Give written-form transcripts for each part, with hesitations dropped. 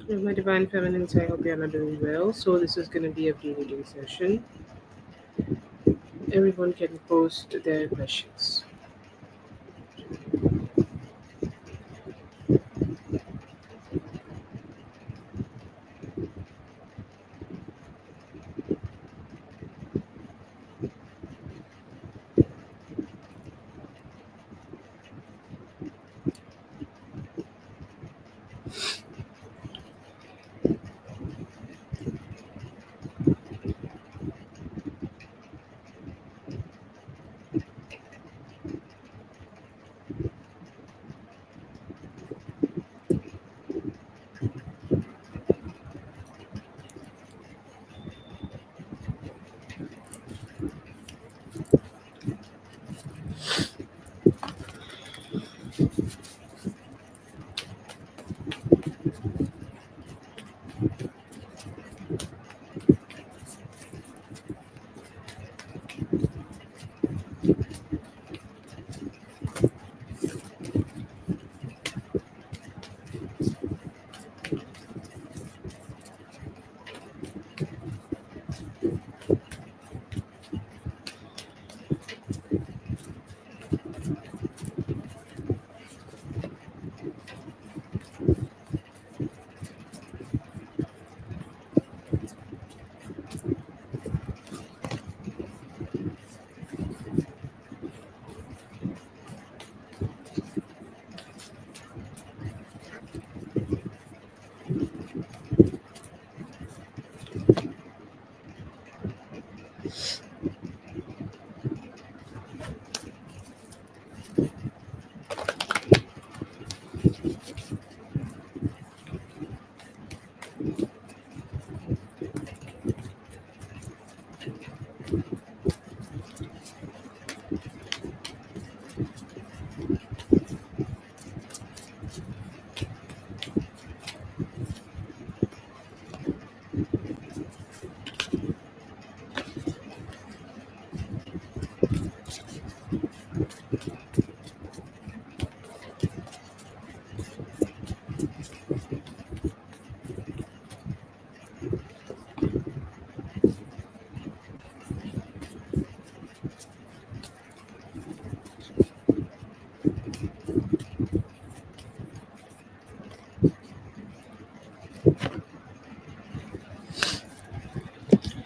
My divine feminines, I hope you're not doing well. So this is going to be a reading session. Everyone can post their questions.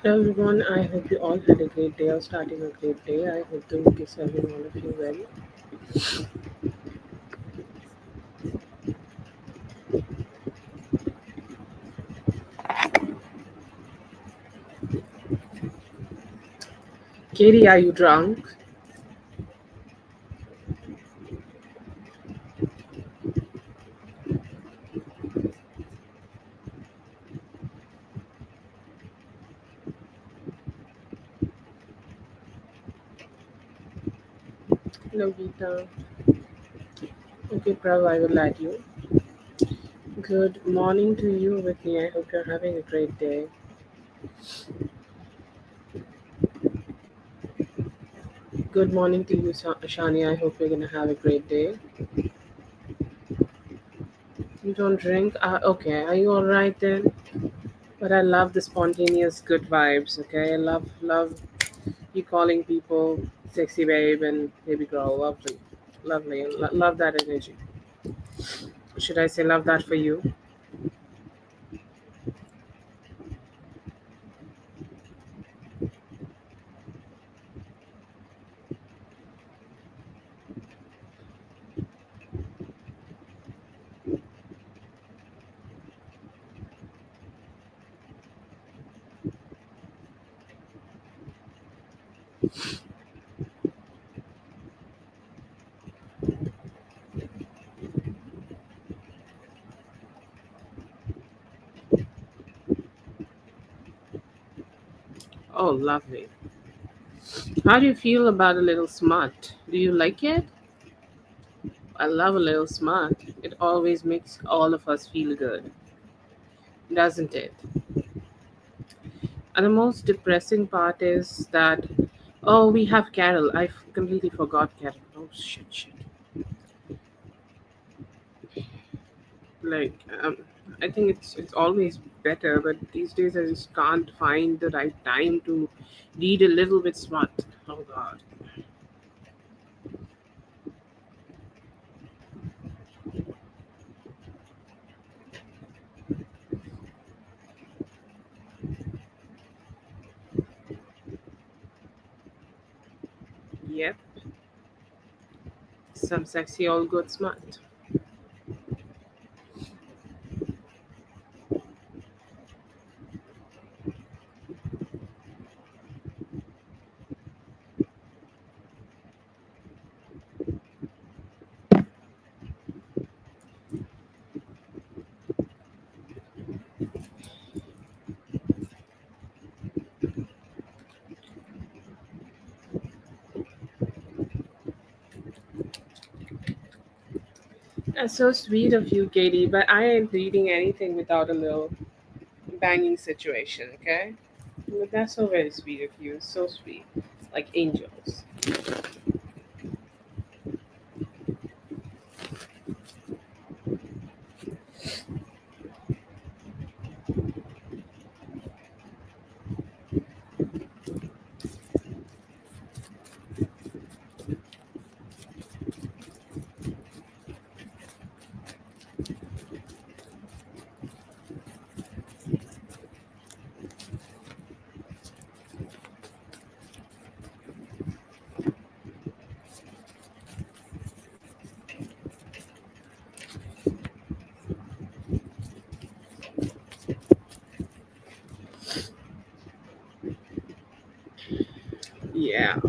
Hello everyone, I hope you all had a great day or starting a great day. I hope the week is serving all of you well. Katie, are you drunk? Hello Geeta. Okay, Prav, I will add you. Good morning to you, Whitney. I hope you're having a great day. Good morning to you, Shani. I hope you're going to have a great day. You don't drink? Okay, are you all right then? But I love the spontaneous good vibes, okay? I love you calling people sexy babe and baby girl. Lovely. Lovely. And love that energy. Should I say love that for you? Oh, lovely. How do you feel about a little smut? Do you like it? I love a little smut. It always makes all of us feel good, doesn't it? And the most depressing part is that, oh, we have Carol. I completely forgot Carol. Oh, shit, shit. Like, I think it's always better, but these days I just can't find the right time to read a little bit smart. Oh God. Yep. Some sexy all good smart. That's so sweet of you, Katie, but I ain't reading anything without a little banging situation, okay? But that's so very sweet of you. So sweet. Like angels. Yeah,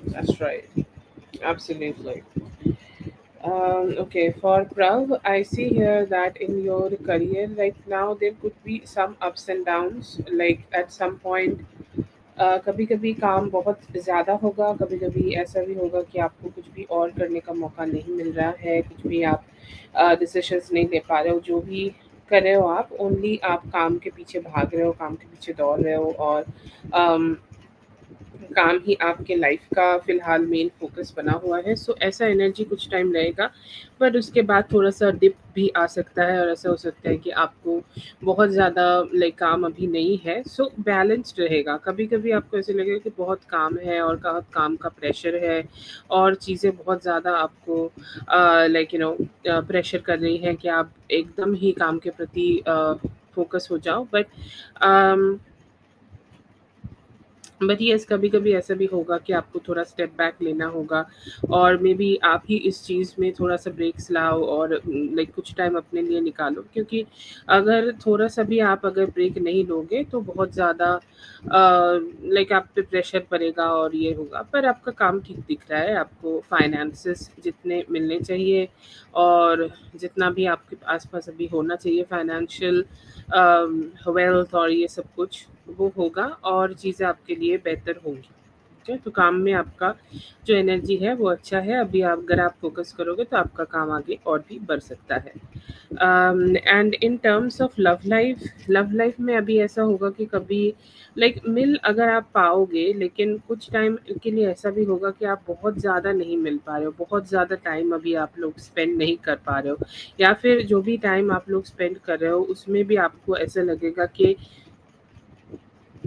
that's right. Absolutely. Okay, for Prav, I see here that in your career right now there could be some ups and downs. Like at some point, कभी कभी काम बहुत ज़्यादा होगा, कभी कभी ऐसा भी होगा कि आपको कुछ भी और करने का मौका नहीं मिल रहा है, कुछ भी आप डिसीशंस नहीं ले पा रहे हो, जो भी कर रहे हो आप ओनली आप काम के पीछे भाग रहे हो, काम के पीछे दौड़ रहे हो, और um, काम ही आपके लाइफ का फिलहाल मेन फोकस बना हुआ है। सो ऐसा एनर्जी कुछ टाइम रहेगा, बट उसके बाद थोड़ा सा डिप भी आ सकता है, और ऐसा हो सकता है कि आपको बहुत ज़्यादा लाइक काम अभी नहीं है। सो बैलेंस्ड रहेगा, कभी कभी आपको ऐसे लगेगा कि बहुत काम है और बहुत काम का प्रेशर है, और चीज़ें बहुत ज़्यादा आपको लाइक प्रेशर कर रही हैं कि आप एकदम ही काम के प्रति फोकस हो जाओ। बट यस, कभी-कभी ऐसा भी होगा कि आपको थोड़ा स्टेप बैक लेना होगा, और मे बी आप ही इस चीज़ में थोड़ा-सा ब्रेक्स लाओ, और लाइक कुछ टाइम अपने लिए निकालो, क्योंकि अगर थोड़ा-सा भी आप अगर ब्रेक नहीं लोगे तो बहुत ज़्यादा लाइक आप पे प्रेशर पड़ेगा और ये होगा। पर आपका काम ठीक दिख रहा है, आपको फाइनेंसेस जितने मिलने चाहिए और जितना भी आपके आस-पास अभी होना चाहिए फाइनेंशियल वेल्थ और ये सब कुछ, वो होगा और चीज़ें आपके लिए बेहतर होंगी। ठीक है? तो काम में आपका जो एनर्जी है वो अच्छा है। अभी आप अगर आप फ़ोकस करोगे तो आपका काम आगे और भी बढ़ सकता है। And in terms of love life में अभी ऐसा होगा कि कभी लाइक मिल अगर आप पाओगे, लेकिन कुछ टाइम के लिए ऐसा भी होगा कि आप बहुत ज़्यादा नहीं मिल पा रहे हो, बहुत ज़्यादा टाइम अभी आप लोग स्पेंड नहीं कर पा रहे हो, या फिर जो भी टाइम आप लोग स्पेंड कर रहे हो उसमें भी आपको ऐसा लगेगा कि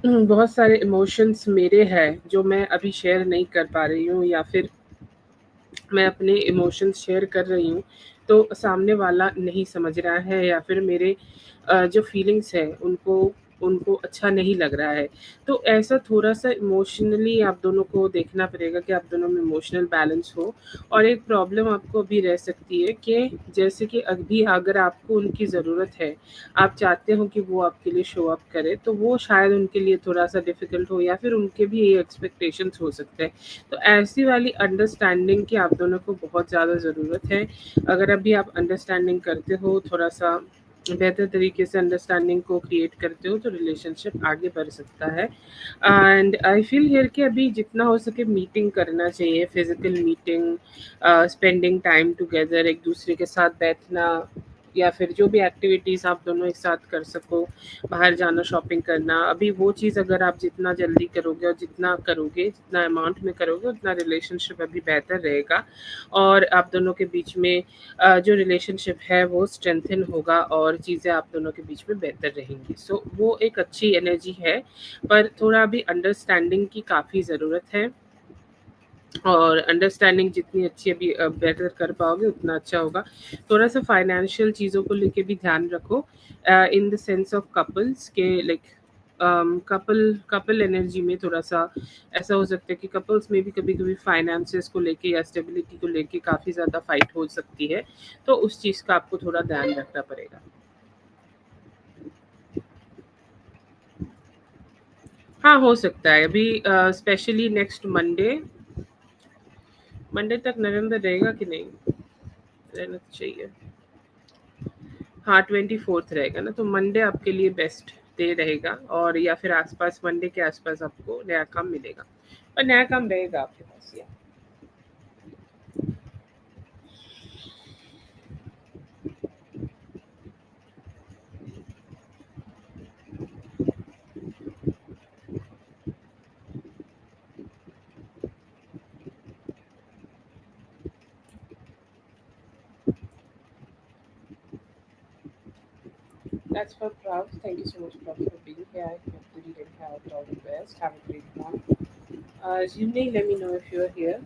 बहुत सारे इमोशंस मेरे हैं जो मैं अभी शेयर नहीं कर पा रही हूँ, या फिर मैं अपने इमोशंस शेयर कर रही हूँ तो सामने वाला नहीं समझ रहा है, या फिर मेरे जो फीलिंग्स हैं उनको उनको अच्छा नहीं लग रहा है। तो ऐसा थोड़ा-सा इमोशनली आप दोनों को देखना पड़ेगा कि आप दोनों में इमोशनल बैलेंस हो। और एक प्रॉब्लम आपको अभी रह सकती है कि जैसे कि अभी अगर आपको उनकी ज़रूरत है, आप चाहते हो कि वो आपके लिए शो अप करे, तो वो शायद उनके लिए थोड़ा-सा डिफ़िकल्ट हो, या फिर उनके भी ये एक्सपेक्टेशंस हो सकते हैं। तो ऐसी वाली अंडरस्टैंडिंग की आप दोनों को बहुत ज़्यादा ज़रूरत है। अगर अभी आप अंडरस्टैंडिंग करते हो, थोड़ा-सा बेहतर तरीके से अंडरस्टैंडिंग को क्रिएट करते हो, तो रिलेशनशिप आगे बढ़ सकता है। एंड आई फील हियर कि अभी जितना हो सके मीटिंग करना चाहिए, physical meeting, spending time together, एक दूसरे के साथ बैठना, या फिर जो भी एक्टिविटीज़ आप दोनों एक साथ कर सको, बाहर जाना, शॉपिंग करना, अभी वो चीज़ अगर आप जितना जल्दी करोगे और जितना करोगे, जितना अमाउंट में करोगे, उतना रिलेशनशिप अभी बेहतर रहेगा और आप दोनों के बीच में जो रिलेशनशिप है वो स्ट्रेंथन होगा और चीज़ें आप दोनों के बीच में बेहतर रहेंगी। सो वो एक अच्छी एनर्जी है, पर थोड़ा अभी अंडरस्टैंडिंग की काफ़ी ज़रूरत है और अंडरस्टैंडिंग जितनी अच्छी अभी बेटर कर पाओगे उतना अच्छा होगा। थोड़ा-सा फाइनेंशियल चीज़ों को लेके भी ध्यान रखो in the sense of couples के लाइक कपल कपल एनर्जी में थोड़ा-सा ऐसा हो सकता है कि कपल्स में भी कभी-कभी फाइनेंसेस को लेके या स्टेबिलिटी को लेके काफ़ी ज़्यादा फाइट हो सकती है, तो उस चीज़ का आपको थोड़ा ध्यान रखना पड़ेगा। हाँ, हो सकता है अभी स्पेशली नेक्स्ट मंडे मंडे तक नवंबर रहेगा कि नहीं? रहना तो चाहिए। हाँ, 24th रहेगा ना, तो मंडे आपके लिए बेस्ट डे रहेगा और या फिर आस-पास मंडे के आस-पास आपको नया काम मिलेगा। और नया काम रहेगा आपके पास या That's for Prav. Thank you so much, Prav, for being here. I hope that you can have all the best. Have a great one. Jimmy, let me know if you're here.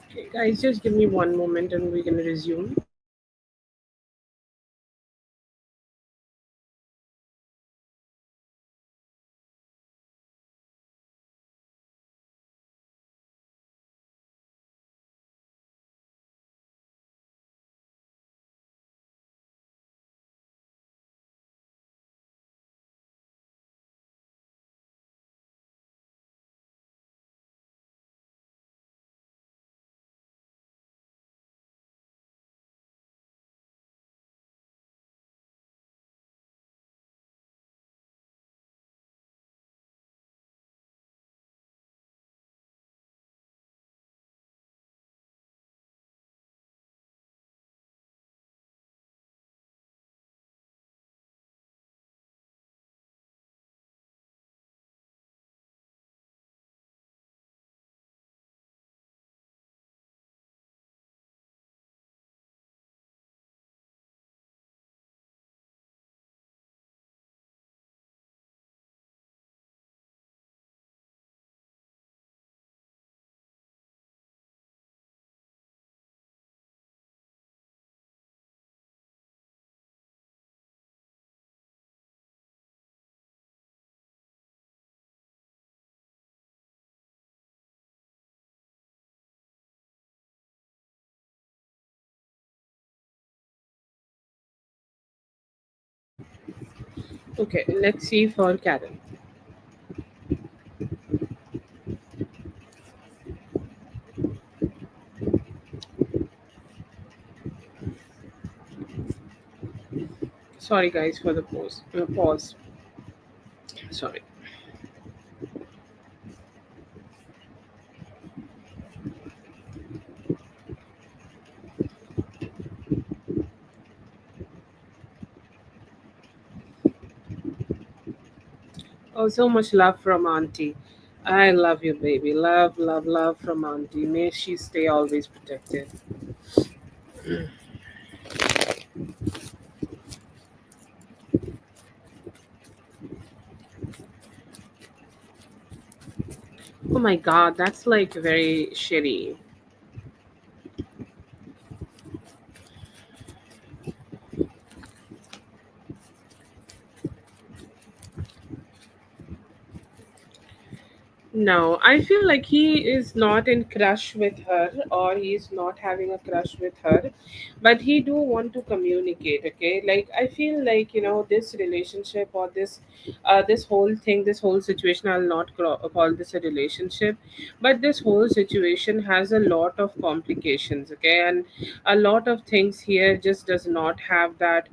Okay, guys, just give me one moment and we're going to resume. Okay, let's see for Karen. Sorry, guys, for the pause. Pause. Sorry. Oh, so much love from Auntie. I love you, baby. Love, love, love from Auntie. May she stay always protected. Oh my god, that's like very shitty. No, I feel like he is not in crush with her, or he is not having a crush with her, but he do want to communicate. Okay, like I feel like this relationship or this whole thing, this whole situation. I'll not call this a relationship, but this whole situation has a lot of complications. Okay, and a lot of things here just does not have that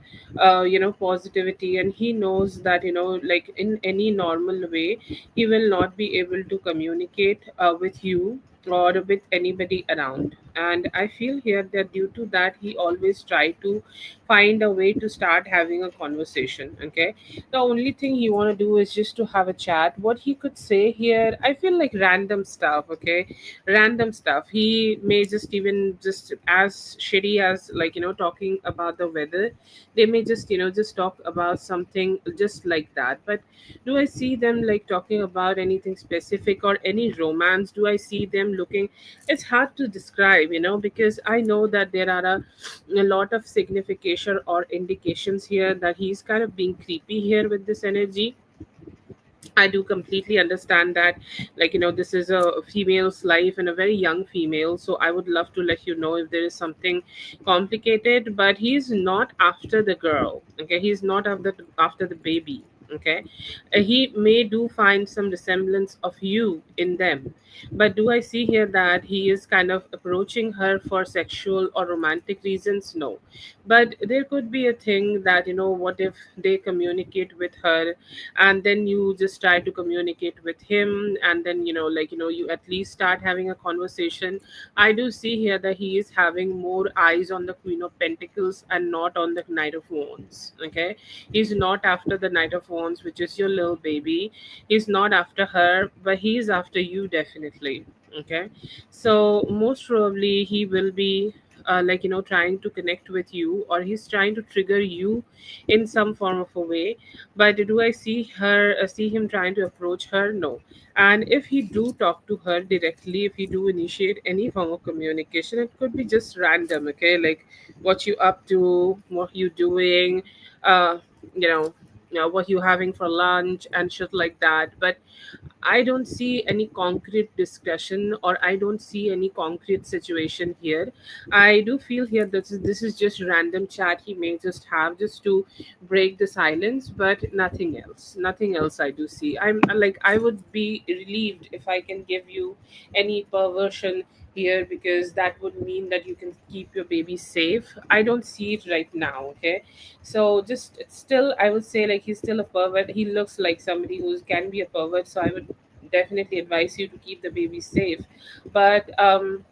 positivity, and he knows that like in any normal way he will not be able to communicate with you or with anybody around. And I feel here that due to that he always try to find a way to start having a conversation. Okay, the only thing he want to do is just to have a chat. What he could say here, I feel like random stuff. Okay, random stuff. He may just even just as shitty as like talking about the weather. They may just just talk about something just like that. But do I see them like talking about anything specific or any romance? Do I see them looking? It's hard to describe, because I know that there are a lot of signification or indications here that he's kind of being creepy here with this energy. I do completely understand that, like, this is a female's life and a very young female. So I would love to let you know if there is something complicated, but he's not after the girl. Okay, he's not after the baby. Okay, he may do find some resemblance of you in them, but do I see here that he is kind of approaching her for sexual or romantic reasons? No, but there could be a thing that what if they communicate with her and then you just try to communicate with him, and then like you at least start having a conversation. I do see here that he is having more eyes on the Queen of Pentacles and not on the Knight of Wands. Okay, he's not after the Knight of Wands, which is your little baby. He's not after her, but he is after you, definitely. Okay, so most probably he will be like trying to connect with you, or he's trying to trigger you in some form of a way. But do I see him trying to approach her? No. And if he do talk to her directly, if he do initiate any form of communication, it could be just random. Okay, like what you up to, what you doing, uh you know what you having for lunch and shit like that. But I don't see any concrete discussion, or I don't see any concrete situation here. I do feel here that this is just random chat he may just have just to break the silence, but nothing else. Nothing else I do see. I'm like, I would be relieved if I can give you any perversion here, because that would mean that you can keep your baby safe. I don't see it right now. Okay, so just it's still, I would say, like he's still a pervert. He looks like somebody who can be a pervert, so I would definitely advise you to keep the baby safe. But um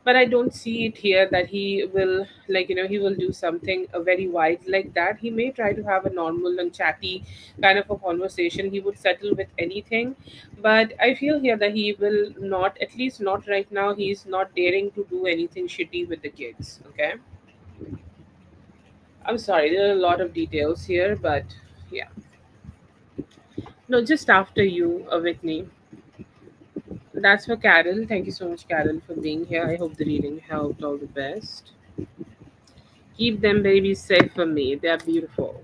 but I don't see it here that he will, like he will do something very wide like that. He may try to have a normal and chatty kind of a conversation. He would settle with anything, but I feel here that he will not, at least not right now, he's not daring to do anything shitty with the kids. Okay, I'm sorry, there are a lot of details here, but yeah. No, just after you, Whitney. That's for Carol. Thank you so much, Carol, for being here. I hope the reading helped. All the best. Keep them babies safe for me. They're beautiful.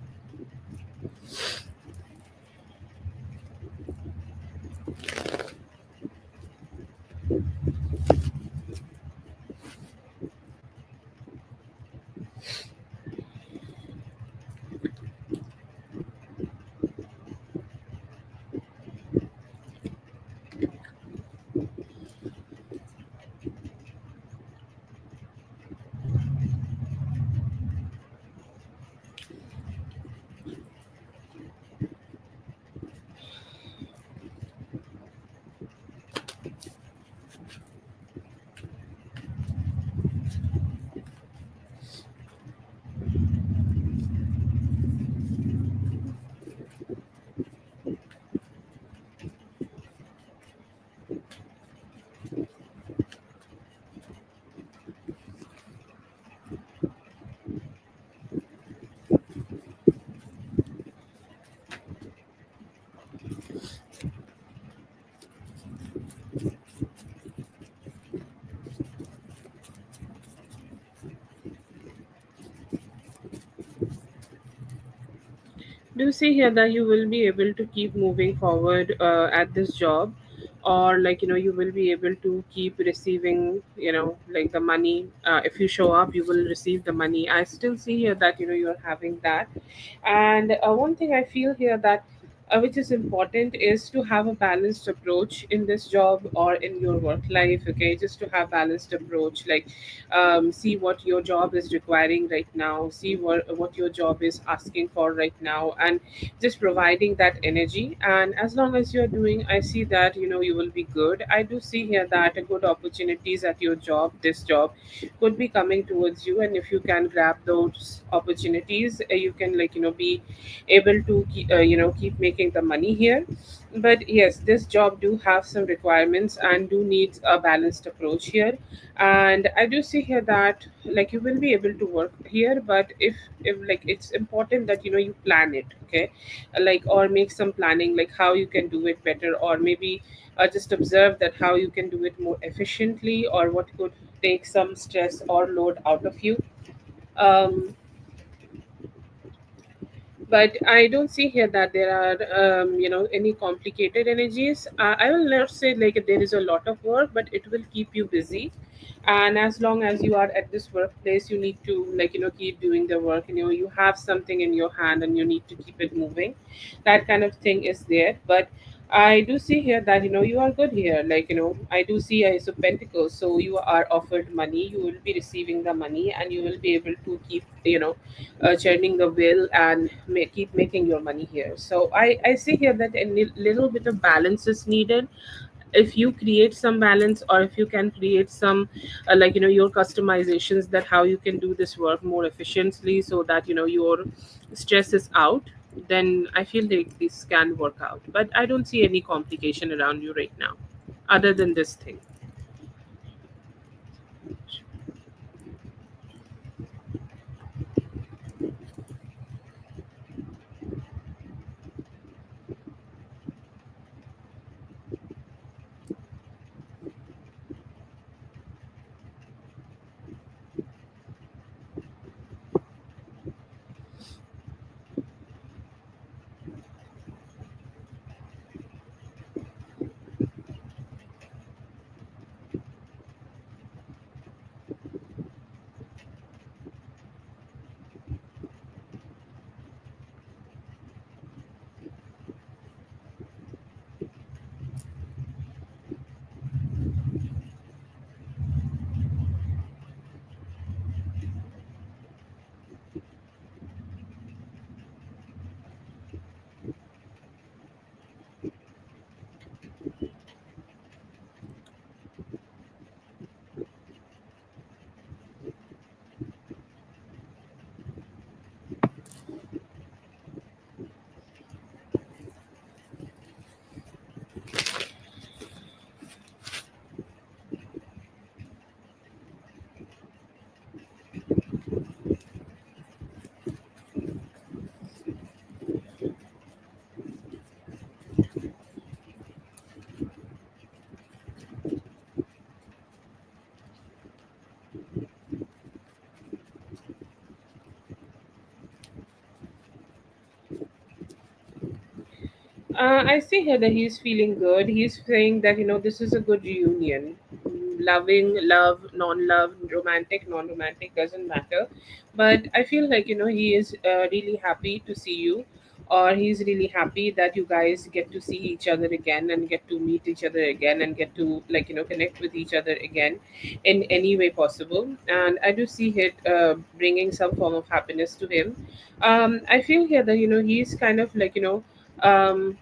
Do you see here that you will be able to keep moving forward at this job, or like you will be able to keep receiving like the money? If you show up, you will receive the money. I still see here that you're having that. And one thing I feel here that which is important is to have a balanced approach in this job or in your work life. Okay, just to have balanced approach, like see what your job is requiring right now, see what your job is asking for right now, and just providing that energy. And as long as you're doing, I see that you will be good. I do see here that good opportunities at your job, this job, could be coming towards you, and if you can grab those opportunities, you can be able to keep making the money here. But yes, this job do have some requirements and do need a balanced approach here. And I do see here that you will be able to work here, but if like it's important that you plan it, okay, or make some planning, like how you can do it better, or maybe just observe that how you can do it more efficiently, or what could take some stress or load out of you. um, but I don't see here that there are any complicated energies. I will not say like there is a lot of work, but it will keep you busy. And as long as you are at this workplace, you need to keep doing the work. You have something in your hand and you need to keep it moving. That kind of thing is there. But I do see here that you are good here. I do see Ace of Pentacles. So you are offered money. You will be receiving the money, and you will be able to keep churning the wheel and keep making your money here. So I see here that a little bit of balance is needed. If you create some balance, or if you can create some your customizations, that how you can do this work more efficiently, so that your stress is out, then I feel like this can work out. But I don't see any complication around you right now, other than this thing. I see here that he's feeling good. He's saying that this is a good reunion. Loving, love, non-love, romantic, non-romantic, doesn't matter. But I feel like he is really happy to see you, or he's really happy that you guys get to see each other again, and get to meet each other again, and get to connect with each other again in any way possible. And I do see it bringing some form of happiness to him. I feel here that he's kind of um,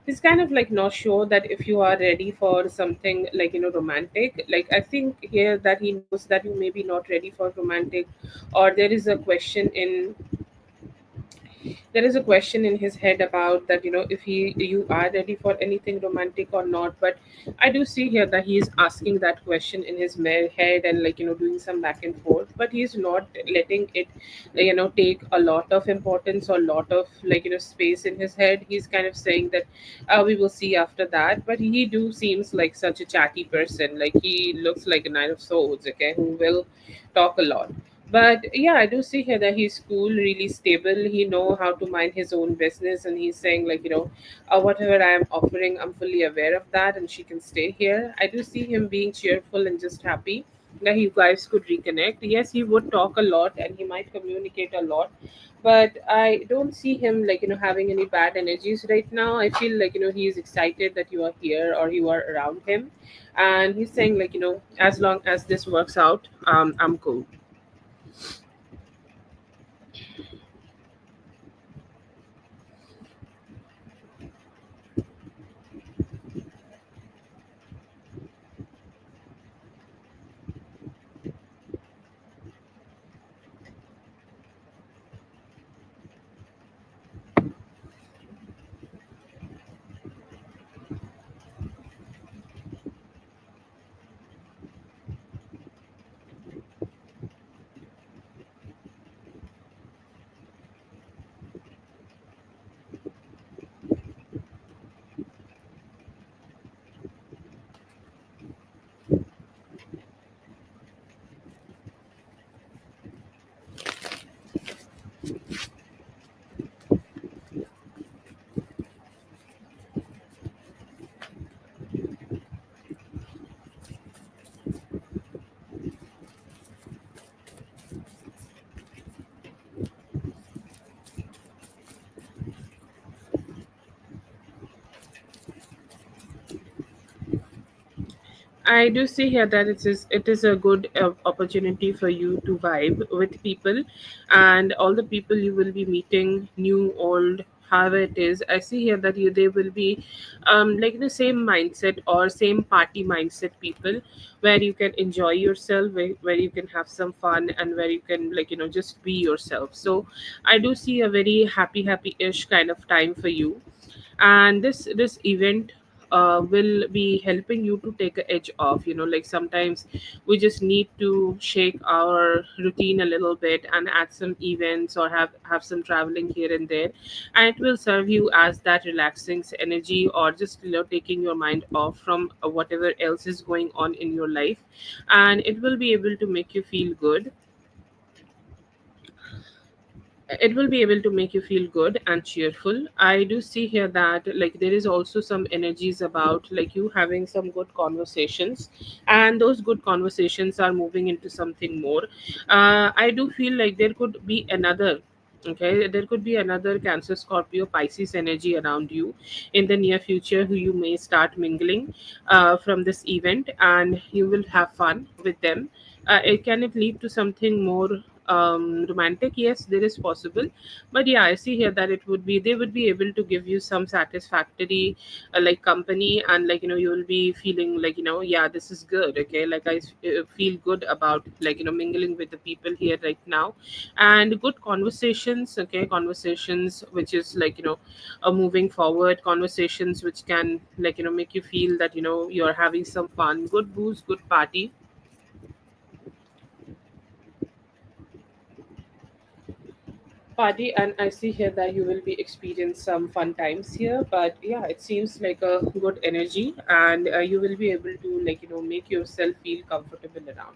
he's kind of not sure that if you are ready for something romantic. Like, I think here that he knows that you may be not ready for romantic, or there is a question in his head about that, if you are ready for anything romantic or not. But I do see here that he is asking that question in his head, and doing some back and forth, but he's not letting it take a lot of importance or lot of space in his head. He's kind of saying that we will see after that. But he do seems like such a chatty person. Like, he looks like a knight of swords, okay, who will talk a lot. But yeah, I do see here that he's cool, really stable. He know how to mind his own business, and he's saying like, whatever I am offering, I'm fully aware of that, and she can stay here. I do see him being cheerful and just happy that you guys could reconnect. Yes, he would talk a lot and he might communicate a lot, but I don't see him like having any bad energies right now. I feel like he is excited that you are here or you are around him, and he's saying like as long as this works out, I'm cool. I do see here that it is a good opportunity for you to vibe with people, and all the people you will be meeting, new, old, however it is. I see here that they will be, like the same mindset or same party mindset people, where you can enjoy yourself, where you can have some fun, and where you can like just be yourself. So I do see a very happy-ish kind of time for you, and this event will be helping you to take a edge off. Like sometimes we just need to shake our routine a little bit and add some events or have some traveling here and there, and it will serve you as that relaxing energy, or just taking your mind off from whatever else is going on in your life, and it will be able to make you feel good. It will be able to make you feel good and cheerful. I do see here that like there is also some energies about like you having some good conversations, and those good conversations are moving into something more. I do feel like there could be another, okay, there could be another Cancer, Scorpio, Pisces energy around you in the near future, who you may start mingling from this event, and you will have fun with them. Can it lead to something more romantic? Yes, there is possible, but yeah, I see here that it would be they would be able to give you some satisfactory like company, and like you will be feeling like yeah, this is good. Okay, like I feel good about like mingling with the people here right now, and good conversations. Okay, conversations which is like moving forward, conversations which can like make you feel that you're having some fun, good booze, good party, and I see here that you will be experiencing some fun times here. But yeah, it seems like a good energy, and you will be able to like make yourself feel comfortable around.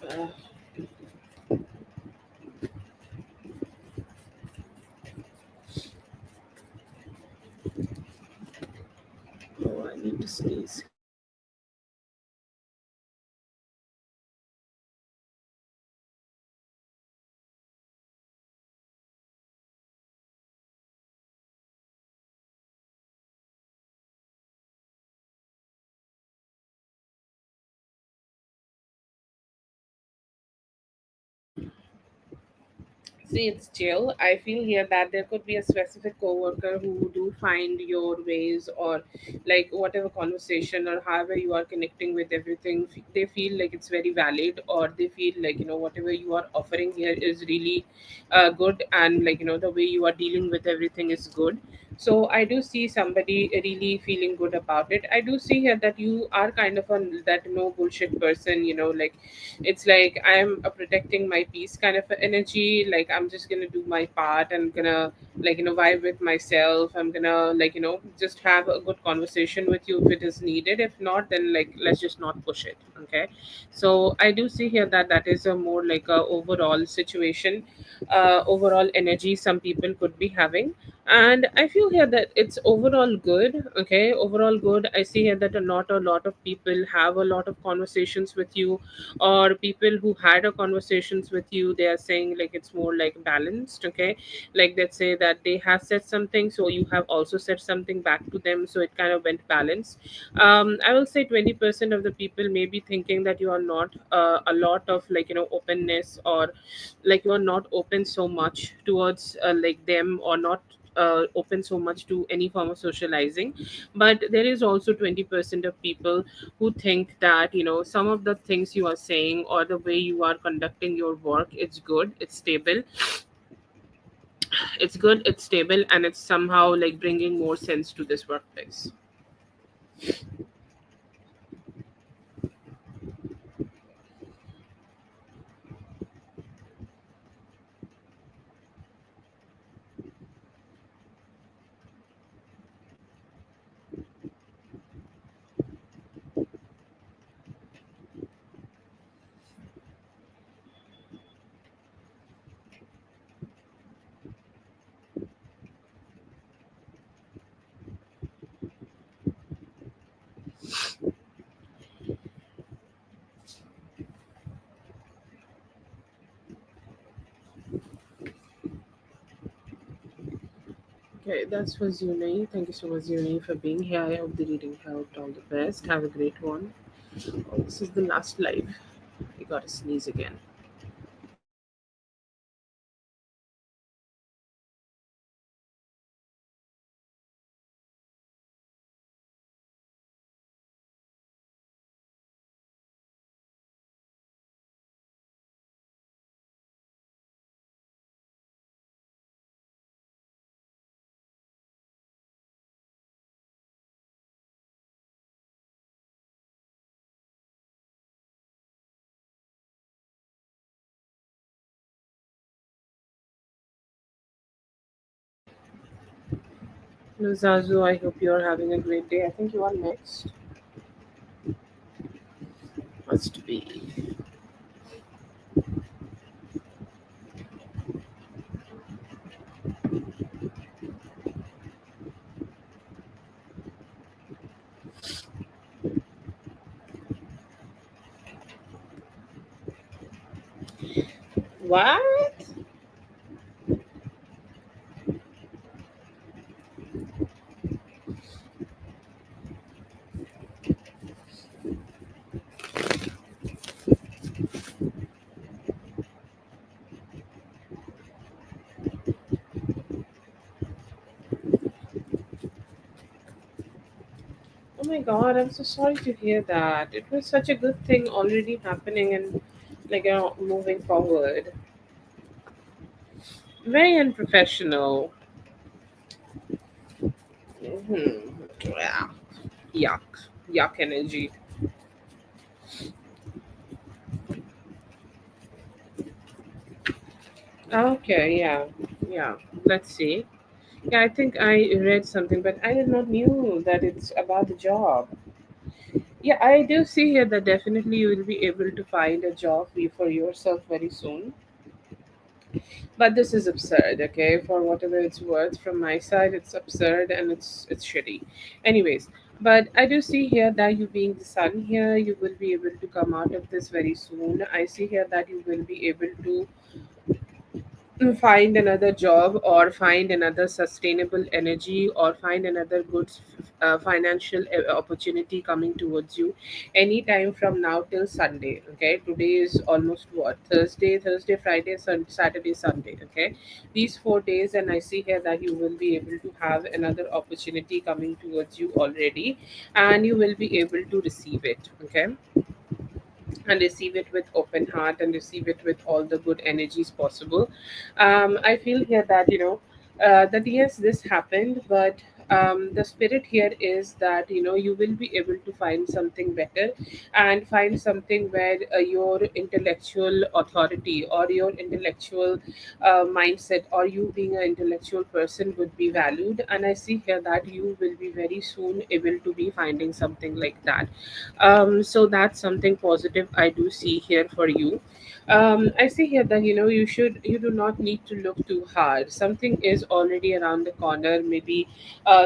uh, To sneeze. See, it's chill. I feel here that there could be a specific coworker who do find your ways, or like whatever conversation or however you are connecting with everything, they feel like it's very valid, or they feel like whatever you are offering here is really good, and like the way you are dealing with everything is good. So I do see somebody really feeling good about it. I do see here that you are kind of a that no bullshit person. Like it's like I'm protecting my peace kind of a energy. Like I'm just gonna do my part and gonna like vibe with myself. I'm gonna like just have a good conversation with you if it is needed. If not, then like let's just not push it. Okay. So I do see here that that is a more like a overall situation, overall energy some people could be having. And I feel here that it's overall good. Okay, overall good. I see here that not a lot of people have a lot of conversations with you, or people who had a conversations with you, they are saying like it's more like balanced. Okay, like let's say that they have said something, so you have also said something back to them, so it kind of went balanced. I will say 20% of the people may be thinking that you are not a lot of like openness, or like you are not open so much towards like them, or not open so much to any form of socializing. But there is also 20% of people who think that some of the things you are saying, or the way you are conducting your work, it's good, it's stable, it's good, it's stable, and it's somehow like bringing more sense to this workplace. Okay, that's was Uni. Thank you so much, Uni, for being here. I hope the reading helped. All the best. Have a great one. Oh, this is the last live. I gotta sneeze again. No, Zazu, I hope you're having a great day. I think you are next. Must be. What? Oh my god, I'm so sorry to hear that. It was such a good thing already happening, and like moving forward. Very unprofessional. Yeah. Yuck. Yuck energy. Okay, yeah. Yeah. Let's see. Yeah, I think I read something, but I did not knew that it's about the job. Yeah, I do see here that definitely you will be able to find a job for yourself very soon. But this is absurd, okay? For whatever it's worth, from my side, it's absurd and it's shitty. Anyways, But I do see here that you being the sun here, you will be able to come out of this very soon. I see here that you will be able to find another job or find another sustainable energy or find another good financial opportunity coming towards you anytime from now till Sunday. Okay, today is almost what, Thursday, Friday, Saturday, Sunday. Okay, these 4 days, and I see here that you will be able to have another opportunity coming towards you already, and you will be able to receive it. Okay, and receive it with open heart and receive it with all the good energies possible. I feel here that that yes, this happened, but the spirit here is that you will be able to find something better and find something where your intellectual authority or your intellectual mindset or you being an intellectual person would be valued. And I see here that you will be very soon able to be finding something like that. So that's something positive I do see here for you. I see here that you do not need to look too hard. Something is already around the corner. Maybe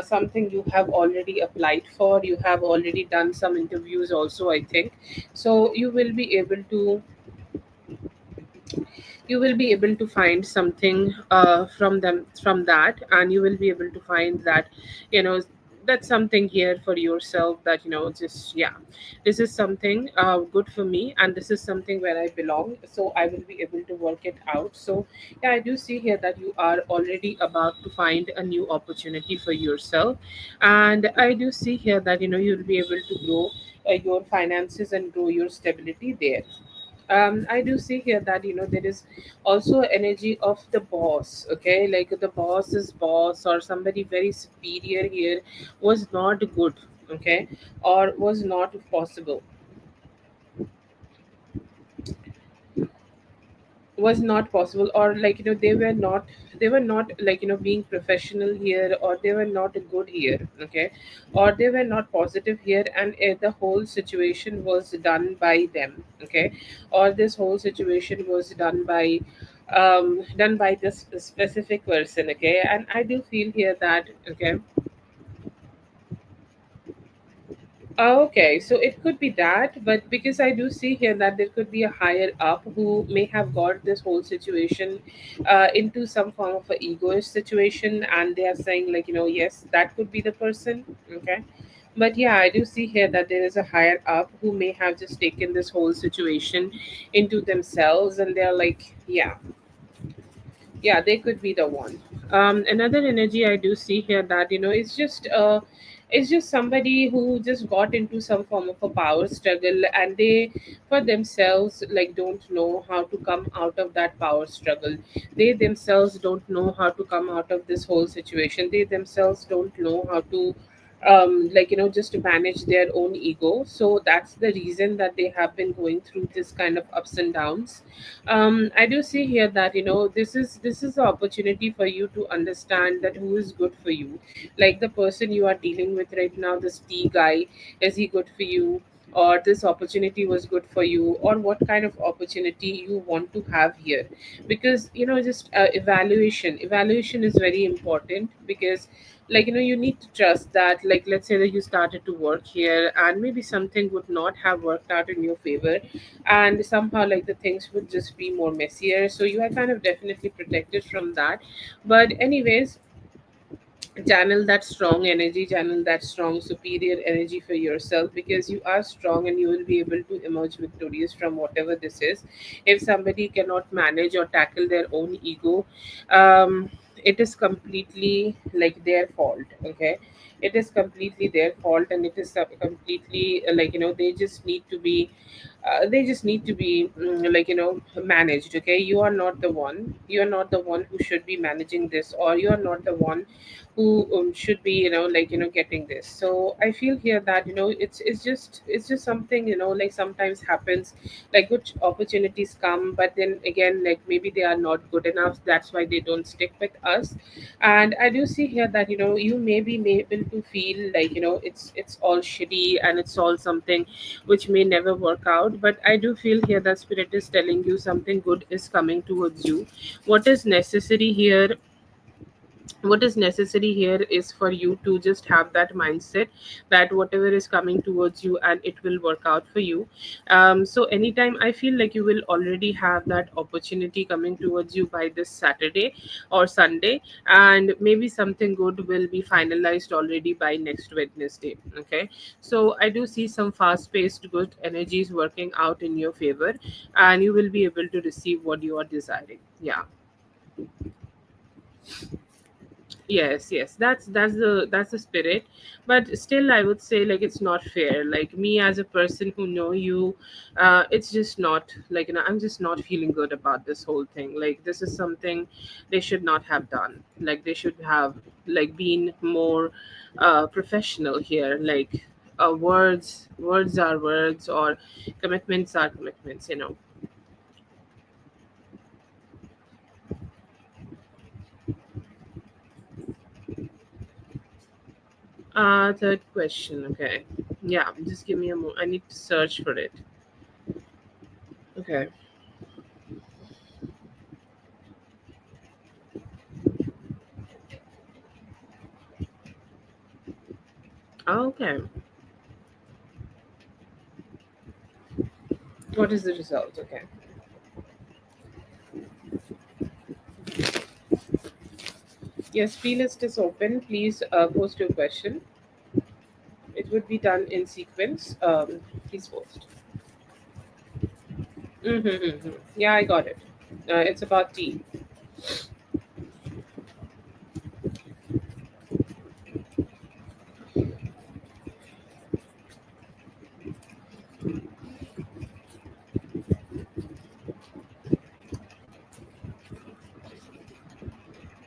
something you have already applied for. You have already done some interviews also, I think. So you will be able to find something from that, and you will be able to find that you know that's something here for yourself, that just yeah, this is something good for me, and this is something where I belong, so I will be able to work it out. So yeah, I do see here that you are already about to find a new opportunity for yourself, and I do see here that you'll be able to grow your finances and grow your stability there. I do see here that there is also energy of the boss. Okay, like the boss's boss or somebody very superior here was not good. Okay, or was not possible, was not possible, or they were not like being professional here, or they were not good here. Okay, or they were not positive here, and the whole situation was done by them. Okay, or this whole situation was done by this specific person. Okay, and I do feel here that okay. Okay, so it could be that, but because I do see here that there could be a higher up who may have got this whole situation into some form of a egoist situation, and they are saying like yes, that could be the person. Okay, but yeah, I do see here that there is a higher up who may have just taken this whole situation into themselves, and they're like, yeah, they could be the one. Another energy I do see here that it's just somebody who just got into some form of a power struggle, and they for themselves like don't know how to come out of that power struggle. They themselves don't know how to come out of this whole situation. They themselves don't know how to just to manage their own ego. So that's the reason that they have been going through this kind of ups and downs. I do see here that this is the opportunity for you to understand that who is good for you. Like the person you are dealing with right now, this T guy, is he good for you? Or this opportunity was good for you, or what kind of opportunity you want to have here. Because just evaluation is very important, because you need to trust that, like let's say that you started to work here and maybe something would not have worked out in your favor, and somehow like the things would just be more messier, so you are kind of definitely protected from that. But anyways, channel that strong energy, channel that strong superior energy for yourself, because you are strong and you will be able to emerge victorious from whatever this is. If somebody cannot manage or tackle their own ego, it is completely like their fault. Okay, it is completely their fault, and it is completely they just need to be managed. Okay, you are not the one, who should be managing this, or you are not the one who should be getting this. So I feel here that it's just something like sometimes happens, like good opportunities come, but then again like maybe they are not good enough, that's why they don't stick with us. And I do see here that you may be able to feel like it's all shitty and it's all something which may never work out, but I do feel here that spirit is telling you something good is coming towards you. What is necessary here what is necessary here is for you to just have that mindset that whatever is coming towards you and it will work out for you. So anytime I feel like you will already have that opportunity coming towards you by this Saturday or Sunday, and maybe something good will be finalized already by next Wednesday. Okay, so I do see some fast paced good energies working out in your favor, and you will be able to receive what you are desiring. Yeah. Yes, yes, that's the spirit. But still I would say like it's not fair, like me as a person who know you, it's just not like, I'm just not feeling good about this whole thing. Like this is something they should not have done. Like they should have like been more professional here. Like words are words, or commitments are commitments. Third question. Okay, yeah, just give me a moment, I need to search for it. Okay. Okay. What is the result? Okay. Yes, playlist is open. Please post your question. It would be done in sequence. Please post. Mm-hmm. Yeah, I got it. It's about tea.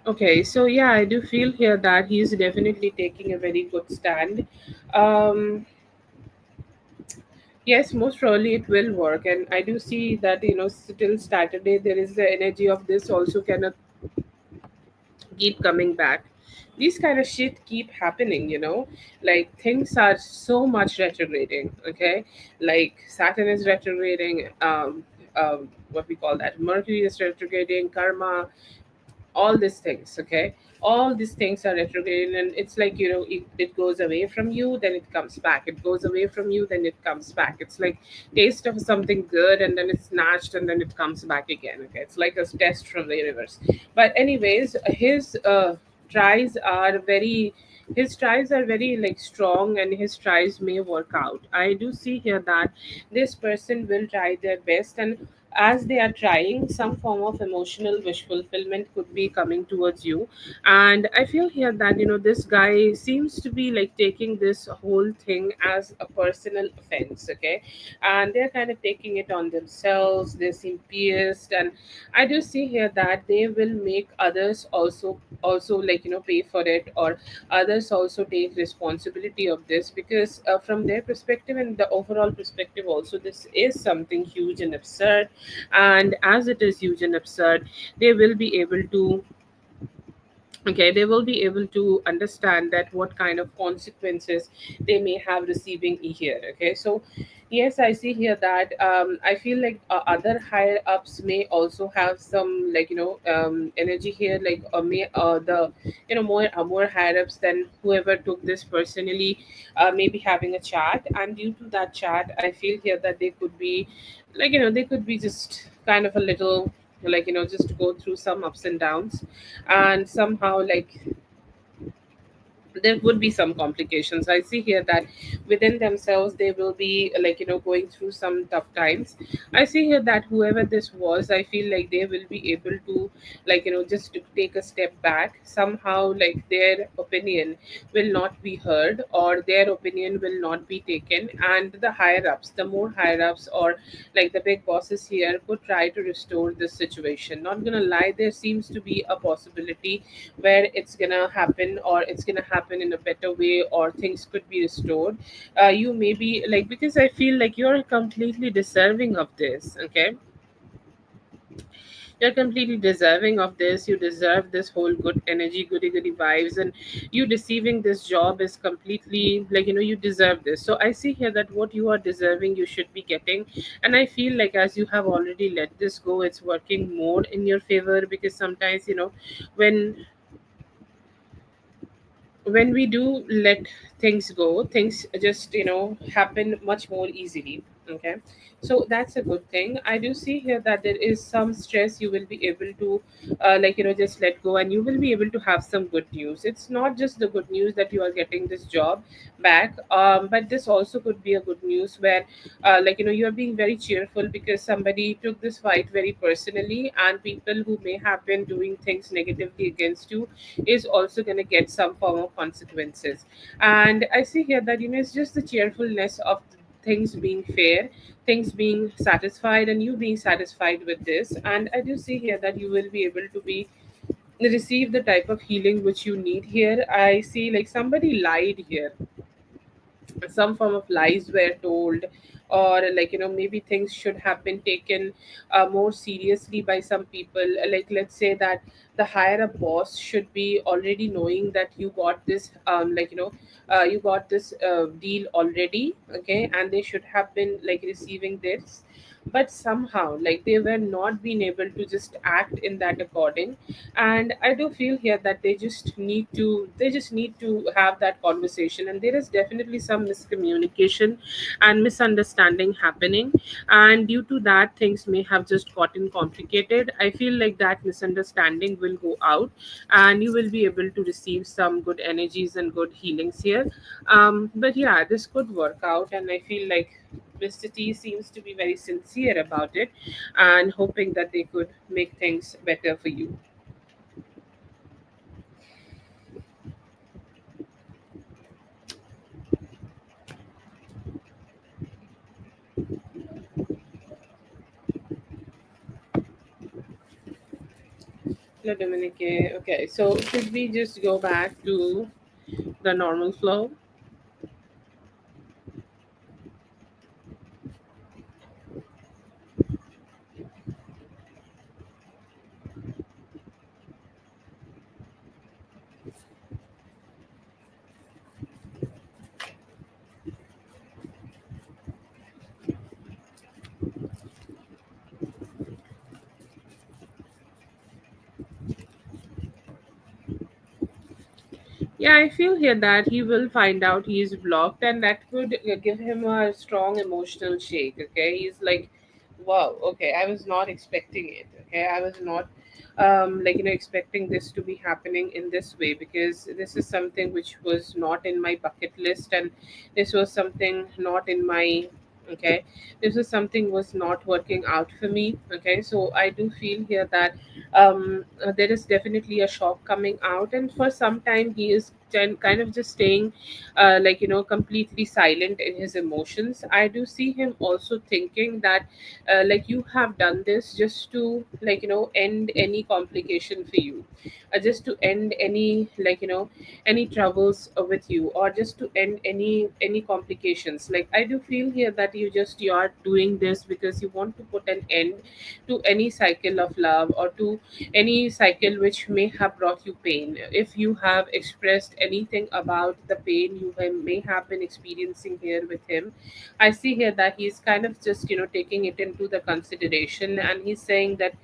Okay, so yeah, I do feel here that he's definitely taking a very good stand. Um, yes, most probably it will work, and I do see that still Saturday there is the energy of this also cannot keep coming back. These kind of shit keep happening. Like things are so much retrograding. Okay, like Saturn is retrograding. What we call that? Mercury is retrograding. Karma, all these things. Okay, all these things are retrograde, and it's like it goes away from you, then it comes back. It goes away from you, then it comes back. It's like taste of something good, and then it's snatched, and then it comes back again. Okay, it's like a test from the universe. But anyways, his tries are very like strong, and his tries may work out. I do see here that this person will try their best, and as they are trying, some form of emotional wish fulfillment could be coming towards you. And I feel here that this guy seems to be like taking this whole thing as a personal offense. Okay, and they're kind of taking it on themselves. They seem pierced, and I do see here that they will make others also like pay for it, or others also take responsibility of this, because from their perspective and the overall perspective also, this is something huge and absurd. And as it is huge and absurd, they will be able to, okay, they will be able to understand that what kind of consequences they may have receiving here. Okay, so yes, I see here that I feel like other higher ups may also have some like energy here, like may the more higher ups than whoever took this personally, maybe having a chat, and due to that chat I feel here that they could be like they could be just kind of a little like just go through some ups and downs, and somehow like there would be some complications. I see here that within themselves they will be like going through some tough times. I see here that whoever this was, I feel like they will be able to like just to take a step back. Somehow like their opinion will not be heard, or their opinion will not be taken, and the higher ups, the more higher ups, or like the big bosses here, could try to restore this situation. Not gonna lie, there seems to be a possibility where it's gonna happen, or it's gonna happen in a better way, or things could be restored. You may be like, because I feel like you're completely deserving of this. Okay, you're completely deserving of this. You deserve this whole good energy, goody goody vibes, and you receiving this job is completely like you deserve this. So I see here that what you are deserving you should be getting. And I feel like as you have already let this go, it's working more in your favor, because sometimes when when we do let things go, things just happen much more easily. Okay, so that's a good thing. I do see here that there is some stress you will be able to just let go, and you will be able to have some good news. It's not just the good news that you are getting this job back, but this also could be a good news where you are being very cheerful because somebody took this fight very personally, and people who may have been doing things negatively against you is also going to get some form of consequences. And I see here that it's just the cheerfulness of things being fair, things being satisfied, and you being satisfied with this. And I do see here that you will be able to be receive the type of healing which you need here. I see like somebody lied here, some form of lies were told, or maybe things should have been taken more seriously by some people. Like, let's say that the higher up boss should be already knowing that you got this you got this deal already, okay, and they should have been like receiving this, but somehow like they were not being able to just act in that according. And I do feel here that they just need to have that conversation, and there is definitely some miscommunication and misunderstanding happening, and due to that things may have just gotten complicated. I feel like that misunderstanding will go out, and you will be able to receive some good energies and good healings here. But yeah, this could work out, and I feel like Mr. T seems to be very sincere about it and hoping that they could make things better for you. Hello, Dominic. Okay, so should we just go back to the normal flow? Yeah, I feel here that he will find out he is blocked, and that could give him a strong emotional shake. Okay, he's like, "Wow, okay, I was not expecting it. Okay, I was not, expecting this to be happening in this way, because this is something which was not in my bucket list, and this was something not in my." Okay, this is something was not working out for me. Okay, so I do feel here that there is definitely a shock coming out, and for some time he is kind of just staying completely silent in his emotions. I do see him also thinking that you have done this just to end any complication for you, just to end any troubles with you, or just to end any complications. Like, I do feel here that you are doing this because you want to put an end to any cycle of love, or to any cycle which may have brought you pain. If you have expressed anything about the pain you may have been experiencing here with him, I see here that he's kind of just taking it into the consideration, and he's saying that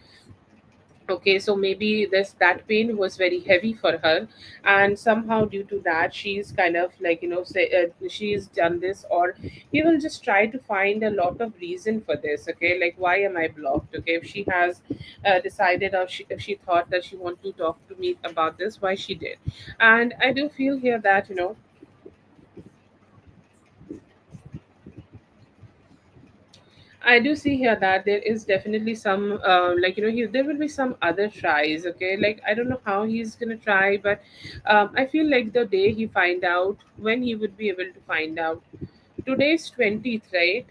okay, so maybe this that pain was very heavy for her, and somehow due to that she's kind of say she's done this, or he will just try to find a lot of reason for this. Okay, like, why am I blocked? Okay, if she has decided, or if she thought that she want to talk to me about this, why she did. And I do feel here that I do see here that there is definitely some, there will be some other tries. Okay, like, I don't know how he's gonna try, but I feel like the day he find out, when he would be able to find out. Today's 20th, right?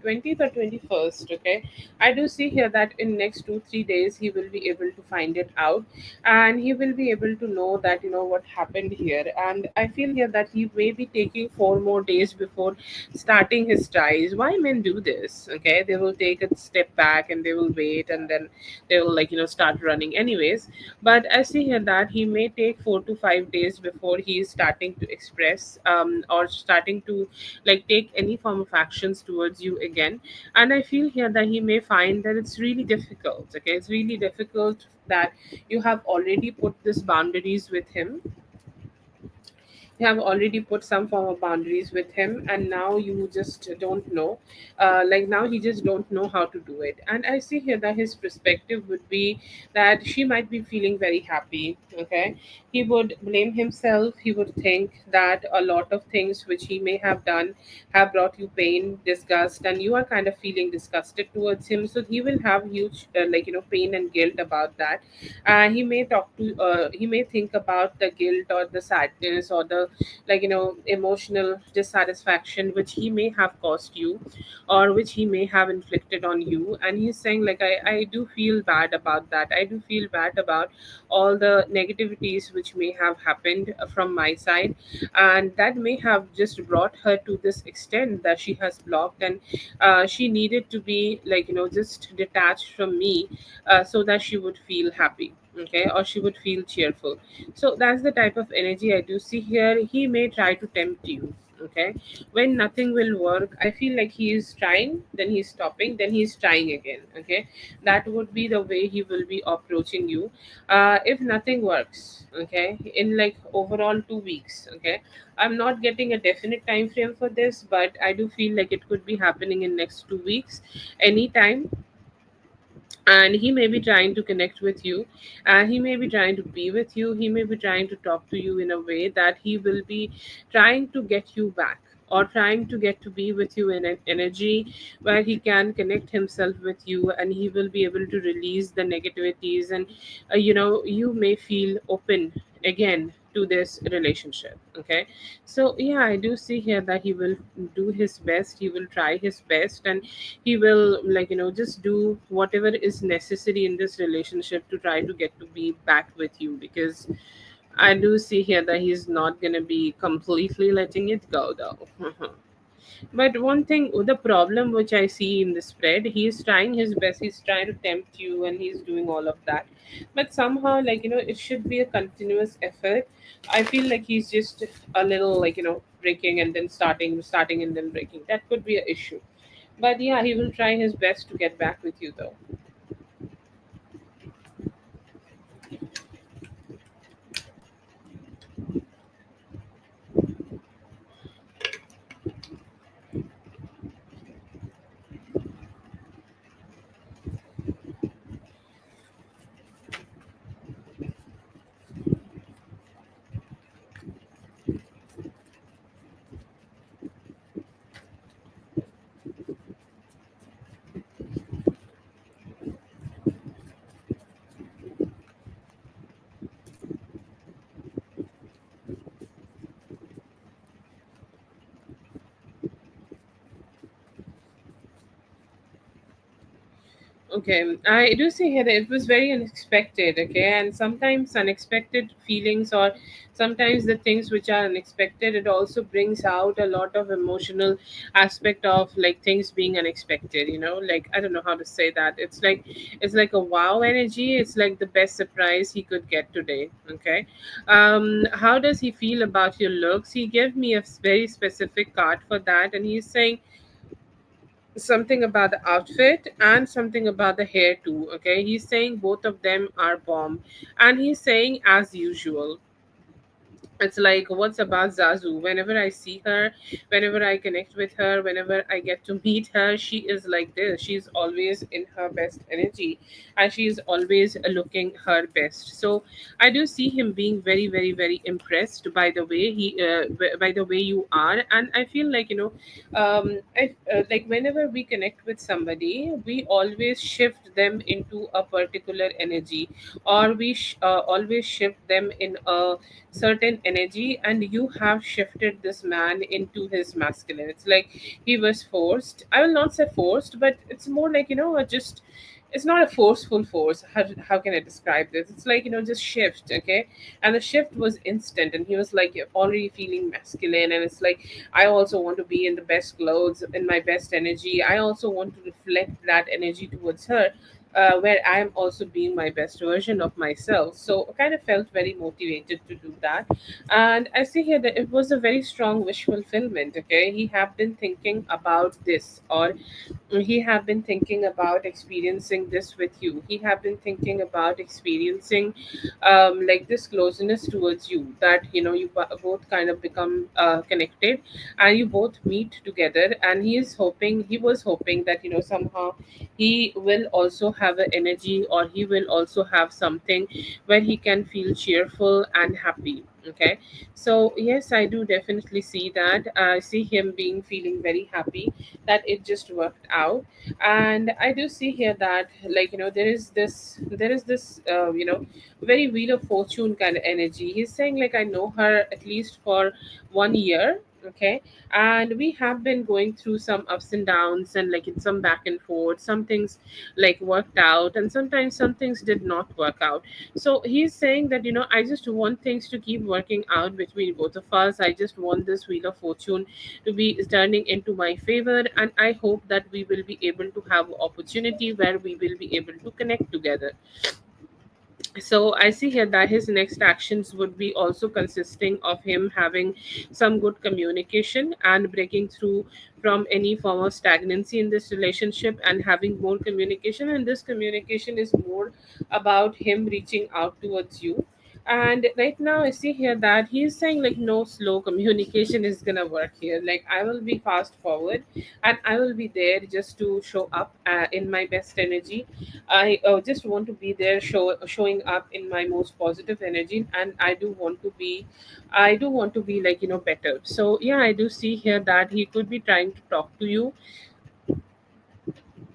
20th or 21st. Okay, I do see here that in next 2 3 days he will be able to find it out, and he will be able to know that what happened here. And I feel here that he may be taking 4 more days before starting his tries. Why men do this? Okay, they will take a step back and they will wait, and then they will start running anyways. But I see here that he may take 4 to 5 days before he is starting to express, or starting to take any form of actions towards you again. And I feel here that he may find that it's really difficult. Okay, it's really difficult that you have already put these boundaries with him, you have already put some form of boundaries with him, and now you just don't know, like now he just don't know how to do it. And I see here that his perspective would be that she might be feeling very happy, okay. He would blame himself. He would think that a lot of things which he may have done have brought you pain, disgust, and you are kind of feeling disgusted towards him. So he will have huge pain and guilt about that. He may think about the guilt or the sadness or the emotional dissatisfaction which he may have caused you, or which he may have inflicted on you. And he's saying like, I do feel bad about that. I do feel bad about all the negativities which may have happened from my side, and that may have just brought her to this extent that she has blocked, and she needed to be just detached from me, so that she would feel happy, okay, or she would feel cheerful. So that's the type of energy I do see here. He may try to tempt you, okay. When nothing will work, I feel like he is trying, then he's stopping, then he's trying again, okay. That would be the way he will be approaching you. If nothing works, okay, in like overall 2 weeks, okay, I'm not getting a definite time frame for this, but I do feel like it could be happening in next 2 weeks, anytime. And he may be trying to connect with you, and he may be trying to be with you. He may be trying to talk to you in a way that he will be trying to get you back, or trying to get to be with you in an energy where he can connect himself with you, and he will be able to release the negativities. And you may feel open again to this relationship, okay. So yeah, I do see here that he will do his best. He will try his best, and he will just do whatever is necessary in this relationship to try to get to be back with you, because I do see here that he's not going to be completely letting it go though. But one thing, the problem which I see in the spread, he's trying his best, he's trying to tempt you, and he's doing all of that. But somehow, it should be a continuous effort. I feel like he's just a little, breaking and then starting and then breaking. That could be an issue. But yeah, he will try his best to get back with you though. Okay, I do see here that it was very unexpected, okay, and sometimes unexpected feelings, or sometimes the things which are unexpected, it also brings out a lot of emotional aspect of like things being unexpected, like I don't know how to say that. It's like a wow energy. It's like the best surprise he could get today, okay. How does he feel about your looks? He gave me a very specific card for that, and he's saying something about the outfit and something about the hair too, okay. He's saying both of them are bomb, and he's saying as usual. It's like, what's about Zazu? Whenever I see her, whenever I connect with her, whenever I get to meet her, she is like this. She's always in her best energy, and she's always looking her best. So I do see him being very, very, very impressed by the way by the way you are. And I feel like, like whenever we connect with somebody, we always shift them into a particular energy, or we always shift them in a certain energy. And you have shifted this man into his masculine. It's like he was forced. I will not say forced, but it's more like, just, it's not a forceful force. How can I describe this? It's like, just shift, okay. And the shift was instant, and he was like already feeling masculine, and it's like, I also want to be in the best clothes, in my best energy. I also want to reflect that energy towards her. where I'm also being my best version of myself. So I kind of felt very motivated to do that. And I see here that it was a very strong wish fulfillment. Okay, he have been thinking about this, or he have been thinking about experiencing this with you. He have been thinking about experiencing like this closeness towards you, that you both kind of become connected, and you both meet together. And he was hoping that somehow he will also have an energy, or he will also have something where he can feel cheerful and happy. Okay, so yes, I do definitely see that. I see him being feeling very happy that it just worked out. And I do see here that, like, there is this very wheel of fortune kind of energy. He's saying, like, I know her at least for 1 year. Okay, and we have been going through some ups and downs, and like in some back and forth, some things like worked out, and sometimes some things did not work out. So he's saying that, I just want things to keep working out between both of us. I just want this wheel of fortune to be turning into my favor, and I hope that we will be able to have opportunity where we will be able to connect together. So I see here that his next actions would be also consisting of him having some good communication and breaking through from any form of stagnancy in this relationship, and having more communication. And this communication is more about him reaching out towards you. And right now I see here that he's saying, like, no slow communication is gonna work here. Like, I will be fast forward, and I will be there just to show up in my best energy. I just want to be there, showing up in my most positive energy, and I do want to be, like, better. So yeah, I do see here that he could be trying to talk to you.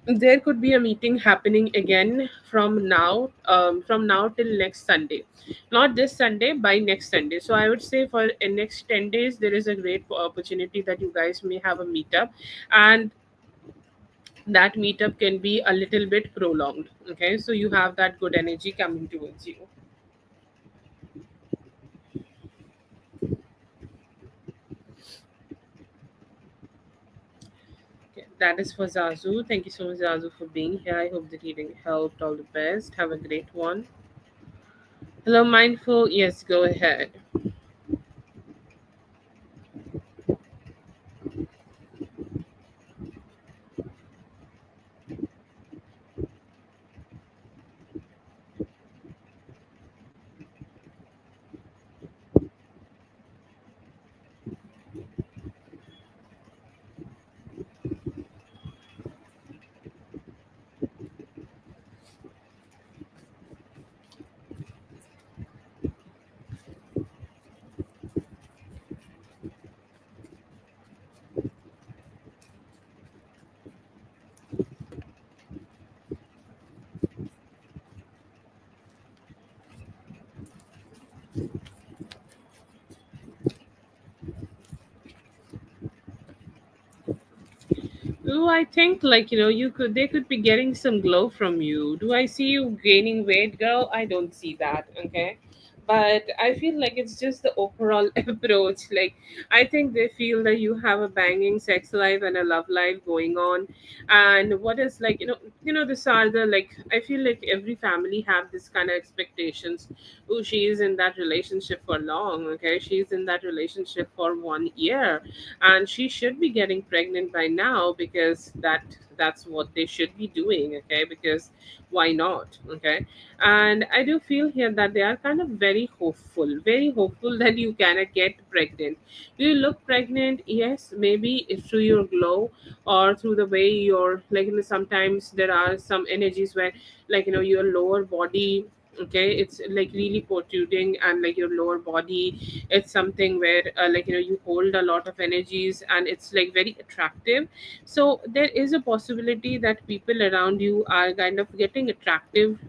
There could be a meeting happening again from now till next Sunday, not this Sunday, by next Sunday. So I would say for next 10 days there is a great opportunity that you guys may have a meetup, and that meetup can be a little bit prolonged. Okay, so you have that good energy coming towards you. Okay, that is for Zazu. Thank you so much, Zazu, for being here. I hope the reading helped. All the best. Have a great one. Hello, Mindful. Yes, go ahead. Oh, I think, like, they could be getting some glow from you. Do I see you gaining weight, girl? I don't see that. Okay. But I feel like it's just the overall approach. Like, I think they feel that you have a banging sex life and a love life going on. And what is, like, these are the, like, I feel like every family have this kind of expectations. Oh, she is in that relationship for long. Okay. She's in that relationship for 1 year, and she should be getting pregnant by now, because that's what they should be doing. Okay, because why not? Okay, and I do feel here that they are kind of very hopeful that you cannot get pregnant. Do you look pregnant? Yes, maybe it's through your glow, or through the way you're, like, sometimes there are some energies where, like, your lower body, okay, it's like really protruding, and like your lower body, it's something where, like, you hold a lot of energies, and it's like very attractive. So there is a possibility that people around you are kind of getting attracted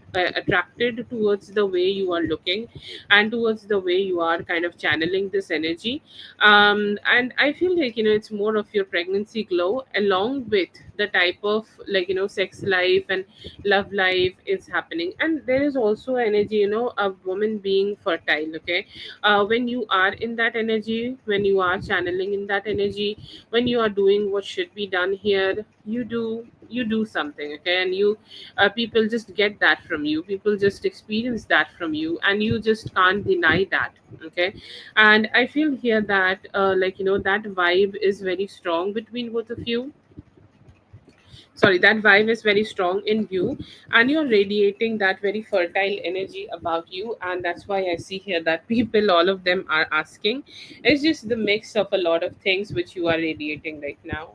towards the way you are looking, and towards the way you are kind of channeling this energy. And I feel like, it's more of your pregnancy glow, along with the type of, like, sex life and love life is happening. And there is also also energy, a woman being fertile. Okay, when you are in that energy, when you are channeling in that energy, when you are doing what should be done here, you do something. Okay, and you people just get that from you, people just experience that from you, and you just can't deny that. Okay, and I feel here that that vibe is very strong between both of you. Sorry, that vibe is very strong in you, and you're radiating that very fertile energy about you, and that's why I see here that people, all of them are asking. It's just the mix of a lot of things which you are radiating right now.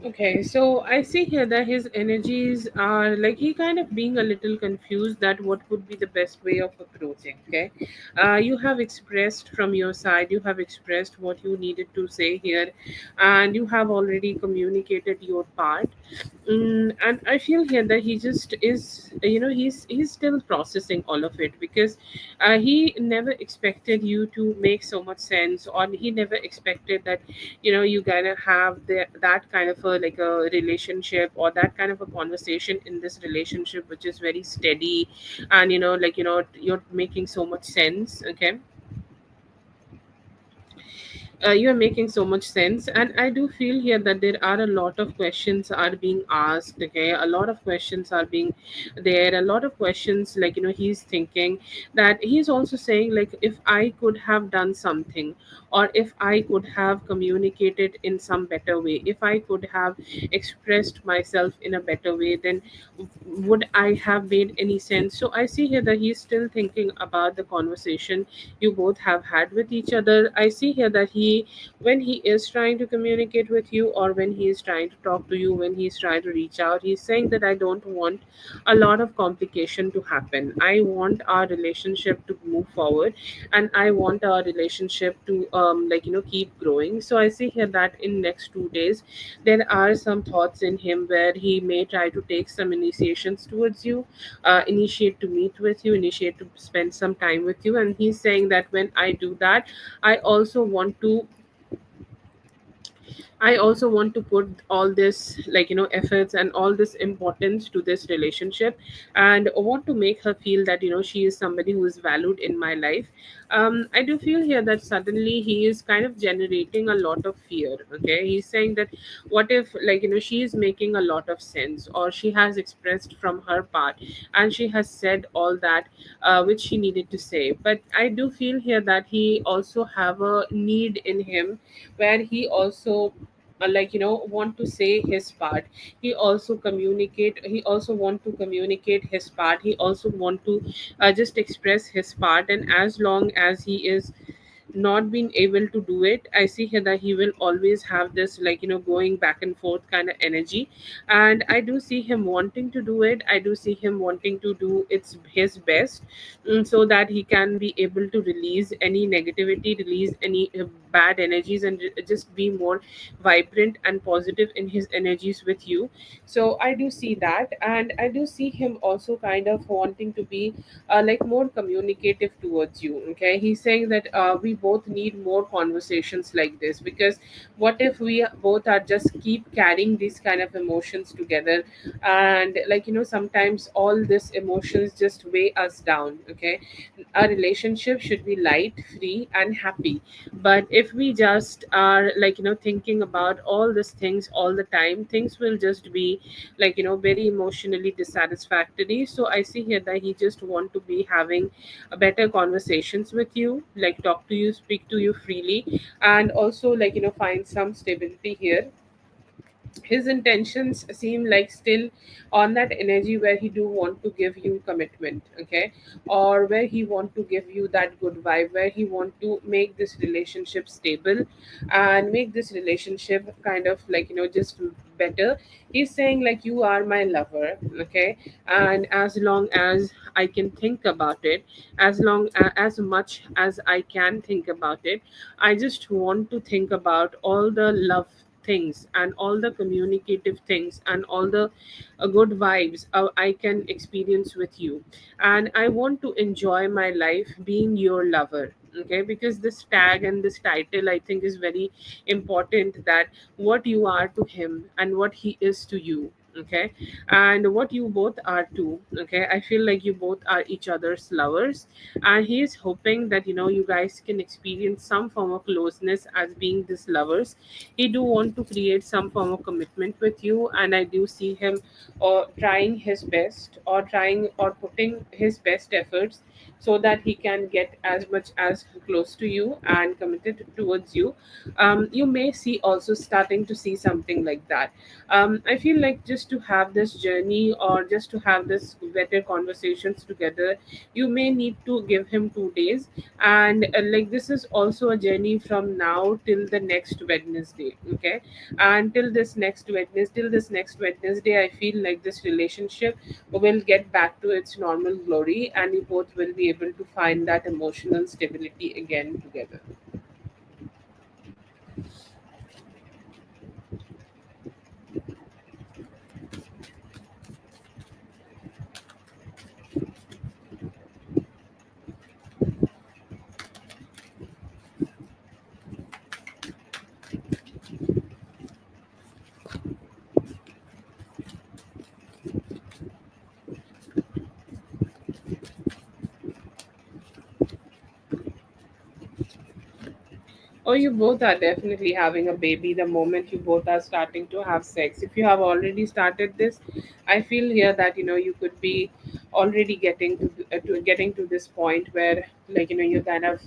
Okay, so I see here that his energies are like he kind of being a little confused that what would be the best way of approaching. Okay, you have expressed from your side, you have expressed what you needed to say here, and you have already communicated your part. And I feel here that he just is, he's still processing all of it, because he never expected you to make so much sense, or he never expected that you gotta have that kind of a like a relationship, or that kind of a conversation in this relationship which is very steady, and you're making so much sense. Okay, you're making so much sense, and I do feel here that there are a lot of questions are being asked. Okay, a lot of questions are being there, a lot of questions, he's thinking that he's also saying, like, if I could have done something, or if I could have communicated in some better way, if I could have expressed myself in a better way, then would I have made any sense? So I see here that he's still thinking about the conversation you both have had with each other. I see here that when he is trying to communicate with you, or when he is trying to talk to you, when he's trying to reach out, he's saying that I don't want a lot of complication to happen. I want our relationship to move forward, and I want our relationship to keep growing. So I see here that in next 2 days there are some thoughts in him where he may try to take some initiations towards you, initiate to meet with you, initiate to spend some time with you. And he's saying that when I do that, I also want to I also want to put all this, efforts and all this importance to this relationship, and want to make her feel that, she is somebody who is valued in my life. I do feel here that suddenly he is kind of generating a lot of fear. Okay, he's saying that what if, she is making a lot of sense, or she has expressed from her part, and she has said all that which she needed to say. But I do feel here that he also have a need in him, where he also want to say his part. He also want to communicate his part. He also want to just express his part. And as long as he is not being able to do it, I see here that he will always have this, going back and forth kind of energy. And I do see him wanting to do it, I do see him wanting to do its his best, so that he can be able to release any negativity, release any bad energies, and just be more vibrant and positive in his energies with you. So I do see that, and I do see him also kind of wanting to be more communicative towards you. Okay, he's saying that we both need more conversations like this, because what if we both are just keep carrying these kind of emotions together, and sometimes all this emotions just weigh us down. Okay, our relationship should be light, free, and happy. But if if we just are like thinking about all these things all the time, things will just be like very emotionally dissatisfactory. So I see here that he just want to be having a better conversations with you, like talk to you, speak to you freely, and also like find some stability here. His intentions seem like still on that energy where he do want to give you commitment, okay, or where he want to give you that good vibe, where he want to make this relationship stable and make this relationship kind of like just better. He's saying like you are my lover, okay, and as long as I can think about it, as much as I can think about it, I just want to think about all the love things and all the communicative things and all the good vibes I can experience with you. And I want to enjoy my life being your lover. Okay, because this tag and this title I think is very important, that what you are to him and what he is to you. Okay, and what you both are too. Okay, I feel like you both are each other's lovers, and he is hoping that you guys can experience some form of closeness as being this lovers. He do want to create some form of commitment with you, and I do see him trying his best, or trying or putting his best efforts, so that he can get as much as close to you and committed towards you. You may see also starting to see something like that. I feel like just to have this journey, or just to have this better conversations together, you may need to give him 2 days. And like this is also a journey from now till the next Wednesday. Okay, and till this next Wednesday, I feel like this relationship will get back to its normal glory, and you both will be able to find that emotional stability again together. Or you both are definitely having a baby the moment you both are starting to have sex. If you have already started this, I feel here that you could be already getting to this point where like you're kind of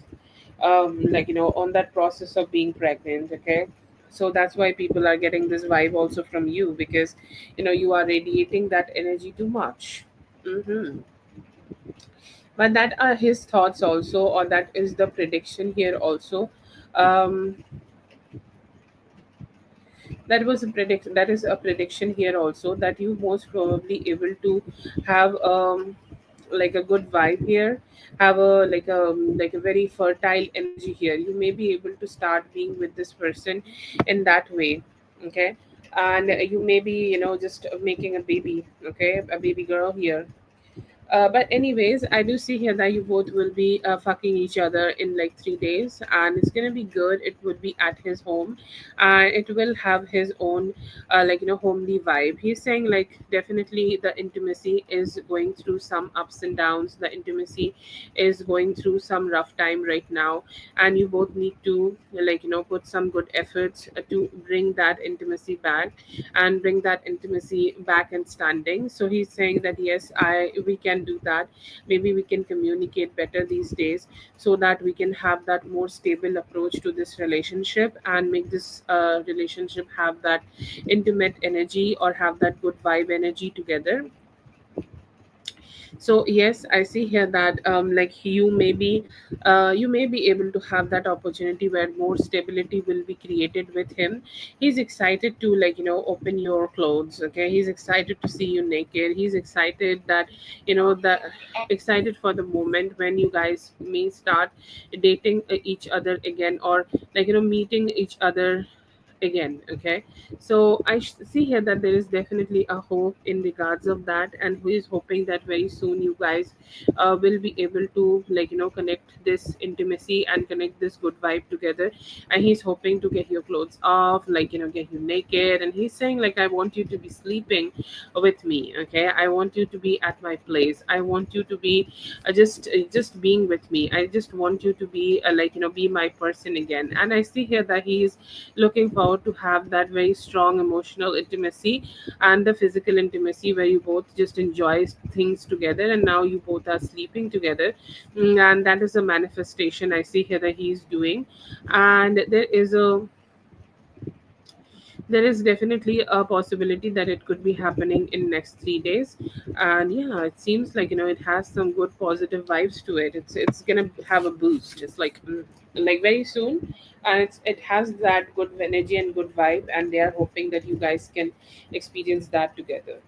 like on that process of being pregnant. Okay, so that's why people are getting this vibe also from you, because you are radiating that energy too much. But that are his thoughts also, or that is the prediction here also. um that is a prediction here also, that you most probably able to have like a good vibe here, have a like a very fertile energy here. You may be able to start being with this person in that way. Okay, and you may be just making a baby, okay, a baby girl here. But anyways, I do see here that you both will be fucking each other in like 3 days, and it's gonna be good. It would be at his home, and it will have his own like homely vibe. He's saying like definitely the intimacy is going through some ups and downs. The intimacy is going through some rough time right now, and you both need to like put some good efforts to bring that intimacy back, and bring that intimacy back and standing. So he's saying that yes, I we can do that. Maybe we can communicate better these days, so that we can have that more stable approach to this relationship, and make this relationship have that intimate energy, or have that good vibe energy together. So yes, I see here that like you may be able to have that opportunity where more stability will be created with him. He's excited to like open your clothes. Okay, he's excited to see you naked. He's excited that that excited for the moment when you guys may start dating each other again, or like meeting each other again. Okay, so see here that there is definitely a hope in regards of that, and who is hoping that very soon you guys will be able to, like, connect this intimacy and connect this good vibe together. And he's hoping to get your clothes off, like, get you naked, and he's saying, like, I want you to be sleeping with me. Okay, I want you to be at my place. I want you to be just being with me. I just want you to be, like, be my person again. And I see here that he is looking forward to have that very strong emotional intimacy and the physical intimacy where you both just enjoy things together, and now you both are sleeping together. And that is a manifestation I see here that he's doing. And there is definitely a possibility that it could be happening in next 3 days. And yeah, it seems like, it has some good positive vibes to it. It's gonna have a boost. It's like very soon. And it has that good energy and good vibe, and they are hoping that you guys can experience that together.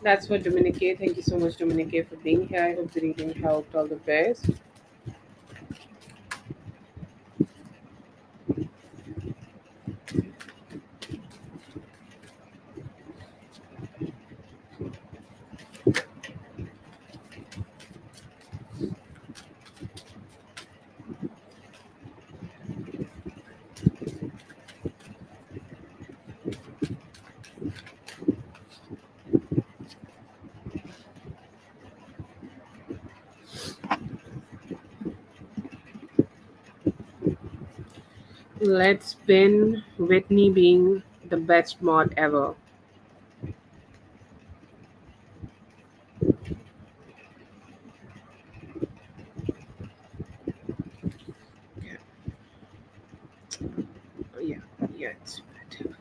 That's for Dominique. Thank you so much, Dominique, for being here. I hope the reading helped. All the best. Let's spin Whitney being the best mod ever. Okay. Yeah, yeah, it's better.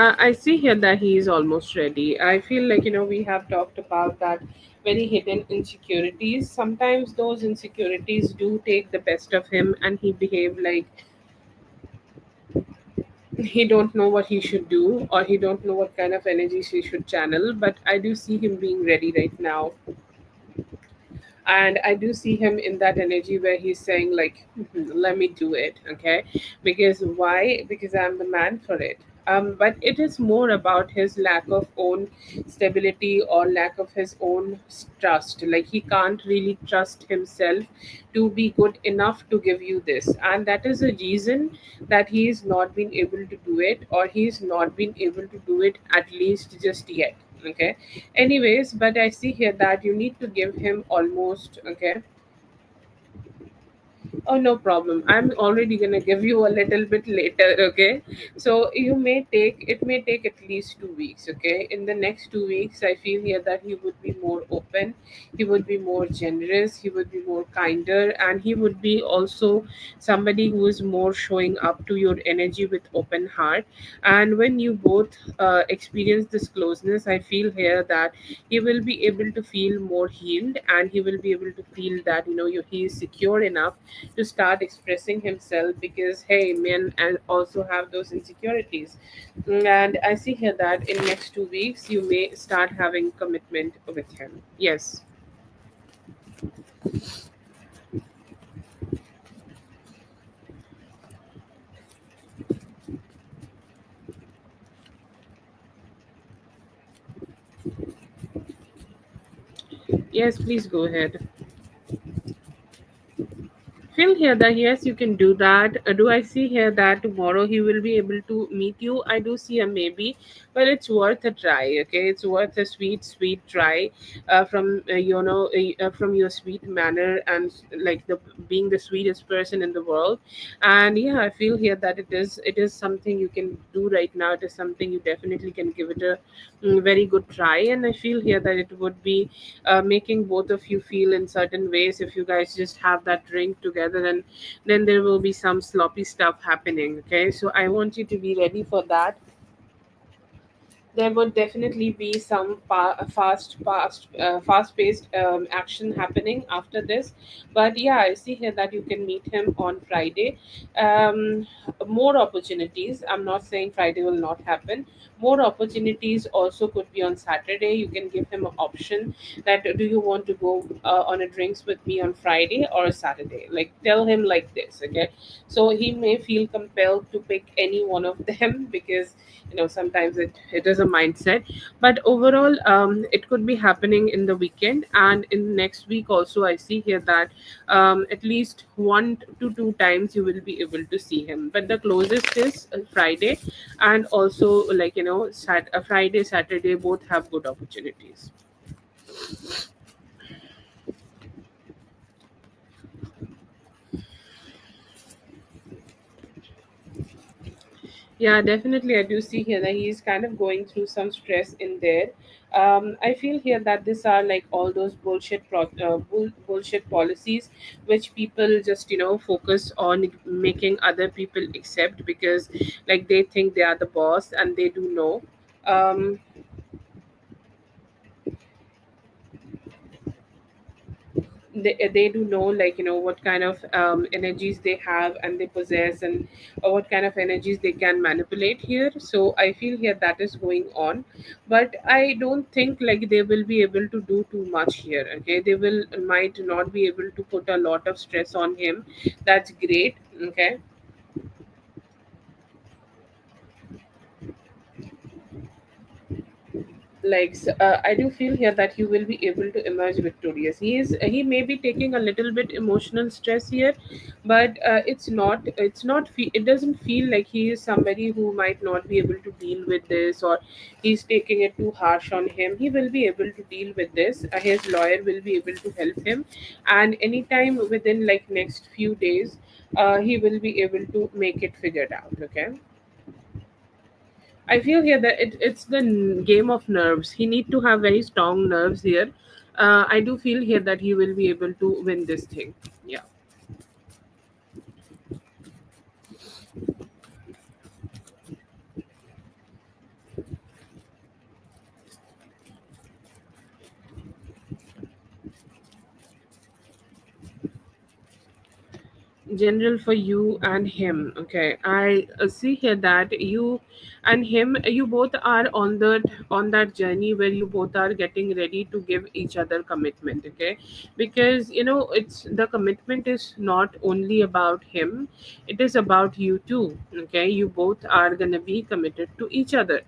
I see here that he is almost ready. I feel like, we have talked about that very hidden insecurities. Sometimes those insecurities do take the best of him, and he behave like he don't know what he should do, or he don't know what kind of energies he should channel. But I do see him being ready right now, and I do see him in that energy where he's saying, like, "Mhm, let me do it." Okay, because why? Because I'm the man for it. But it is more about his lack of own stability, or lack of his own trust. Like, he can't really trust himself to be good enough to give you this, and that is a reason that he's not been able to do it, or he's not been able to do it, at least just yet. Okay, anyways, but I see here that you need to give him almost. Okay, oh, no problem. I'm already gonna give you a little bit later, okay? So it may take at least 2 weeks, okay? In the next 2 weeks, I feel here that he would be more open, he would be more generous, he would be more kinder, and he would be also somebody who is more showing up to your energy with open heart. And when you both experience this closeness, I feel here that he will be able to feel more healed, and he will be able to feel that, he is secure enough to start expressing himself, because hey, men and also have those insecurities. And I see here that in next 2 weeks you may start having commitment with him. Yes. Yes, please go ahead. feel here that yes, you can do that. Do I see here that tomorrow he will be able to meet you? I do see a maybe, but it's worth a try. Okay, it's worth a sweet try, from from your sweet manner and like the being the sweetest person in the world. And yeah, I feel here that it is something you can do right now. It is something you definitely can give it a very good try. And I feel here that it would be making both of you feel in certain ways. If you guys just have that drink together, then there will be some sloppy stuff happening. Okay, so I want you to be ready for that. There would definitely be some fast-paced action happening after this. But yeah, I see here that you can meet him on Friday. More opportunities. I'm not saying Friday will not happen. More opportunities also could be on Saturday. You can give him an option that do you want to go on a drinks with me on Friday or Saturday? Like tell him like this, okay? So he may feel compelled to pick any one of them because sometimes it is a mindset. But overall, it could be happening in the weekend and in next week also. I see here that at least 1 to 2 times you will be able to see him, but the closest is Friday. And also like Friday, Saturday both have good opportunities. Yeah, definitely. I do see here that he's kind of going through some stress in there. I feel here that these are like all those bullshit policies which people just focus on making other people accept because like they think they are the boss and they do know. Um, they do know like what kind of energies they have and they possess, and what kind of energies they can manipulate here. So I feel here that is going on, but I don't think like they will be able to do too much here. Okay, they will might not be able to put a lot of stress on him. That's great. Okay, I do feel here that he will be able to emerge victorious. He may be taking a little bit emotional stress here, but it doesn't feel like he is somebody who might not be able to deal with this, or he's taking it too harsh on him. He will be able to deal with this. His lawyer will be able to help him, and anytime within like next few days, he will be able to make it figured out. Okay, I feel here that it's the game of nerves. He need to have very strong nerves here. I do feel here that he will be able to win this thing. Yeah. General for you and him. Okay, I see here that you and him, you both are on that journey where you both are getting ready to give each other commitment. Okay, because it's the commitment is not only about him, it is about you too. Okay, you both are gonna be committed to each other.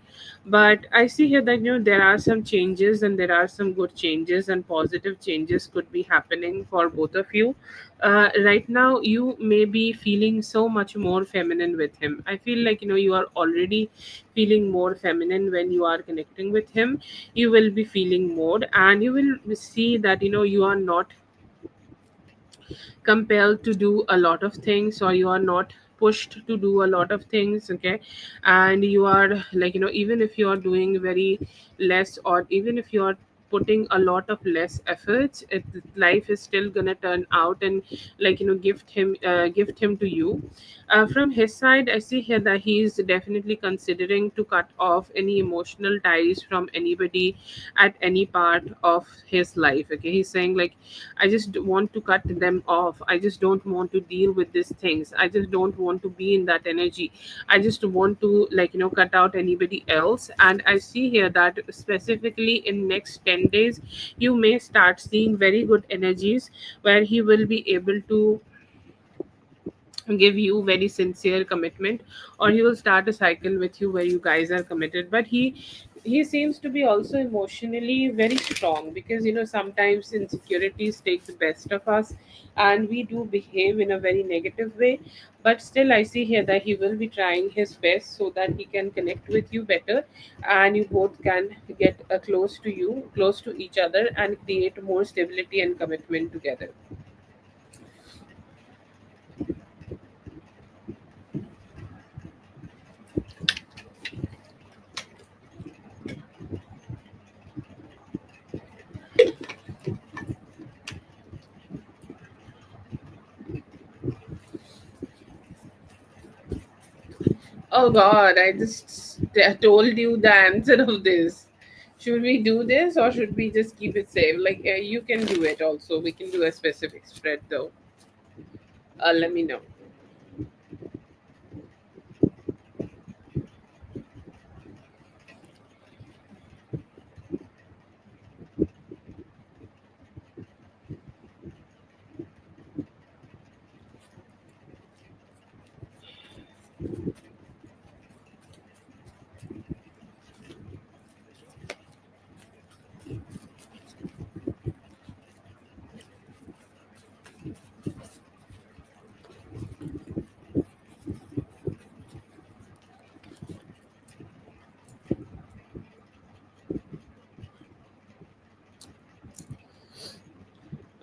But I see here that there are some changes, and there are some good changes and positive changes could be happening for both of you. Right now you may be feeling so much more feminine with him. I feel like you are already feeling more feminine when you are connecting with him. You will be feeling more, and you will see that you are not compelled to do a lot of things, or you are not pushed to do a lot of things. Okay, and you are like even if you are doing very less, or even if you are putting a lot of less efforts, life is still gonna turn out and like gift him to you. From his side, I see here that he is definitely considering to cut off any emotional ties from anybody at any part of his life. Okay, he's saying like I just want to cut them off. I just don't want to deal with these things. I just don't want to be in that energy. I just want to like cut out anybody else. And I see here that specifically in next 10 days you may start seeing very good energies where he will be able to give you very sincere commitment, or he will start a cycle with you where you guys are committed. But he he seems to be also emotionally very strong, because sometimes insecurities take the best of us and we do behave in a very negative way. But still, I see here that he will be trying his best so that he can connect with you better, and you both can get close to each other, and create more stability and commitment together. Oh God, I just told you the answer of this. Should we do this or should we just keep it safe? Like, you can do it also. We can do a specific spread though. Let me know.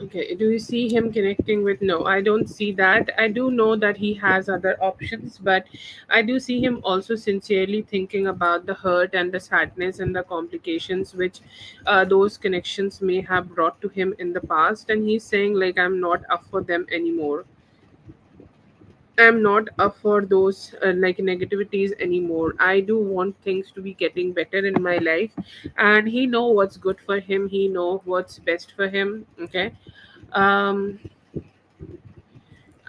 Okay, do you see him connecting with? No, I don't see that. I do know that he has other options, but I do see him also sincerely thinking about the hurt and the sadness and the complications which those connections may have brought to him in the past. And he's saying, like, I'm not up for them anymore. I'm not up for those like negativities anymore. I do want things to be getting better in my life, and he know what's good for him. He know what's best for him. Okay. Um,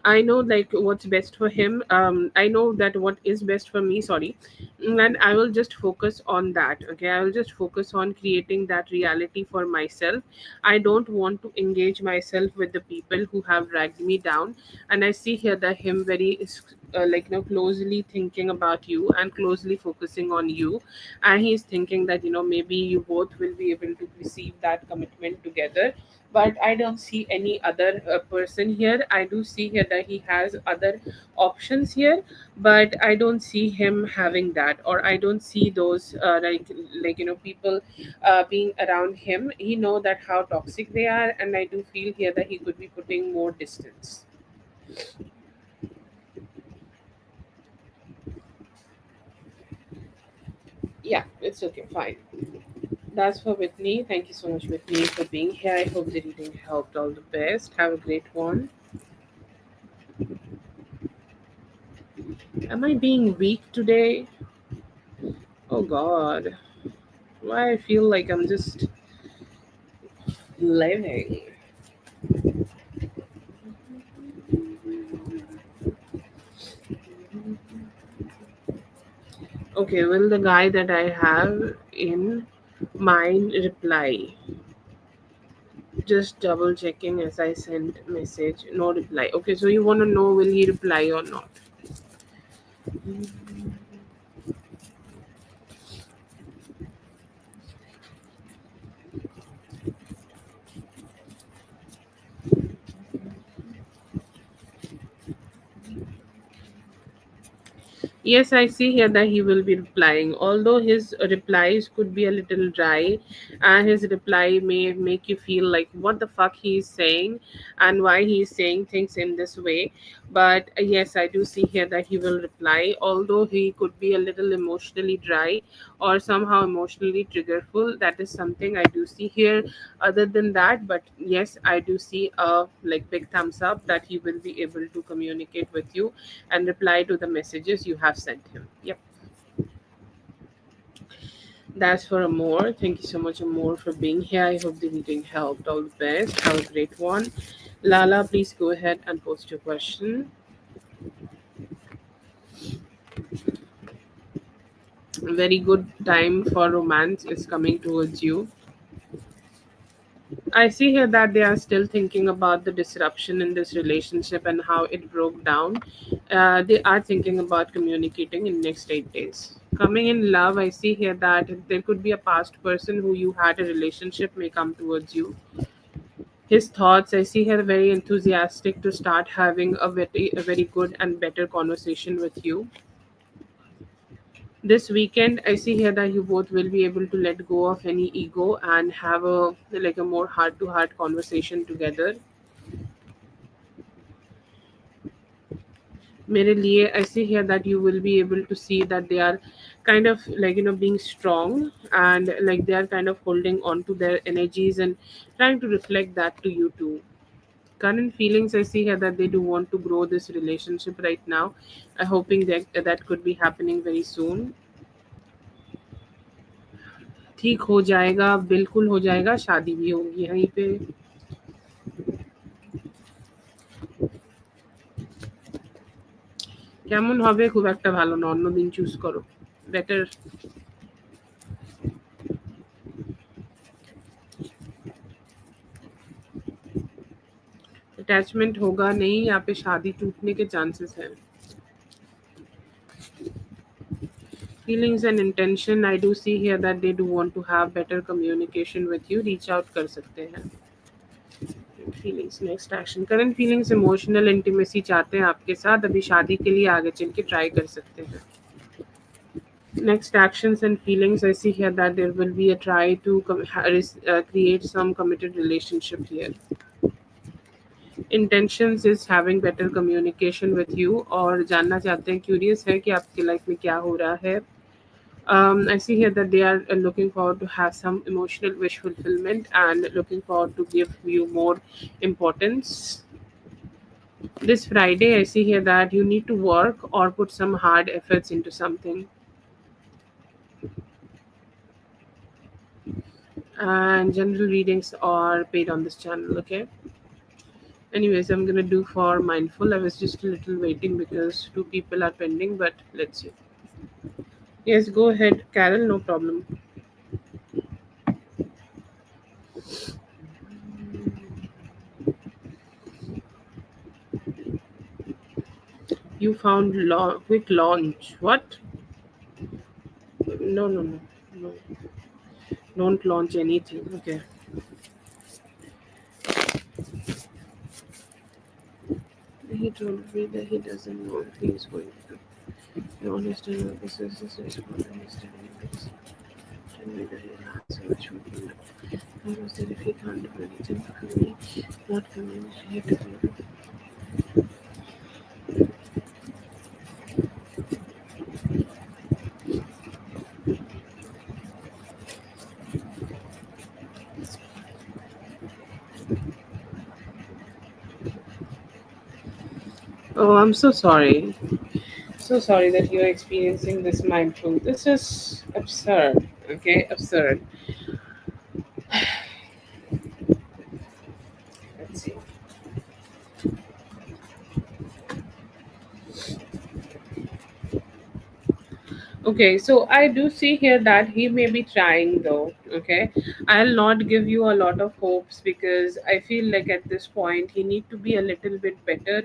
I know like what's best for him. I know that what is best for me. Sorry, and I will just focus on that. Okay, I will just focus on creating that reality for myself. I don't want to engage myself with the people who have dragged me down. And I see here that him very like closely thinking about you and closely focusing on you, and he's thinking that maybe you both will be able to receive that commitment together. But I don't see any other person here. I do see here that he has other options here, but I don't see him having that, or I don't see those people being around him. He know that how toxic they are, and I do feel here that he could be putting more distance. Yeah, it's okay, fine. That's for Whitney. Thank you so much, Whitney, for being here. I hope the reading helped. All the best. Have a great one. Am I being weak today? Oh God. Why I feel like I'm just living. Okay, will the guy that I have in mind reply? Just double checking as I sent message. No reply. Okay, so you want to know will he reply or not? Yes, I see here that he will be replying. Although his replies could be a little dry, and his reply may make you feel like what the fuck he is saying and why he is saying things in this way. But yes, I do see here that he will reply. Although he could be a little emotionally dry or somehow emotionally triggerful, that is something I do see here. Other than that, but yes, I do see a like big thumbs up that he will be able to communicate with you and reply to the messages you have sent him. Yep, that's for Amor. Thank you so much, Amor, for being here. I hope the reading helped. All the best. Have a great one. Lala, please go ahead and post your question. Very good time for romance is coming towards you. I see here that they are still thinking about the disruption in this relationship and how it broke down. They are thinking about communicating in next 8 days. Coming in love, I see here that there could be a past person who you had a relationship may come towards you. His thoughts, I see here, very enthusiastic to start having a very good and better conversation with you. This weekend, I see here that you both will be able to let go of any ego and have a more heart to heart conversation together. मेरे लिए I see here that you will be able to see that they are kind of being strong, and like they are kind of holding on to their energies and trying to reflect that to you too. Current feelings, I see here that they do want to grow this relationship right now. I'm hoping that that could be happening very soon. ठीक हो जाएगा, बिल्कुल हो जाएगा, शादी भी होगी यहीं पे। কেমন হবে খুব একটা ভালো না, অন্য দিন চুজ করো, বেটার। अटैचमेंट होगा नहीं, यहाँ पे शादी टूटने के चांसेस हैं। Feelings and intention, I do see here that they do want to have better communication with you, reach out कर सकते हैं। Feelings, next action, current feelings emotional intimacy चाहते हैं आपके साथ, अभी शादी के लिए आगे चल के ट्राई कर सकते हैं। Next actions and feelings, I see here that there will be a try to create some committed relationship here. Intentions is having better communication with you, और जानना चाहते हैं, क्यूरियस है कि आपकी लाइफ में क्या हो रहा है। I see here that they are looking forward to have some emotional wish fulfillment and looking forward to give you more importance. This Friday, I see here that you need to work or put some hard efforts into something. And general readings are paid on this channel, okay? Anyways, I'm gonna do for mindful. I was just a little waiting because two people are pending, but let's see. Yes, go ahead, Carol, no problem. You found quick launch. What? No, no, no, no. Don't launch anything. Okay. He told me that he doesn't know if he's going to. The honest and this is his response. Understanding this. Tell me that he'll answer which would be no. I was that if he can't do anything for me, not communicate with me. Oh, I'm so sorry. So sorry that you're experiencing this mindful. This is absurd. Okay, absurd. Let's see. Okay, so I do see here that he may be trying though. Okay, I'll not give you a lot of hopes because I feel like at this point he need to be a little bit better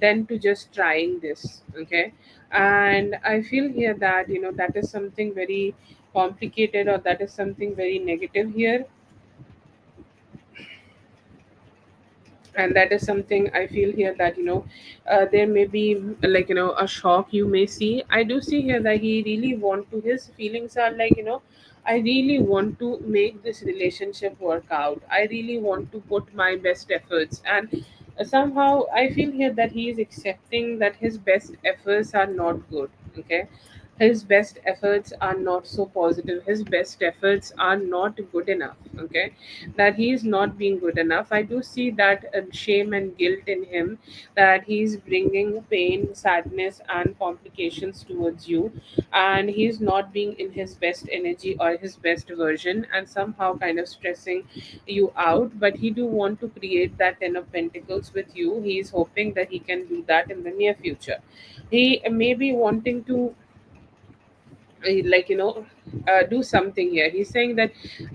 than to just trying this. Okay, and I feel here that that is something very complicated, or that is something very negative here, and that is something I feel here that there may be a shock you may see. I do see here that he really want to, his feelings are I really want to make this relationship work out, I really want to put my best efforts, and somehow I feel here that he is accepting that his best efforts are not good. Okay, his best efforts are not so positive, his best efforts are not good enough. Okay, that he is not being good enough. I do see that shame and guilt in him, that he is bringing pain, sadness and complications towards you, and he is not being in his best energy or his best version, and somehow kind of stressing you out. But he do want to create that 10 of pentacles with you. He is hoping that he can do that in the near future. He may be wanting to like do something here. He's saying that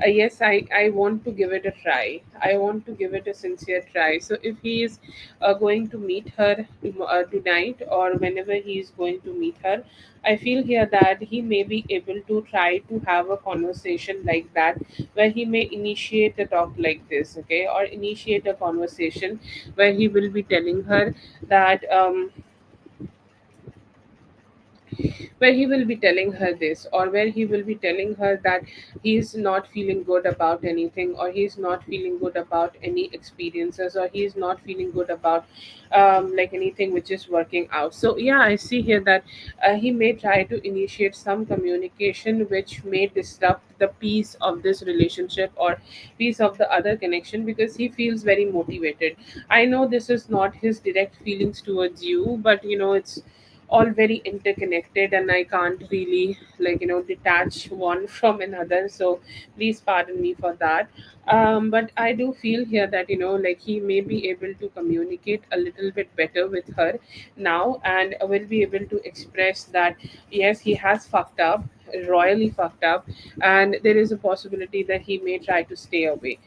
yes, I want to give it a try. I want to give it a sincere try. So if he is going to meet her tonight, or whenever he is going to meet her, I feel here that he may be able to try to have a conversation like that, where he may initiate a talk like this, okay, or initiate a conversation where he will be telling her that where he will be telling her this, or where he will be telling her that he's not feeling good about anything, or he's not feeling good about any experiences, or he's not feeling good about like anything which is working out. So yeah, I see here that he may try to initiate some communication which may disrupt the peace of this relationship, or peace of the other connection, because he feels very motivated. I know this is not his direct feelings towards you, but it's all very interconnected, and I can't really detach one from another. So please pardon me for that. But I do feel here that like he may be able to communicate a little bit better with her now, and will be able to express that yes, he has fucked up, royally fucked up, and there is a possibility that he may try to stay away.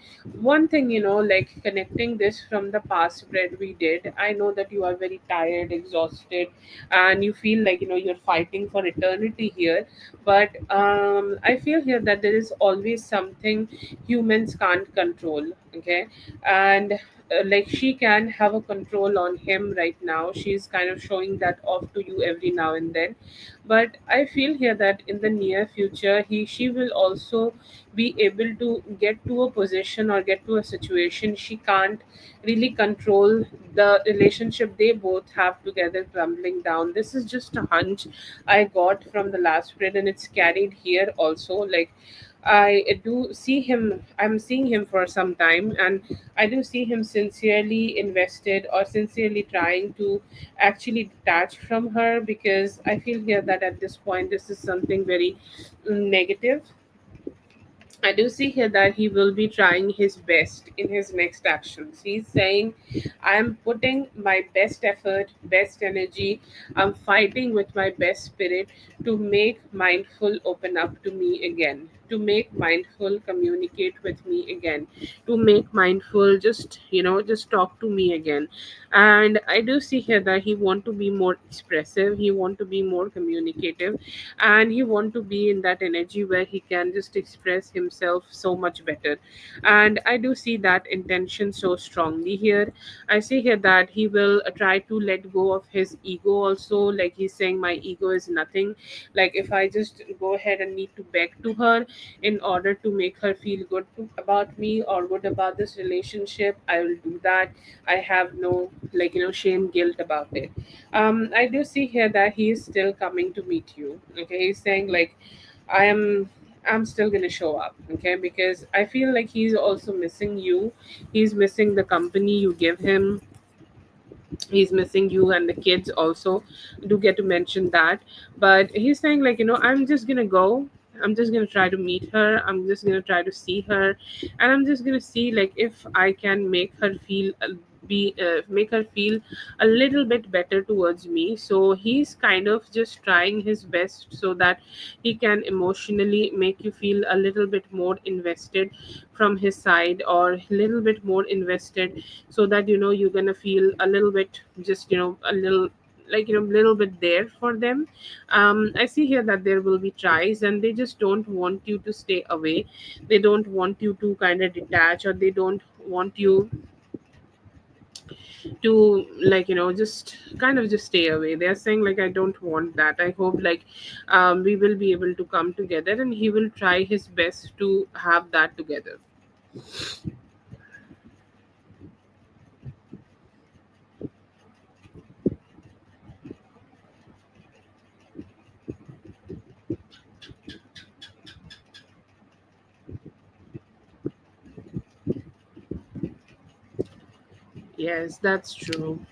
One thing, like connecting this from the past spread we did, I know that you are very tired, exhausted, and you feel like you're fighting for eternity here. But I feel here that there is always something humans can't control, okay. And like she can have a control on him right now. She's kind of showing that off to you every now and then. But I feel here that in the near future, she will also be able to get to a position, or get to a situation she can't really control the relationship they both have together crumbling down. This is just a hunch I got from the last spread, and it's carried here also. Like, I do see him, I'm seeing him for some time, and I do see him sincerely invested, or sincerely trying to actually detach from her, because I feel here that at this point this is something very negative. I do see here that he will be trying his best in his next actions. He's saying, I am putting my best effort, best energy, I'm fighting with my best spirit to make mindful open up to me again, to make mindful communicate with me again, to make mindful just talk to me again. And I do see here that he want to be more expressive, he want to be more communicative, and he want to be in that energy where he can just express himself so much better. And I do see that intention so strongly here. I see here that he will try to let go of his ego also. Like, he's saying my ego is nothing. Like, if I just go ahead and need to beg to her in order to make her feel good about me, or good about this relationship, I will do that. I have no shame, guilt about it. I do see here that he is still coming to meet you, okay. He's saying like, i am I'm still gonna show up, okay, because I feel like he's also missing you. He's missing the company you give him. He's missing you and the kids also. Do get to mention that. But he's saying like, I'm just gonna go, I'm just gonna try to meet her, I'm just gonna try to see her, and I'm just gonna see like if I can make her feel make her feel a little bit better towards me. So he's kind of just trying his best so that he can emotionally make you feel a little bit more invested from his side, or a little bit more invested, so that you're gonna feel a little bit, just a little, like little bit there for them. I see here that there will be tries, and they just don't want you to stay away. They don't want you to kind of detach, or they don't want you to just kind of just stay away. They're saying like, I don't want that. I hope like we will be able to come together, and he will try his best to have that together. Yes, that's true.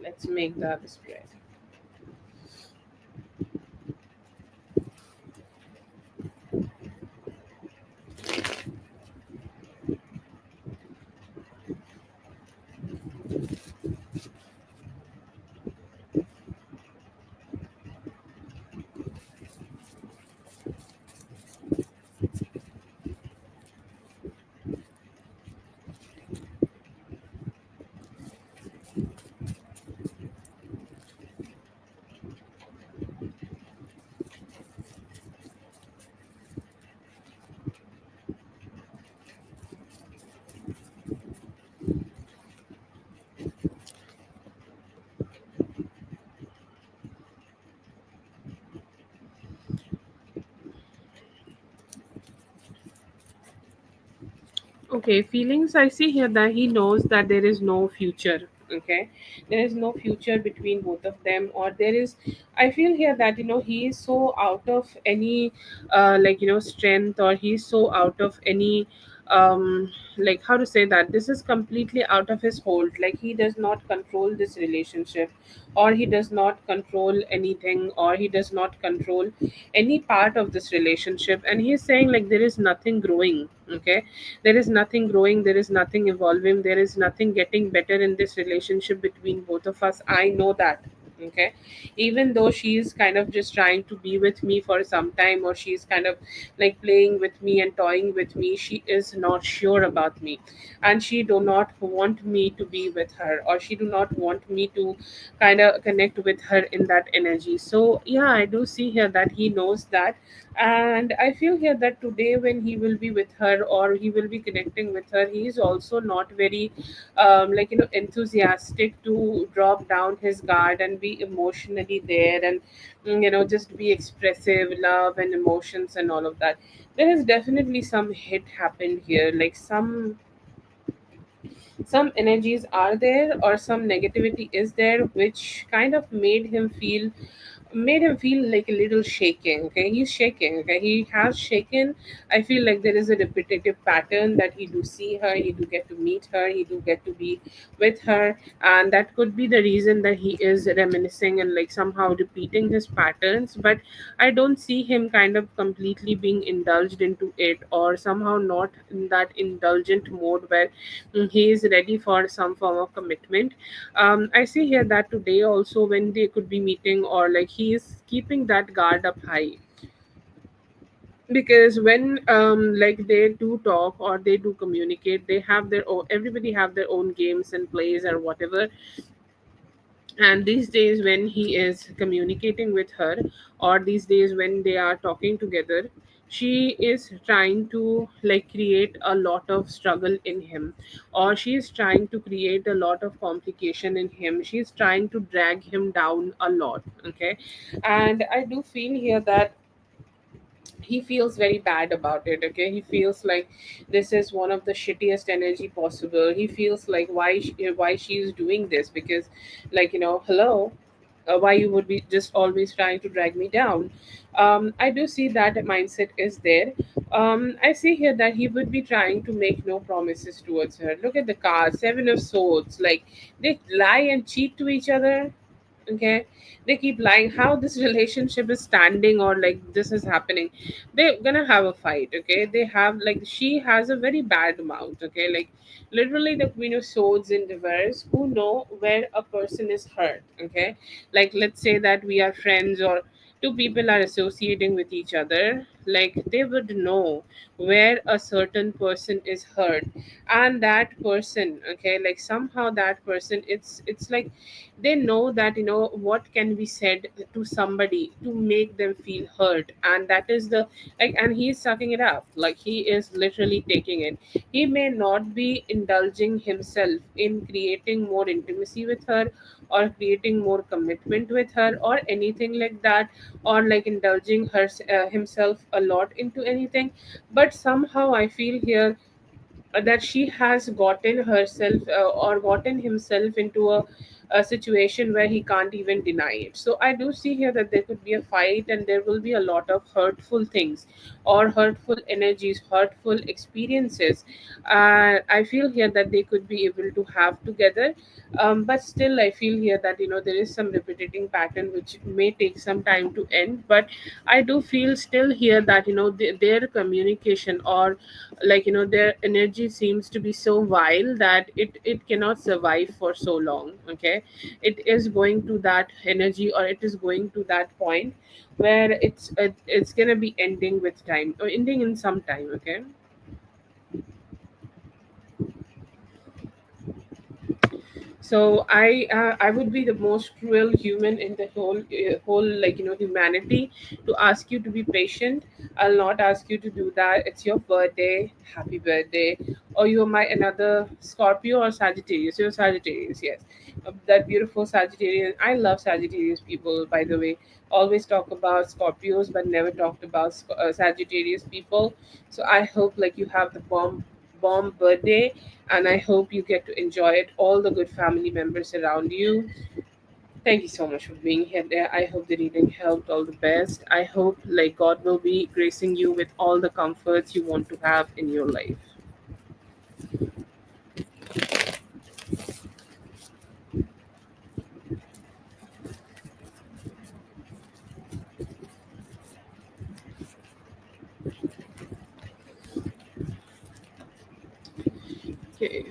Let's make that display. Okay, feelings. I see here that he knows that there is no future. Okay, there is no future between both of them, or there is. I feel here that he is so out of any, strength, or he's so out of any, like how to say that this is completely out of his hold. Like he does not control this relationship, or he does not control anything, or he does not control any part of this relationship, and he's saying like there is nothing growing. Okay, there is nothing growing, there is nothing evolving, there is nothing getting better in this relationship between both of us. I know that. Okay, even though she is kind of just trying to be with me for some time, or she's kind of like playing with me and toying with me, she is not sure about me, and she do not want me to be with her, or she do not want me to kind of connect with her in that energy. So yeah, I do see here that he knows that, and I feel here that today when he will be with her, or he will be connecting with her, he is also not very enthusiastic to drop down his guard and be emotionally there, and just be expressive love and emotions and all of that. There is definitely some hit happened here, like some energies are there, or some negativity is there, which kind of made him feel like a little shaking. Okay, he's shaking. Okay, he has shaken. I feel like there is a repetitive pattern that he do see her, he do get to meet her, he do get to be with her, and that could be the reason that he is reminiscing and like somehow repeating his patterns. But I don't see him kind of completely being indulged into it, or somehow not in that indulgent mode where he is ready for some form of commitment. I see here that today also when they could be meeting, or like he is keeping that guard up high, because when like they do talk or they do communicate, they have their own, everybody have their own games and plays or whatever. And these days when he is communicating with her, or these days when they are talking together, she is trying to like create a lot of struggle in him, or she is trying to create a lot of complication in him, she's trying to drag him down a lot. Okay, and I do feel here that he feels very bad about it. Okay, he feels like this is one of the shittiest energy possible. He feels like why she is doing this, because like hello, why you would be just always trying to drag me down. I do see that mindset is there. I see here that he would be trying to make no promises towards her. Look at the card, seven of swords. Like they lie and cheat to each other. Okay, they keep lying. How this relationship is standing, or like this is happening, they're gonna have a fight. Okay, they have like she has a very bad mouth. Okay, like literally the queen of swords in reverse, who know where a person is hurt. Okay, like let's say that we are friends, or two people are associating with each other, like they would know where a certain person is hurt. And that person, okay, like somehow that person, it's like they know that what can be said to somebody to make them feel hurt, and that is the like, and he's sucking it up, like he is literally taking it. He may not be indulging himself in creating more intimacy with her, or creating more commitment with her, or anything like that, or like indulging himself a lot into anything. But somehow I feel here that she has gotten herself or gotten himself into a situation where he can't even deny it. So I do see here that there could be a fight, and there will be a lot of hurtful things, or hurtful energies, hurtful experiences. I feel here that they could be able to have together. But still I feel here that there is some repeating pattern which may take some time to end. But I do feel still here that their communication, or like their energy seems to be so vile that it cannot survive for so long. Okay, it is going to that energy, or it is going to that point where it's gonna be ending with time, or ending in some time. Okay, so I would be the most cruel human in the whole like humanity, to ask you to be patient. I'll not ask you to do that. It's your birthday, happy birthday. Or you're my another Scorpio or Sagittarius. You're Sagittarius, yes. That beautiful Sagittarian. I love Sagittarius people, by the way. Always talk about Scorpios but never talked about Sagittarius people. So I hope like you have the bomb bomb birthday, and I hope you get to enjoy it. All the good family members around you. Thank you so much for being here there. I hope the reading helped. All the best. I hope like God will be gracing you with all the comforts you want to have in your life. Okay.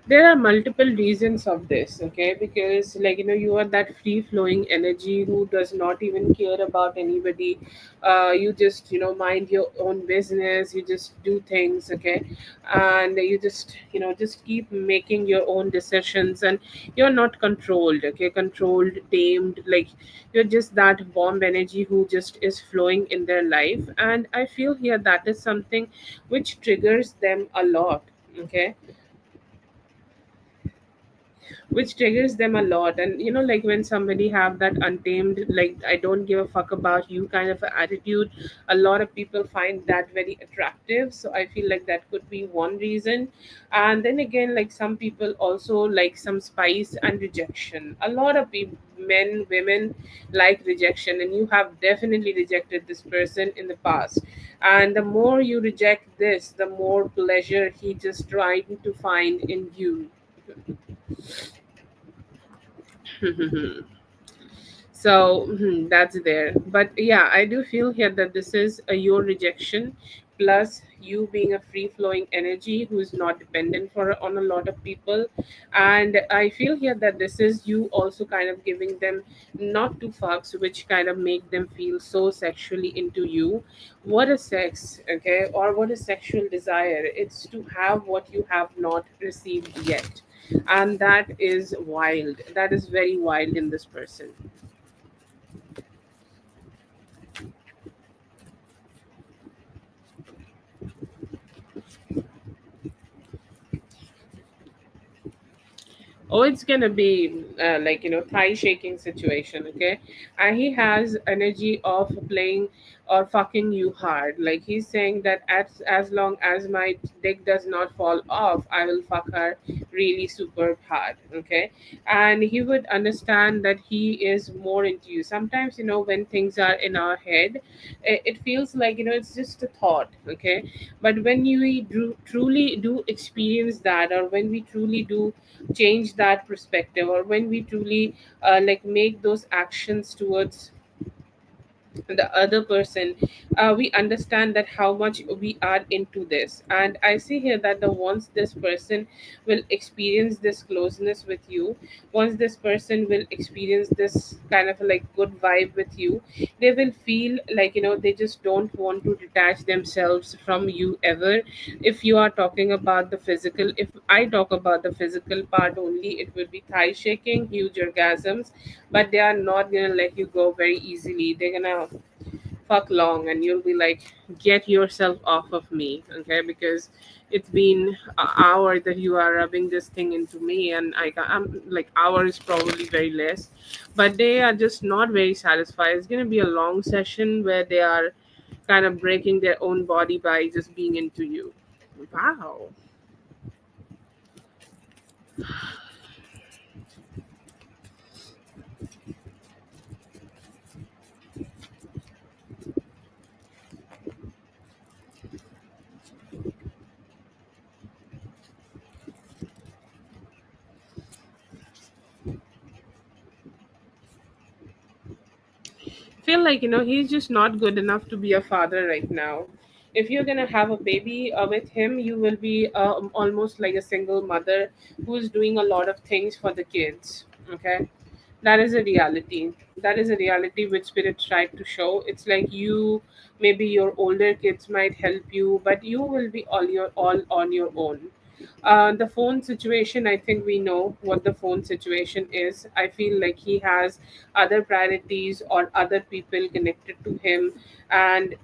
There are multiple reasons of this, okay, because like you are that free flowing energy who does not even care about anybody. You just mind your own business, you just do things, okay, and you just just keep making your own decisions, and you're not controlled, okay, controlled, tamed, like you're just that bomb energy who just is flowing in their life. And I feel here that is something which triggers them a lot, okay, which triggers them a lot. And like when somebody have that untamed, like I don't give a fuck about you kind of a attitude, a lot of people find that very attractive. So I feel like that could be one reason. And then again, like some people also like some spice and rejection. A lot of people, men, women, like rejection, and you have definitely rejected this person in the past. And the more you reject this, the more pleasure he just trying to find in you. So that's there. But yeah, I do feel here that this is your rejection plus you being a free flowing energy who is not dependent for on a lot of people. And I feel here that this is you also kind of giving them not two fucks, which kind of make them feel so sexually into you. What a sex, okay, or what a sexual desire, it's to have what you have not received yet. And that is wild, that is very wild in this person. Oh, it's gonna be like thigh shaking situation, okay? And he has energy of playing or fucking you hard. Like he's saying that as long as my dick does not fall off, I will fuck her really super hard, okay? And he would understand that he is more into you. Sometimes when things are in our head, it feels like it's just a thought, okay? But when you truly do experience that, or when we truly do change that perspective, or when we truly like make those actions towards the other person, we understand that how much we are into this. And I see here that the once this person will experience this closeness with you, once this person will experience this kind of like good vibe with you, they will feel like they just don't want to detach themselves from you ever. If you are talking about the physical, if I talk about the physical part only, it will be thigh shaking, huge orgasms, but they are not gonna let you go very easily. They're gonna fuck long, and you'll be like, get yourself off of me, okay, because it's been an hour that you are rubbing this thing into me, and I'm like, hour is probably very less, but they are just not very satisfied. It's gonna be a long session where they are kind of breaking their own body by just being into you. Wow. Feel like he's just not good enough to be a father right now. If you're gonna have a baby with him, you will be almost like a single mother who's doing a lot of things for the kids, okay? That is a reality. That is a reality which spirit tried to show. It's like you, maybe your older kids might help you, but you will be all on your own. The phone situation, I think we know what the phone situation is. I feel like he has other priorities or other people connected to him, and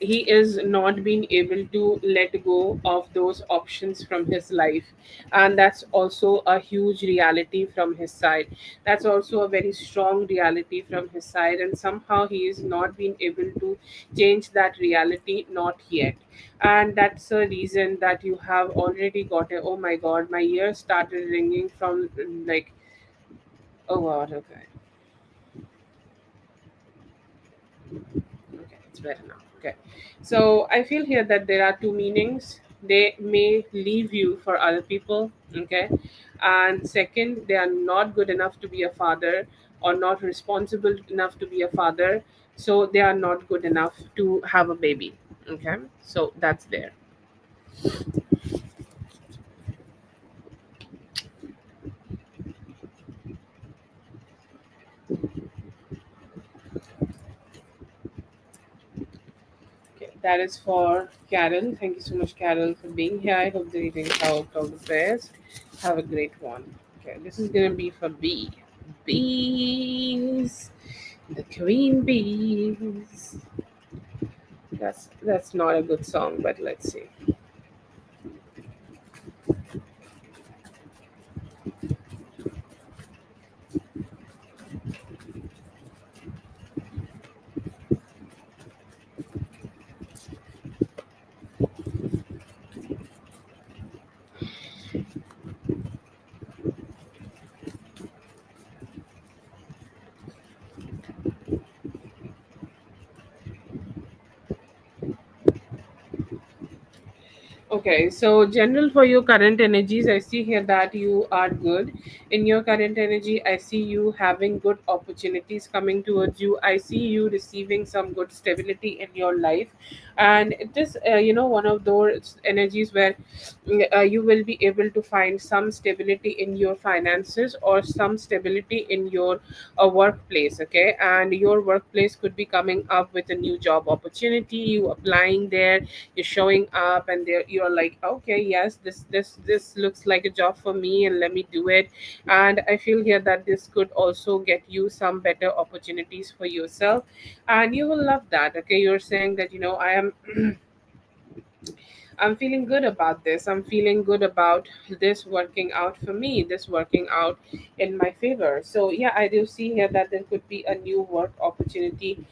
he is not being able to let go of those options from his life, and that's also a huge reality from his side. That's also a very strong reality from his side, and somehow he is not being able to change that reality, not yet. And that's a reason that you have already got a, oh my god, my ears started ringing from like, oh god, okay. Okay, it's better now. Okay. So I feel here that there are two meanings. They may leave you for other people. Okay. And second, they are not good enough to be a father, or not responsible enough to be a father. So they are not good enough to have a baby. Okay. So that's there. Okay. That is for Carol. Thank you so much, Carol, for being here. I hope the readings out of the best. Have a great one. Okay. This is going to be for B. Bees. The Queen Bees. That's not a good song, but let's see. Okay, so general for your current energies, I see here that you are good. In your current energy, I see you having good opportunities coming towards you. I see you receiving some good stability in your life. And it is, one of those energies where you will be able to find some stability in your finances, or some stability in your workplace. Okay, and your workplace could be coming up with a new job opportunity. You applying there, you're showing up, and there you're like, okay, yes, this looks like a job for me, and let me do it. And I feel here that this could also get you some better opportunities for yourself, and you will love that. Okay, you're saying that, I'm feeling good about this. I'm feeling good about this working out for me, this working out in my favor. So, yeah, I do see here that there could be a new work opportunity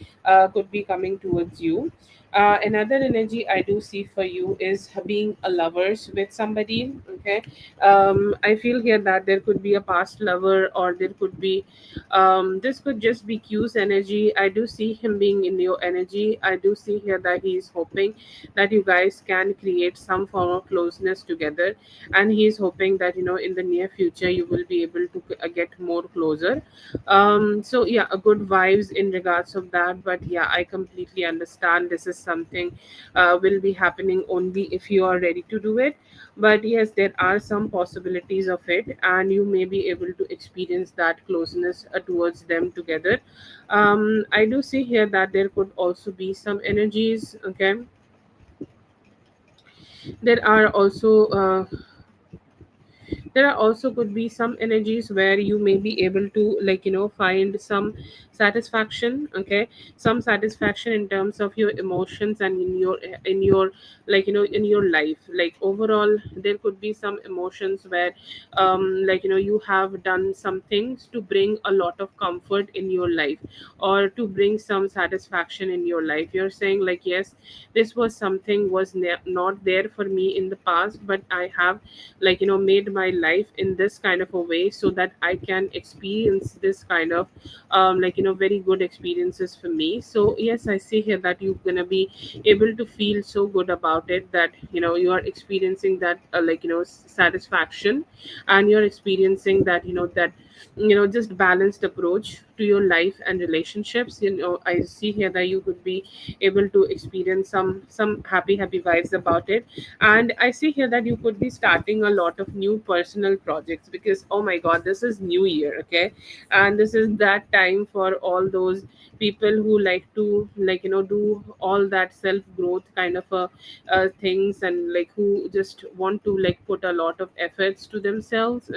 could be coming towards you. Another energy I do see for you is being a lovers with somebody. Okay. I feel here that there could be a past lover, or there could be, this could just be Q's energy. I do see him being in your energy. I do see here that he is hoping that you guys can create some form of closeness together, and he's hoping that, in the near future you will be able to get more closer. So yeah, a good vibes in regards of that. But yeah, I completely understand this is something will be happening only if you are ready to do it. But yes, there are some possibilities of it, and you may be able to experience that closeness towards them together. I do see here that there could also be some energies. Okay, there are also there are also could be some energies where you may be able to, find some satisfaction. Okay, some satisfaction in terms of your emotions, and in your in your life, like overall there could be some emotions where, you have done some things to bring a lot of comfort in your life, or to bring some satisfaction in your life. You're saying like, yes, this was something was not there for me in the past, but I have, made my life in this kind of a way so that I can experience this kind of, very good experiences for me. So yes, I see here that you're gonna be able to feel so good about it, that, you are experiencing that, satisfaction, and you're experiencing that, just balanced approach to your life and relationships. I see here that you could be able to experience some happy vibes about it. And I see here that you could be starting a lot of new personal projects, because oh my god, this is new year. Okay, and this is that time for all those people who like to, do all that self growth kind of things, and like who just want to like put a lot of efforts to themselves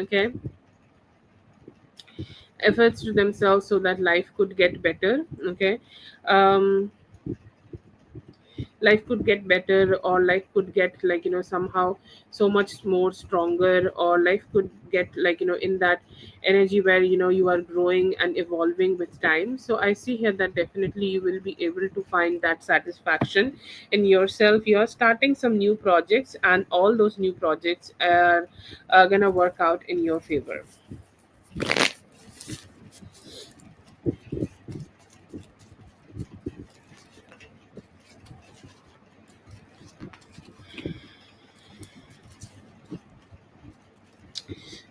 so that life could get better. Okay. um life could get better, or life could get somehow so much more stronger, or life could get in that energy where you are growing and evolving with time. So I see here that definitely you will be able to find that satisfaction in yourself. You're starting some new projects, and all those new projects are gonna work out in your favor.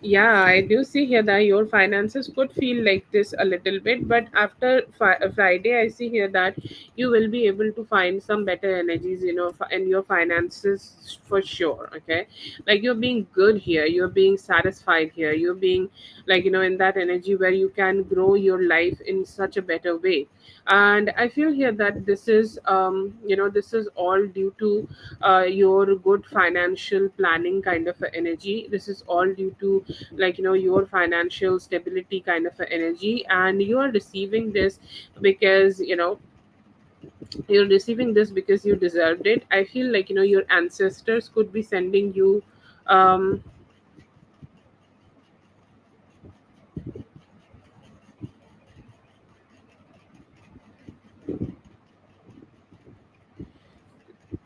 Yeah, I do see here that your finances could feel like this a little bit, but after Friday, I see here that you will be able to find some better energies, in your finances for sure. Okay, like you're being good here, you're being satisfied here, you're being in that energy where you can grow your life in such a better way. And I feel here that this is all due to your good financial planning kind of a energy. This is all due to your financial stability kind of a energy, and you are receiving this because you're receiving this because you deserved it. I feel your ancestors could be sending you um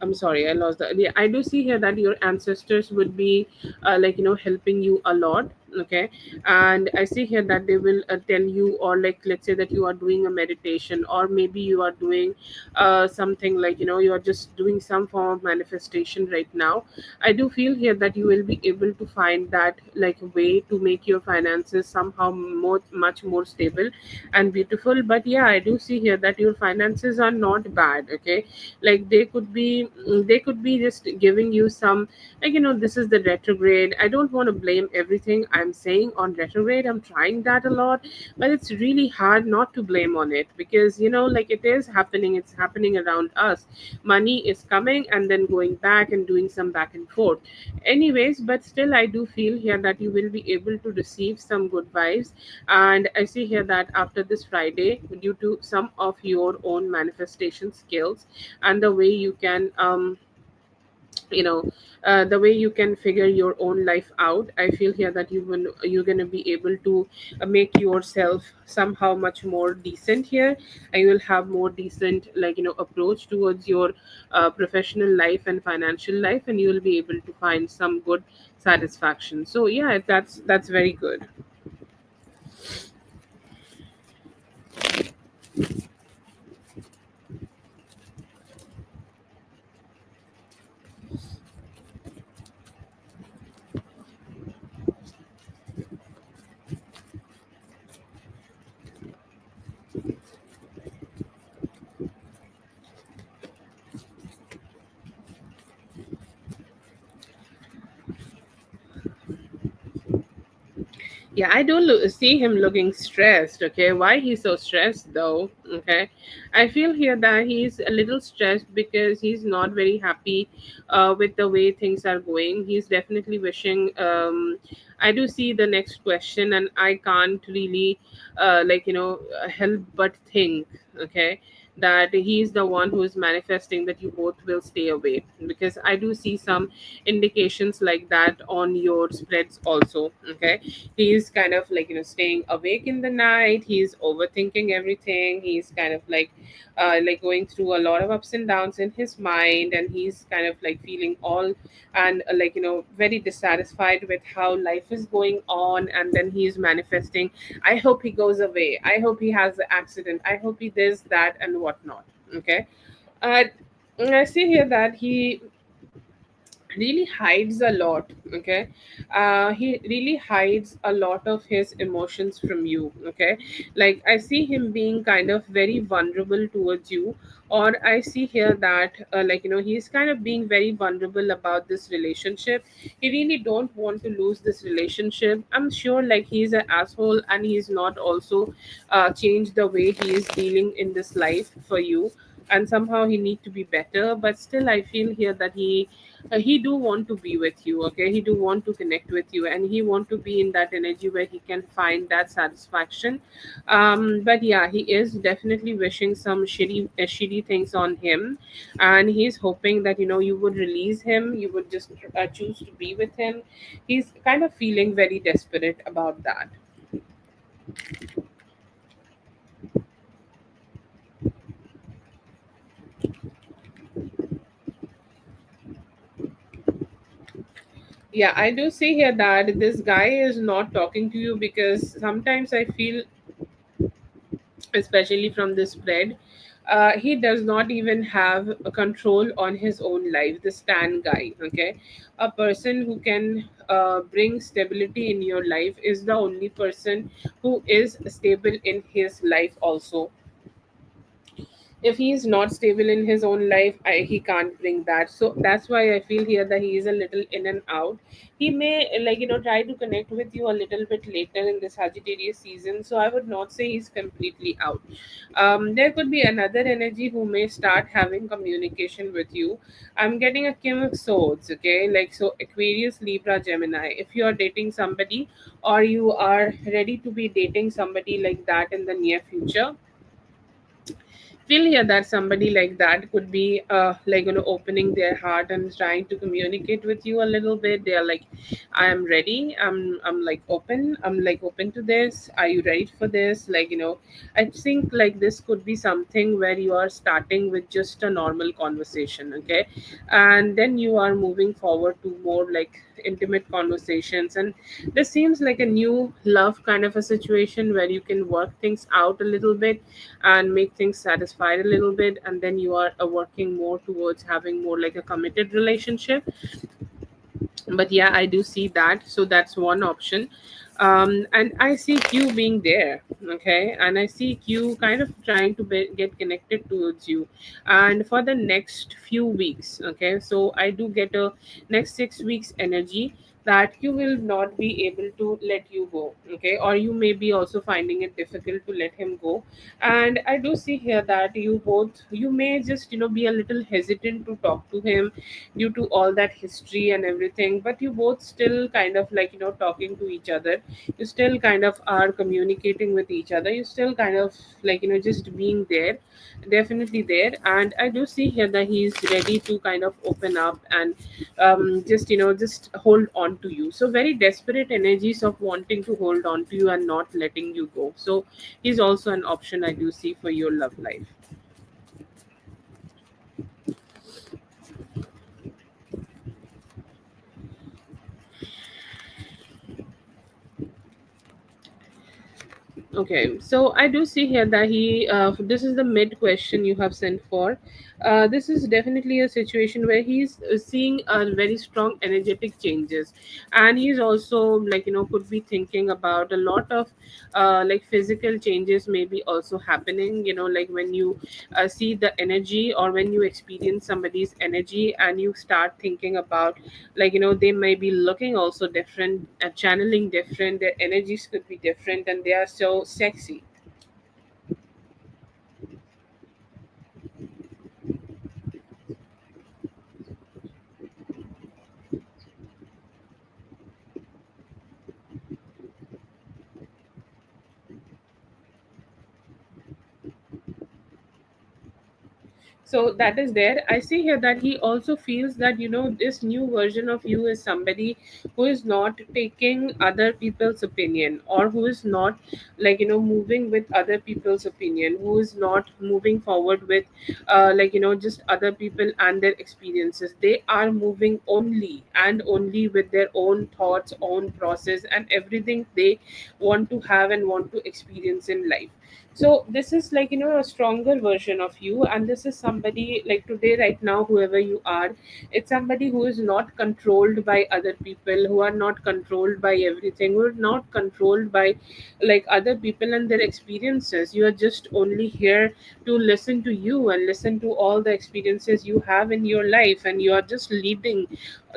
I'm sorry, I lost the. Yeah, I do see here that your ancestors would be, helping you a lot. Okay, and I see here that they will tell you, or let's say that you are doing a meditation, or maybe you are doing something you are just doing some form of manifestation right now. I do feel here that you will be able to find that way to make your finances somehow much more stable and beautiful. But yeah, I do see here that your finances are not bad. Okay, they could be just giving you some this is the retrograde. I don't want to blame everything I'm saying on retrograde. I'm trying that a lot, but it's really hard not to blame on it, because it is happening. It's happening around us. Money is coming and then going back and doing some back and forth. Anyways, but still I do feel here that you will be able to receive some good vibes. And I see here that after this Friday, due to some of your own manifestation skills and the way you can you know the way you can figure your own life out, I feel here that you're going to be able to make yourself somehow much more decent here, and you will have more decent approach towards your professional life and financial life, and you will be able to find some good satisfaction. So yeah, that's very good. Yeah, I do see him looking stressed. Okay, why he's so stressed though? Okay, I feel here that he's a little stressed because he's not very happy with the way things are going. He's definitely wishing. I do see the next question, and I can't really help but think. Okay, that he's the one who is manifesting that you both will stay away, because I do see some indications like that on your spreads also. Okay, he's kind of staying awake in the night. He's overthinking everything. He's kind of going through a lot of ups and downs in his mind, and he's kind of feeling all and very dissatisfied with how life is going on. And then he's manifesting, I hope he goes away, I hope he has the accident, I hope he this that and whatnot. Okay, uh, I see here that he really hides a lot. Okay, he really hides a lot of his emotions from you. Okay, like I see him being kind of very vulnerable towards you, or I see here that he's kind of being very vulnerable about this relationship. He really don't want to lose this relationship. I'm sure he's an asshole, and he's not also changed the way he is dealing in this life for you. and somehow he need to be better, but still I feel here that he do want to be with you, okay, he do want to connect with you, and he want to be in that energy where he can find that satisfaction. But yeah, he is definitely wishing some shitty things on him, and he's hoping that you would release him, you would just choose to be with him. He's kind of feeling very desperate about that. Yeah, I do see here that this guy is not talking to you because sometimes I feel, especially from this spread, he does not even have a control on his own life. The stand guy, okay, a person who can bring stability in your life is the only person who is stable in his life also. If he is not stable in his own life, he can't bring that. So that's why I feel here that he is a little in and out. He may, try to connect with you a little bit later in the Sagittarius season, so I would not say he's completely out. There could be another energy who may start having communication with you. I'm getting a king of swords, okay, like, so Aquarius, Libra, Gemini. If you are dating somebody, or you are ready to be dating somebody like that in the near future, feel here that somebody like that could be opening their heart and trying to communicate with you a little bit. They are like, I am ready, I'm like open, I'm like open to this, are you ready for this, I think like this could be something where you are starting with just a normal conversation, okay, and then you are moving forward to more like intimate conversations, and this seems like a new love kind of a situation where you can work things out a little bit and make things satisfied a little bit, and then you are working more towards having more like a committed relationship. But yeah, I do see that, so that's one option. And I see you being there, okay, and I see you kind of trying to get connected towards you, and for the next few weeks, okay, so I do get a next 6 weeks energy that you will not be able to let you go, okay, or you may be also finding it difficult to let him go. And I do see here that you may just be a little hesitant to talk to him due to all that history and everything, but you both still kind of talking to each other, you still kind of are communicating with each other, you still kind of just being there, definitely there. And I do see here that he's ready to kind of open up and just hold on to you, so very desperate energies of wanting to hold on to you and not letting you go. So he's also an option I do see for your love life. Okay, so I do see here that this is the mid question you have sent for. This is definitely a situation where he's seeing very strong energetic changes, and he's also could be thinking about a lot of physical changes maybe also happening. Like when you see the energy, or when you experience somebody's energy, and you start thinking about they may be looking also different, channeling different, their energies could be different, and they are so sexy. So that is there. I see here that he also feels that this new version of you is somebody who is not taking other people's opinion, or who is not moving with other people's opinion, who is not moving forward with just other people and their experiences. They are moving only and only with their own thoughts, own process, and everything they want to have and want to experience in life. So this is a stronger version of you, and this is somebody like today, right now, whoever you are, it's somebody who is not controlled by other people, who are not controlled by everything, who are not controlled by other people and their experiences. You are just only here to listen to you and listen to all the experiences you have in your life, and you are just leading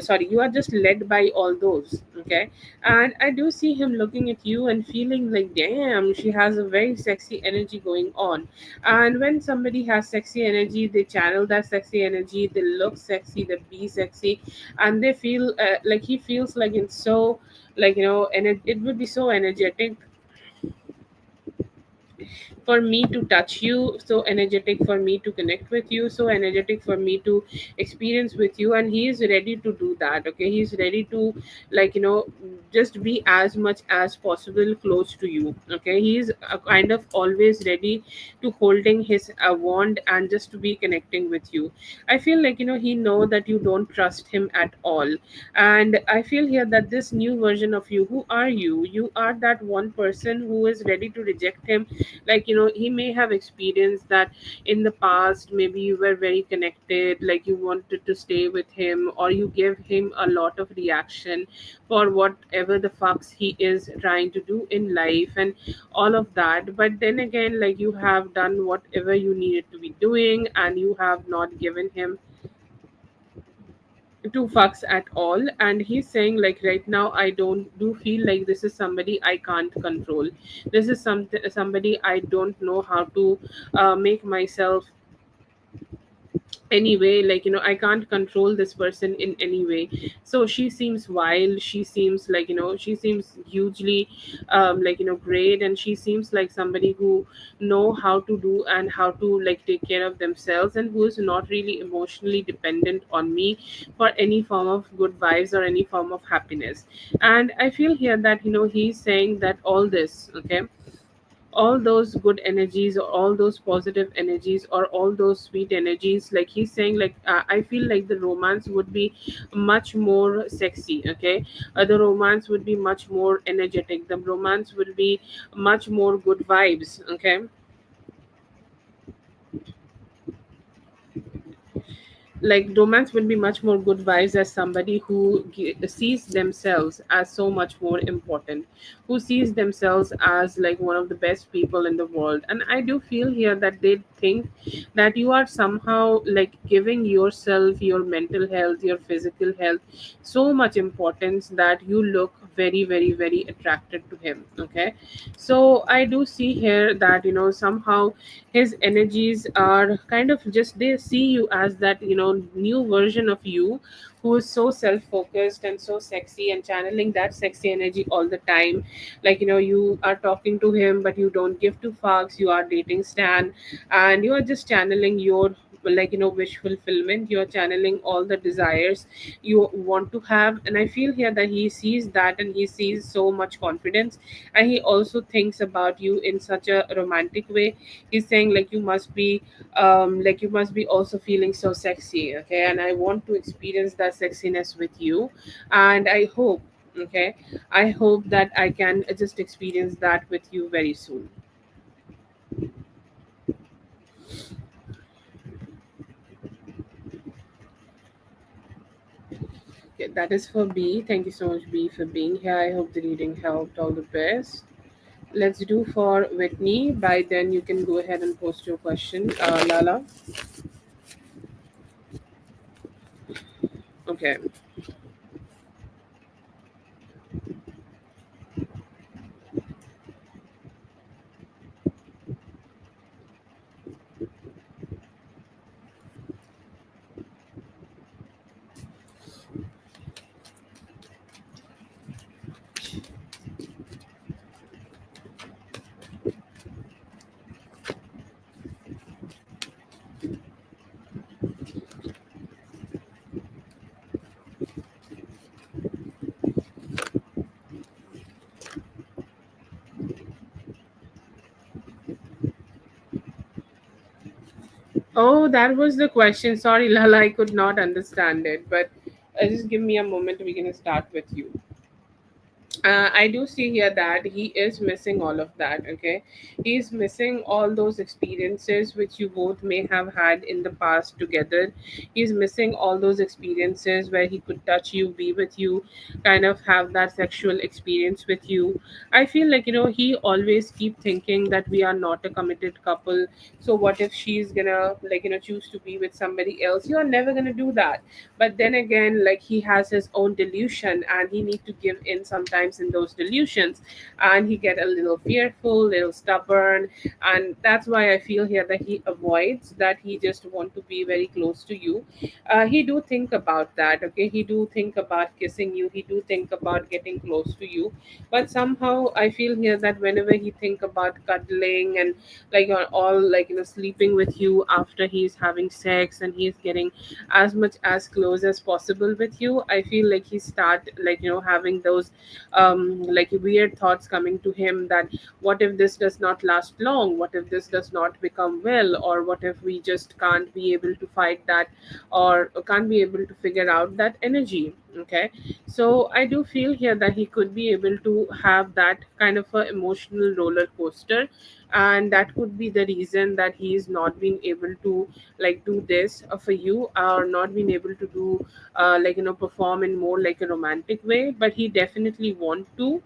sorry, you are just led by all those. Okay, and I do see him looking at you and feeling like, damn, she has a very sexy energy going on. And when somebody has sexy energy, they channel that sexy energy, they look sexy, they be sexy, and they feel like he feels like it's so, like, and it would be so energetic for me to touch you, so energetic for me to connect with you, so energetic for me to experience with you. And he is ready to do that. Okay, he's ready to, like, just be as much as possible close to you. Okay, he's kind of always ready to holding his wand and just to be connecting with you. I feel like, he know that you don't trust him at all. And I feel here that this new version of you, who are you? You are that one person who is ready to reject him. Like, he may have experienced that in the past. Maybe you were very connected, like you wanted to stay with him, or you gave him a lot of reaction for whatever the fucks he is trying to do in life and all of that. But then again, like, you have done whatever you needed to be doing, and you have not given him two fucks at all. And he's saying, like, right now I don't do feel like this is somebody I can't control. This is somebody I don't know how to make myself anyway. Like, I can't control this person in any way. So she seems wild, she seems like, she seems hugely like, great, and she seems like somebody who know how to do and how to, like, take care of themselves, and who is not really emotionally dependent on me for any form of good vibes or any form of happiness. And I feel here that, he's saying that all this, okay, all those good energies, or all those positive energies, or all those sweet energies, like he's saying, like, I feel like the romance would be much more sexy. Okay, the romance would be much more energetic, the romance would be much more good vibes. Okay, like, romance will be much more good vibes as somebody who sees themselves as so much more important, who sees themselves as like one of the best people in the world. And I do feel here that they think that you are somehow like giving yourself, your mental health, your physical health so much importance that you look very, very, very attracted to him. Okay, so I do see here that, somehow his energies are kind of just, they see you as that, new version of you, who is so self-focused and so sexy and channeling that sexy energy all the time. Like, you are talking to him, but you don't give two fucks, you are dating stan, and you are just channeling your, like, wish fulfillment, you're channeling all the desires you want to have. And I feel here that he sees that, and he sees so much confidence, and he also thinks about you in such a romantic way. He's saying, like, you must be like, you must be also feeling so sexy. Okay, and I want to experience that sexiness with you. And I hope, okay, I hope that I can just experience that with you very soon. Okay, that is for B. Thank you so much, B, for being here. I hope the reading helped. All the best. Let's do for Whitney. By then you can go ahead and post your question, Lala. Okay. Oh, that was the question. Sorry, Lala, I could not understand it. But just give me a moment. We're gonna start with you. I do see here that he is missing all of that. Okay, he's missing all those experiences which you both may have had in the past together. He's missing all those experiences where he could touch you, be with you, kind of have that sexual experience with you. I feel like, he always keep thinking that we are not a committed couple. So what if she's gonna, like, choose to be with somebody else? You are never gonna do that. But then again, like, he has his own delusion, and he need to give in sometimes in those delusions, and he get a little fearful, little stubborn. And that's why I feel here that he avoids that. He just want to be very close to you. He do think about that. Okay, he do think about kissing you, he do think about getting close to you. But somehow I feel here that whenever he think about cuddling and, like, all, like, sleeping with you after he's having sex, and he's getting as much as close as possible with you, I feel like he start, like, having those like weird thoughts coming to him, that what if this does not last long, what if this does not become well, or what if we just can't be able to fight that, or can't be able to figure out that energy. Okay, so I do feel here that he could be able to have that kind of a emotional roller coaster, and that could be the reason that he's not being able to, like, do this for you, or not being able to do, like, perform in more like a romantic way. But he definitely want to,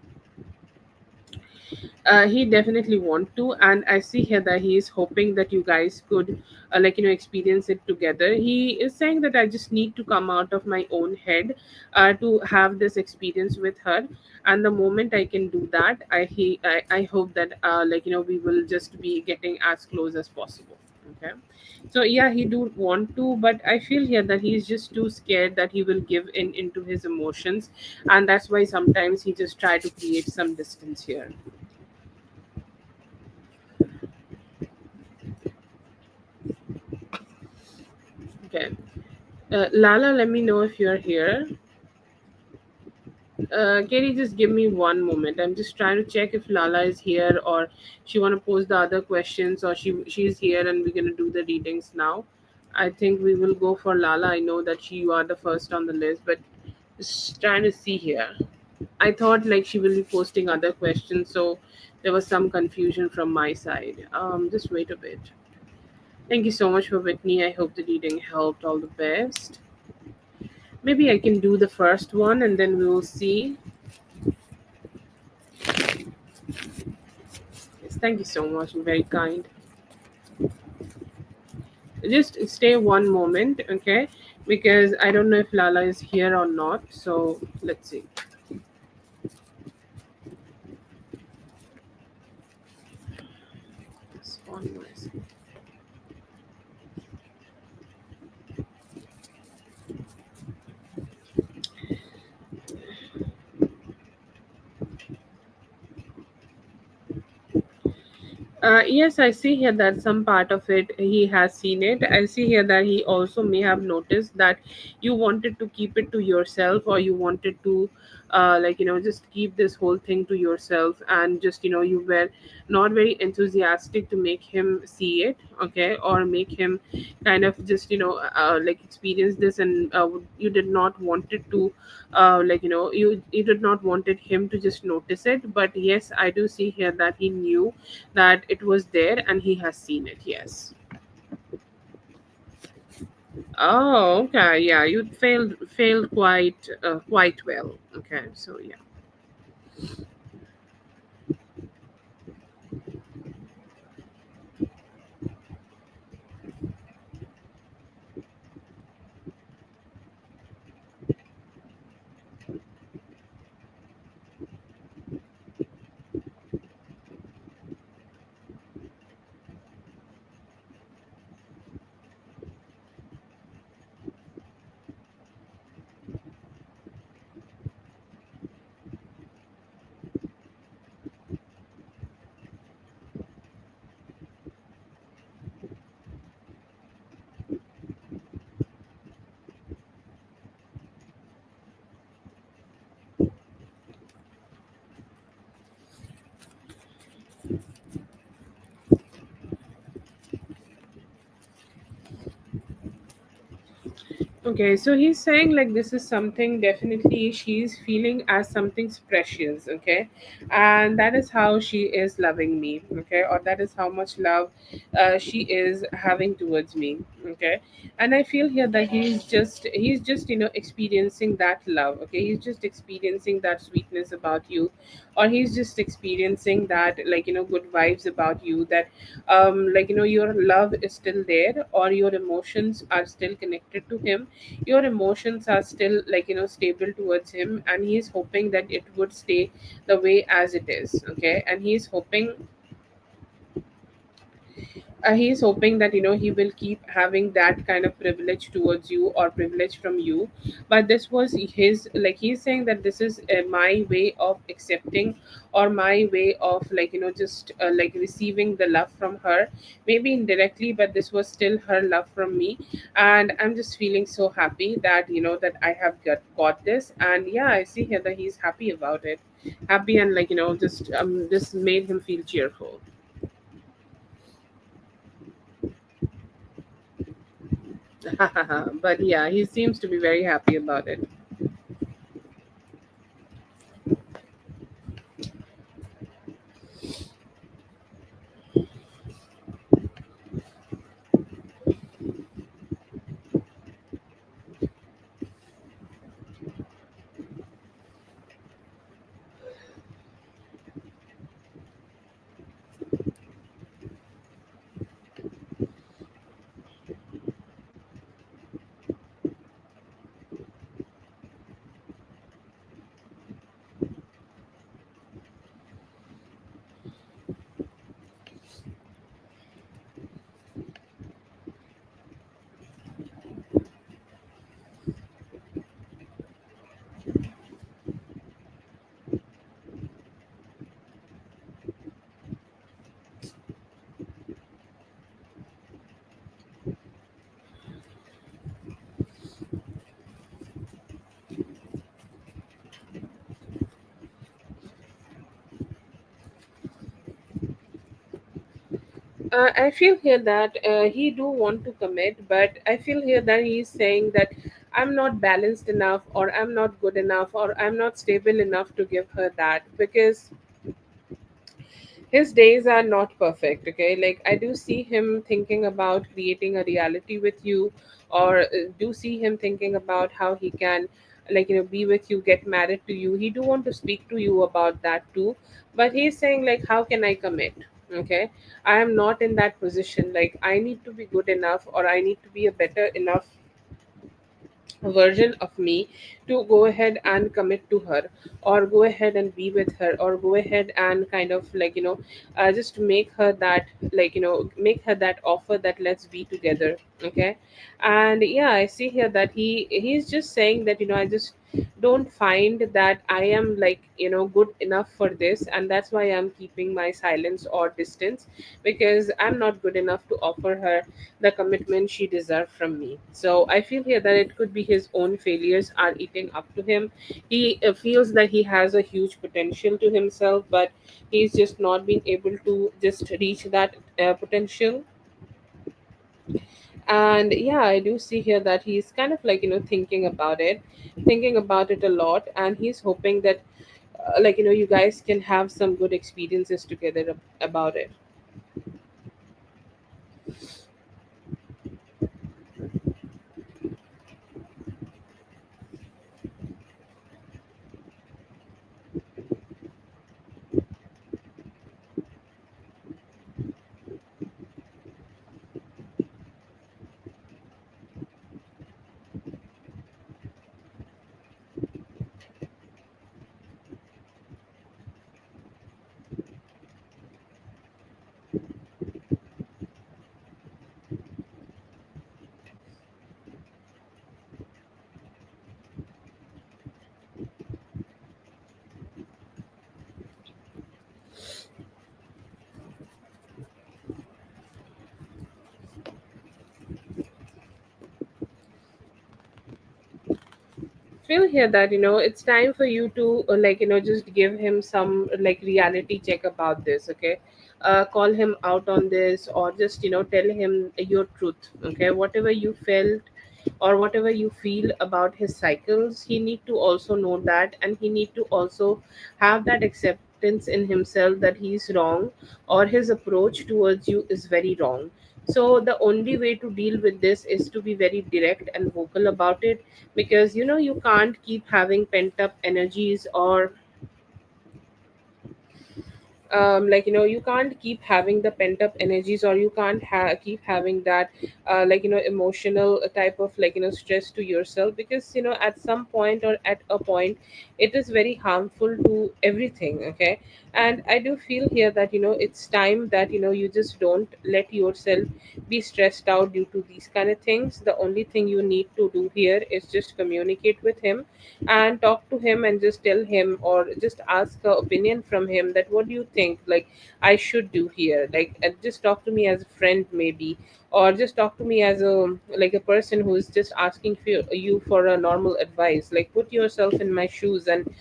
and I see here that he is hoping that you guys could, like, experience it together. He is saying that I just need to come out of my own head, to have this experience with her. And the moment I can do that, I hope that, like, we will just be getting as close as possible. Okay, so yeah, he do want to, but I feel here that he's just too scared that he will give in into his emotions, and that's why sometimes he just try to create some distance here. Okay. Lala, let me know if you're here. Can you just give me one moment? I'm just trying to check if Lala is here, or she want to pose the other questions, or she's here and we're gonna do the readings now. I think we will go for Lala. I know that you are the first on the list, but just trying to see here. I thought like she will be posting other questions, so there was some confusion from my side. Just wait a bit. Thank you so much for Whitney. I hope the reading helped. All the best. Maybe I can do the first one and then we will see. Yes, thank you so much. You're very kind. Just stay one moment, okay? Because I don't know if Lala is here or not. So let's see. Just one more second. Yes, I see here that some part of it he has seen it. I see here that he also may have noticed that you wanted to keep it to yourself, or you wanted to, like, just keep this whole thing to yourself, and just, you were not very enthusiastic to make him see it, okay, or make him kind of just, like, experience this, and you did not wanted to, like, you did not wanted him to just notice it. But yes, I do see here that he knew that it was there and he has seen it. Yes. Oh, okay. Yeah, you failed quite well. Okay, so yeah. Okay, so he's saying like this is something definitely she's feeling as something precious, okay, and that is how she is loving me, okay, or that is how much love she is having towards me, okay, and I feel here that he's just experiencing that love, okay, he's just experiencing that sweetness about you, or he's just experiencing that good vibes about you, that your love is still there, or your emotions are still connected to him, your emotions are still stable towards him, and he's hoping that it would stay the way as it is, okay, and he's hoping that he will keep having that kind of privilege towards you, or privilege from you. But this was his, like, he's saying that this is my way of accepting, or my way of just receiving the love from her, maybe indirectly, but this was still her love from me. And I'm just feeling so happy that that I have got this. And yeah, I see here that he's happy about it, happy, and just this made him feel cheerful. But yeah, he seems to be very happy about it. I feel here that he do want to commit, but I feel here that he's saying that I'm not balanced enough, or I'm not good enough, or I'm not stable enough to give her that, because his days are not perfect, okay, like I do see him thinking about creating a reality with you, or do see him thinking about how he can be with you, get married to you. He do want to speak to you about that too, but he's saying like, how can I commit? Okay, I am not in that position. Like, I need to be good enough, or I need to be a better enough version of me to go ahead and commit to her, or go ahead and be with her, or go ahead and kind of just make her that, make her that offer that let's be together, okay. And yeah, I see here that he's just saying that I just don't find that I am good enough for this, and that's why I'm keeping my silence or distance, because I'm not good enough to offer her the commitment she deserved from me. So I feel here that it could be his own failures are eating up to him. He feels that he has a huge potential to himself, but he's just not being able to just reach that potential. And yeah, I do see here that he's kind of thinking about it a lot, and he's hoping that you guys can have some good experiences together about it. Feel here that it's time for you to just give him some reality check about this, okay. Call him out on this, or just tell him your truth, okay, whatever you felt, or whatever you feel about his cycles, he need to also know that, and he need to also have that acceptance in himself that he's wrong, or his approach towards you is very wrong. So the only way to deal with this is to be very direct and vocal about it, because you can't keep having pent up energies, or you can't keep having the pent up energies, or you can't keep having that emotional type of stress to yourself, because at some point or at a point it is very harmful to everything. Okay, and I do feel here that it's time that you just don't let yourself be stressed out due to these kind of things. The only thing you need to do here is just communicate with him and talk to him, and just tell him, or just ask a opinion from him, that what do you think, like, I should do here, just talk to me as a friend maybe, or just talk to me as a person who is just asking for you for a normal advice, like put yourself in my shoes, and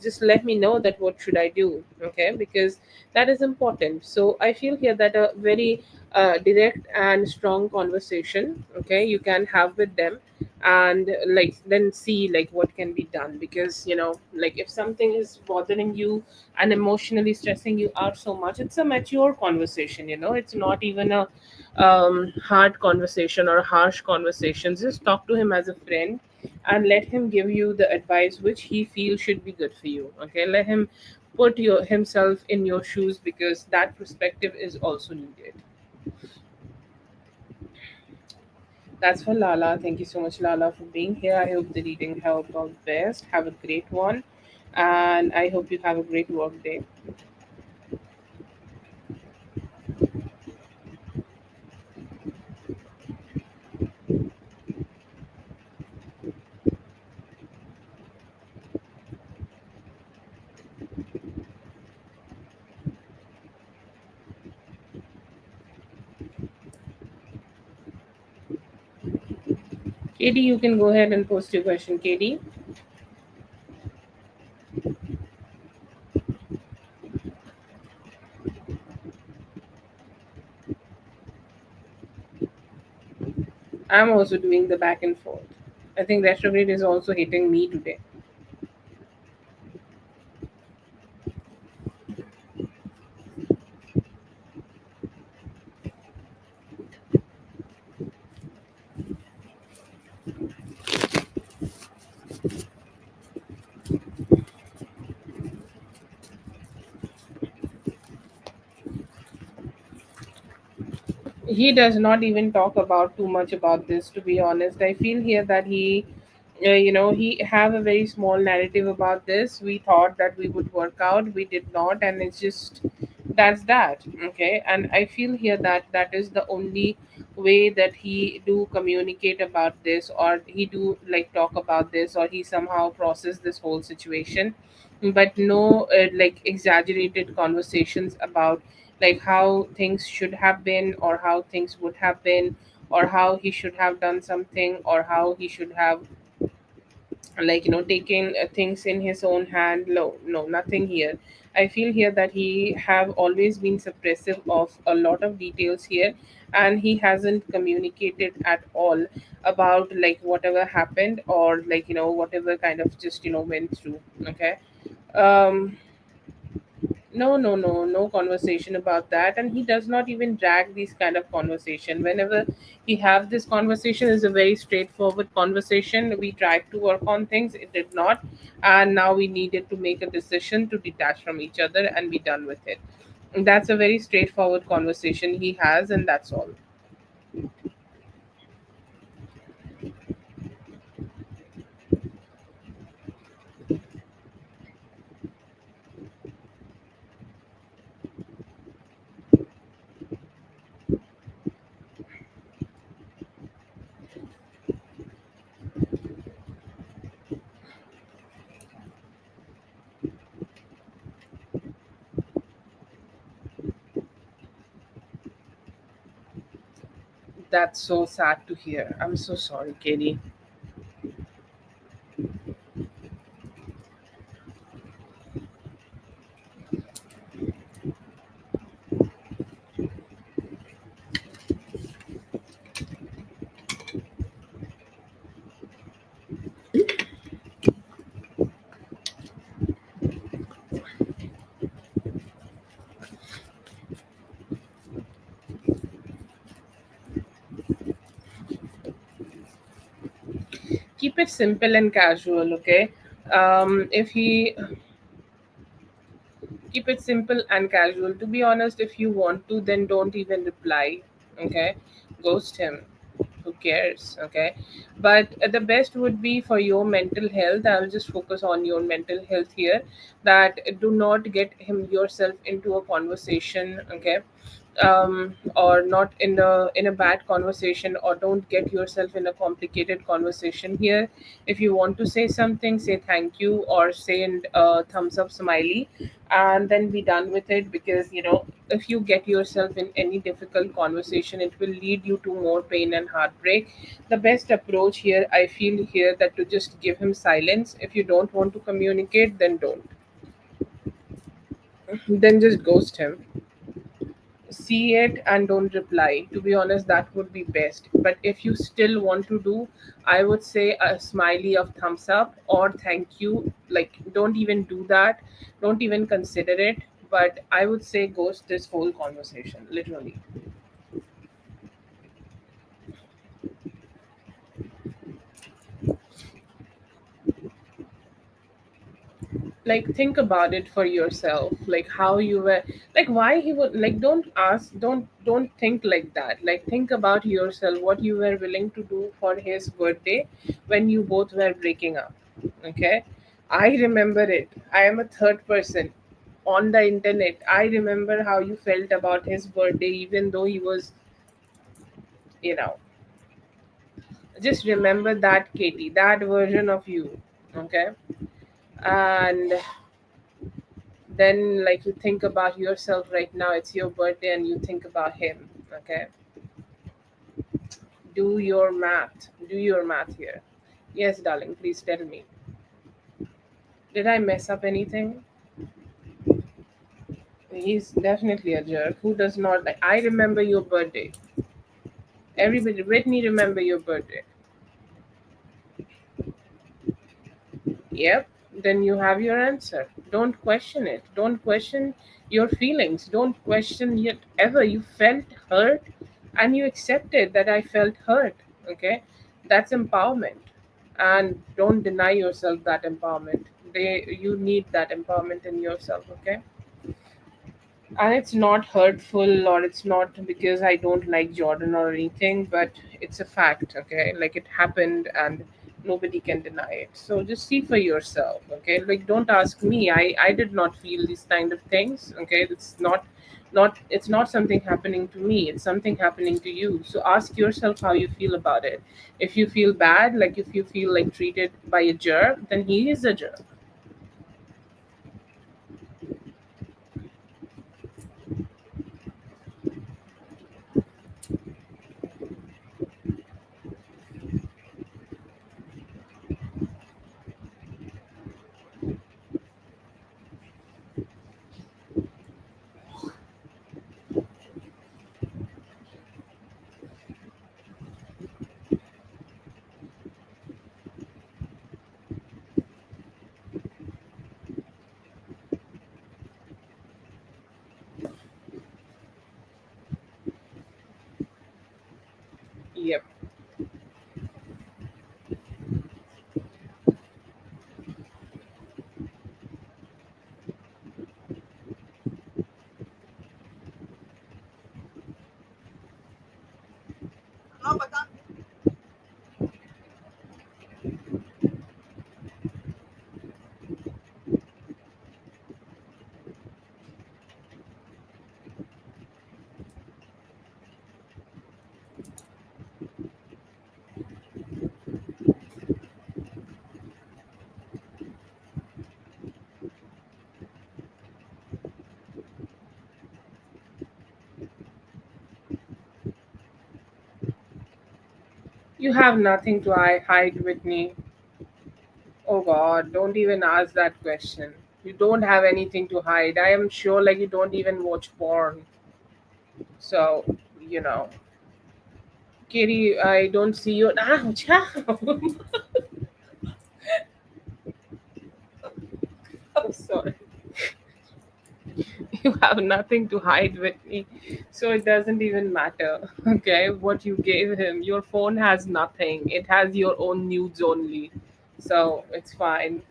just let me know that what should I do. Okay, because that is important. So I feel here that a very direct and strong conversation, okay, you can have with them, and then see what can be done, because if something is bothering you and emotionally stressing you out so much, it's a mature conversation. It's not even a hard conversation or a harsh conversation. Just talk to him as a friend, and let him give you the advice which he feels should be good for you. Okay, let him put himself in your shoes, because that perspective is also needed. That's for Lala. Thank you so much, Lala, for being here. I hope the reading helped all the best. Have a great one. And I hope you have a great work day. Katie, you can go ahead and post your question, Katie. I'm also doing the back and forth. I think retrograde is also hitting me today. He does not even talk about too much about this, to be honest. I feel here that he have a very small narrative about this. We thought that we would work out, we did not, and it's just that's that. Okay, and I feel here that that is the only way that he do communicate about this, or he do talk about this, or he somehow process this whole situation, but no exaggerated conversations about how things should have been, or how things would have been, or how he should have done something, or how he should have taking things in his own hand. No, no, nothing here. I feel here that he have always been suppressive of a lot of details here, and he hasn't communicated at all about whatever happened, or whatever kind of just went through. Okay. um no, no, no, no conversation about that, and he does not even drag these kind of conversation. Whenever he have this conversation, is a very straightforward conversation. We tried to work on things, it did not, and now we needed to make a decision to detach from each other and be done with it. And that's a very straightforward conversation he has, and that's all. That's so sad to hear. I'm so sorry, Katie. keep it simple and casual, okay? If he Keep it simple and casual. To be honest, if you want to, then don't even reply, okay? Ghost him. Who cares, okay? But the best would be for your mental health. I'll just focus on your mental health here. That do not get him yourself into a conversation, okay? Or not in a bad conversation, or don't get yourself in a complicated conversation here. If you want to say something, say thank you or say and thumbs up smiley, and then be done with it. Because if you get yourself in any difficult conversation, it will lead you to more pain and heartbreak. The best approach here, I feel here, that to just give him silence. If you don't want to communicate, then don't. Then just ghost him. See it and don't reply. To be honest, that would be best. But if you still want to do, I would say a smiley of thumbs up or thank you. Like, don't even do that. Don't even consider it. But I would say ghost this whole conversation, literally. Like, think about it for yourself, like how you were, like why he would, like, don't ask, don't think like that. Like, think about yourself, what you were willing to do for his birthday when you both were breaking up, okay? I remember it. I am a third person on the internet. I remember how you felt about his birthday, even though he was, you know just remember that, Katie, that version of you, okay? And then, like, you think about yourself right now, it's your birthday and you think about him, okay? Do your math here. Yes, darling, please tell me, did I mess up anything? He's definitely a jerk. Who does not? Like, I remember your birthday. Everybody, Whitney, remember your birthday. Yep, then you have your answer. Don't question it. Don't question your feelings. Don't question yet ever. You felt hurt and you accepted that I felt hurt. Okay? That's empowerment. And don't deny yourself that empowerment. You need that empowerment in yourself, okay? And it's not hurtful, or it's not because I don't like Jordan or anything, but it's a fact, okay? Like, it happened and nobody can deny it. So just see for yourself, okay? Like, don't ask me. I did not feel these kind of things, okay? It's not something happening to me, it's something happening to you. So ask yourself how you feel about it. If you feel bad, like if you feel like treated by a jerk, then he is a jerk. Yep. You have nothing to hide, Whitney. Oh God, don't even ask that question. You don't have anything to hide. I am sure, like, you don't even watch porn. So, you know. Katie, I don't see you. Ouch, ouch. I'm sorry. You have nothing to hide with me, so it doesn't even matter. Okay, what you gave him, your phone has nothing. It has your own nudes only, so it's fine.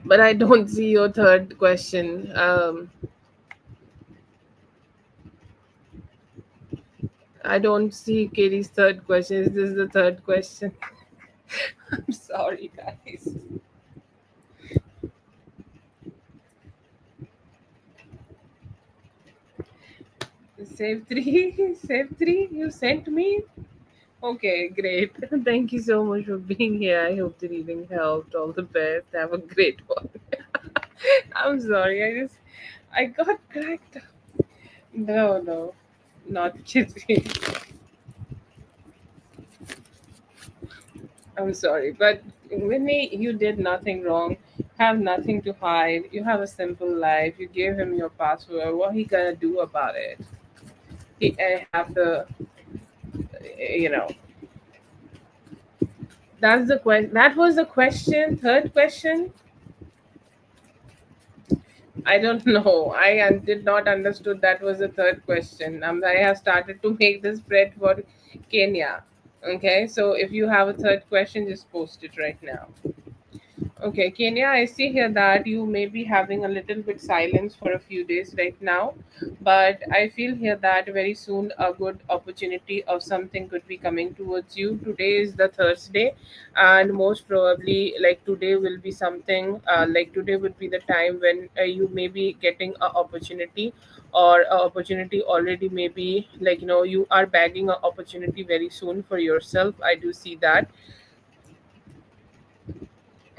But I don't see your third question. I don't see Katie's third question. Is this the third question? I'm sorry, guys. Save three, save three. You sent me. Okay, great. Thank you so much for being here. I hope the reading helped. All the best. Have a great one. I'm sorry. I got cracked up. No, no, not kidding. I'm sorry, but Winnie, you did nothing wrong. Have nothing to hide. You have a simple life. You gave him your password. What he gonna do about it? He have the, you know. That's the question. That was the question. Third question. I don't know. Did not understood that was the third question. I have started to make this spread for Kenya. Okay, so if you have a third question, just post it right now. Okay, Kenya, I see here that you may be having a little bit silence for a few days right now, but I feel here that very soon a good opportunity of something could be coming towards you. Today is the Thursday, and most probably, like today will be something like today would be the time when you may be getting a opportunity, or a opportunity already maybe like you are bagging a opportunity very soon for yourself. I do see that,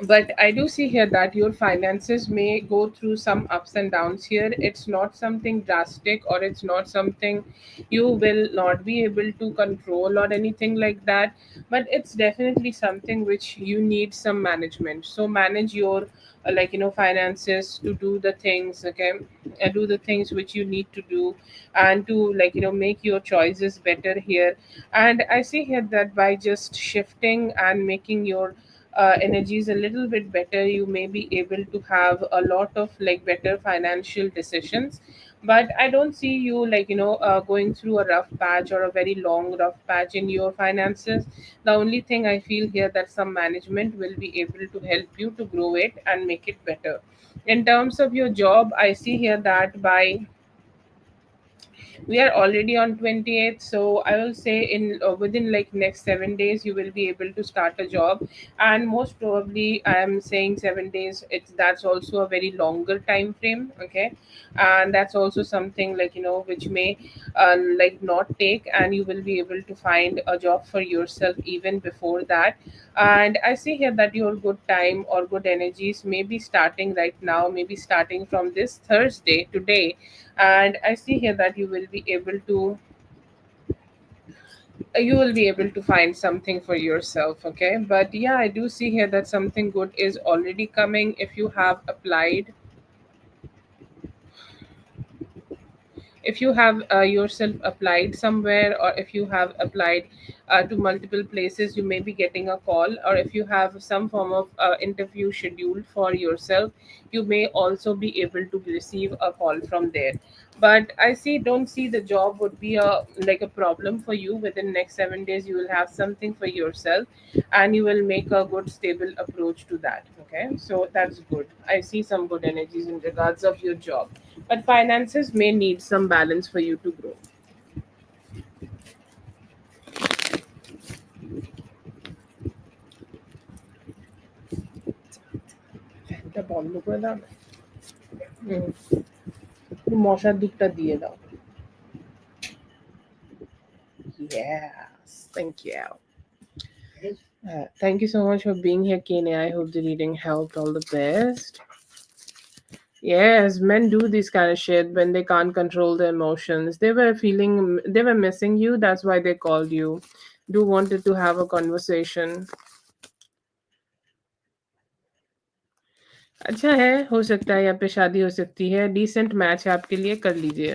but I do see here that your finances may go through some ups and downs here. It's not something drastic, or it's not something you will not be able to control or anything like that, but it's definitely something which you need some management. So manage your finances to do the things, okay, do the things which you need to do, and to make your choices better here. And I see here that by just shifting and making your energy is a little bit better, you may be able to have a lot of better financial decisions. But I don't see you going through a rough patch or a very long rough patch in your finances. The only thing I feel here that some management will be able to help you to grow it and make it better. In terms of your job, I see here that by we are already on 28th, so I will say in within next 7 days you will be able to start a job. And most probably I am saying 7 days, it's that's also a very longer time frame, okay. And that's also something which may not take, and you will be able to find a job for yourself even before that. And I see here that your good time or good energies may be starting right now, maybe starting from this Thursday today. And I see here that you will be able to find something for yourself, okay. But yeah, I do see here that something good is already coming if you have applied, if you have yourself applied somewhere, or if you have applied to multiple places, you may be getting a call. Or if you have some form of interview scheduled for yourself, you may also be able to receive a call from there. But I see don't see the job would be a problem for you. Within next 7 days you will have something for yourself, and you will make a good stable approach to that, okay. So that's good. I see some good energies in regards of your job, but finances may need some balance for you to grow. ফ্যানটা বন্ধ করে দাও না। হুম, মশার ধূপটা দিয়ে দাও। Yes, thank you. Thank you so much for being here, Kenya. I hope the reading helped. All the best. Yes, men do this kind of shit when they can't control their emotions. They were missing you. That's why they called you. Do wanted to have a conversation. अच्छा है, हो सकता है यहाँ पे शादी हो सकती है, डिसेंट मैच है आपके लिए, कर लीजिए।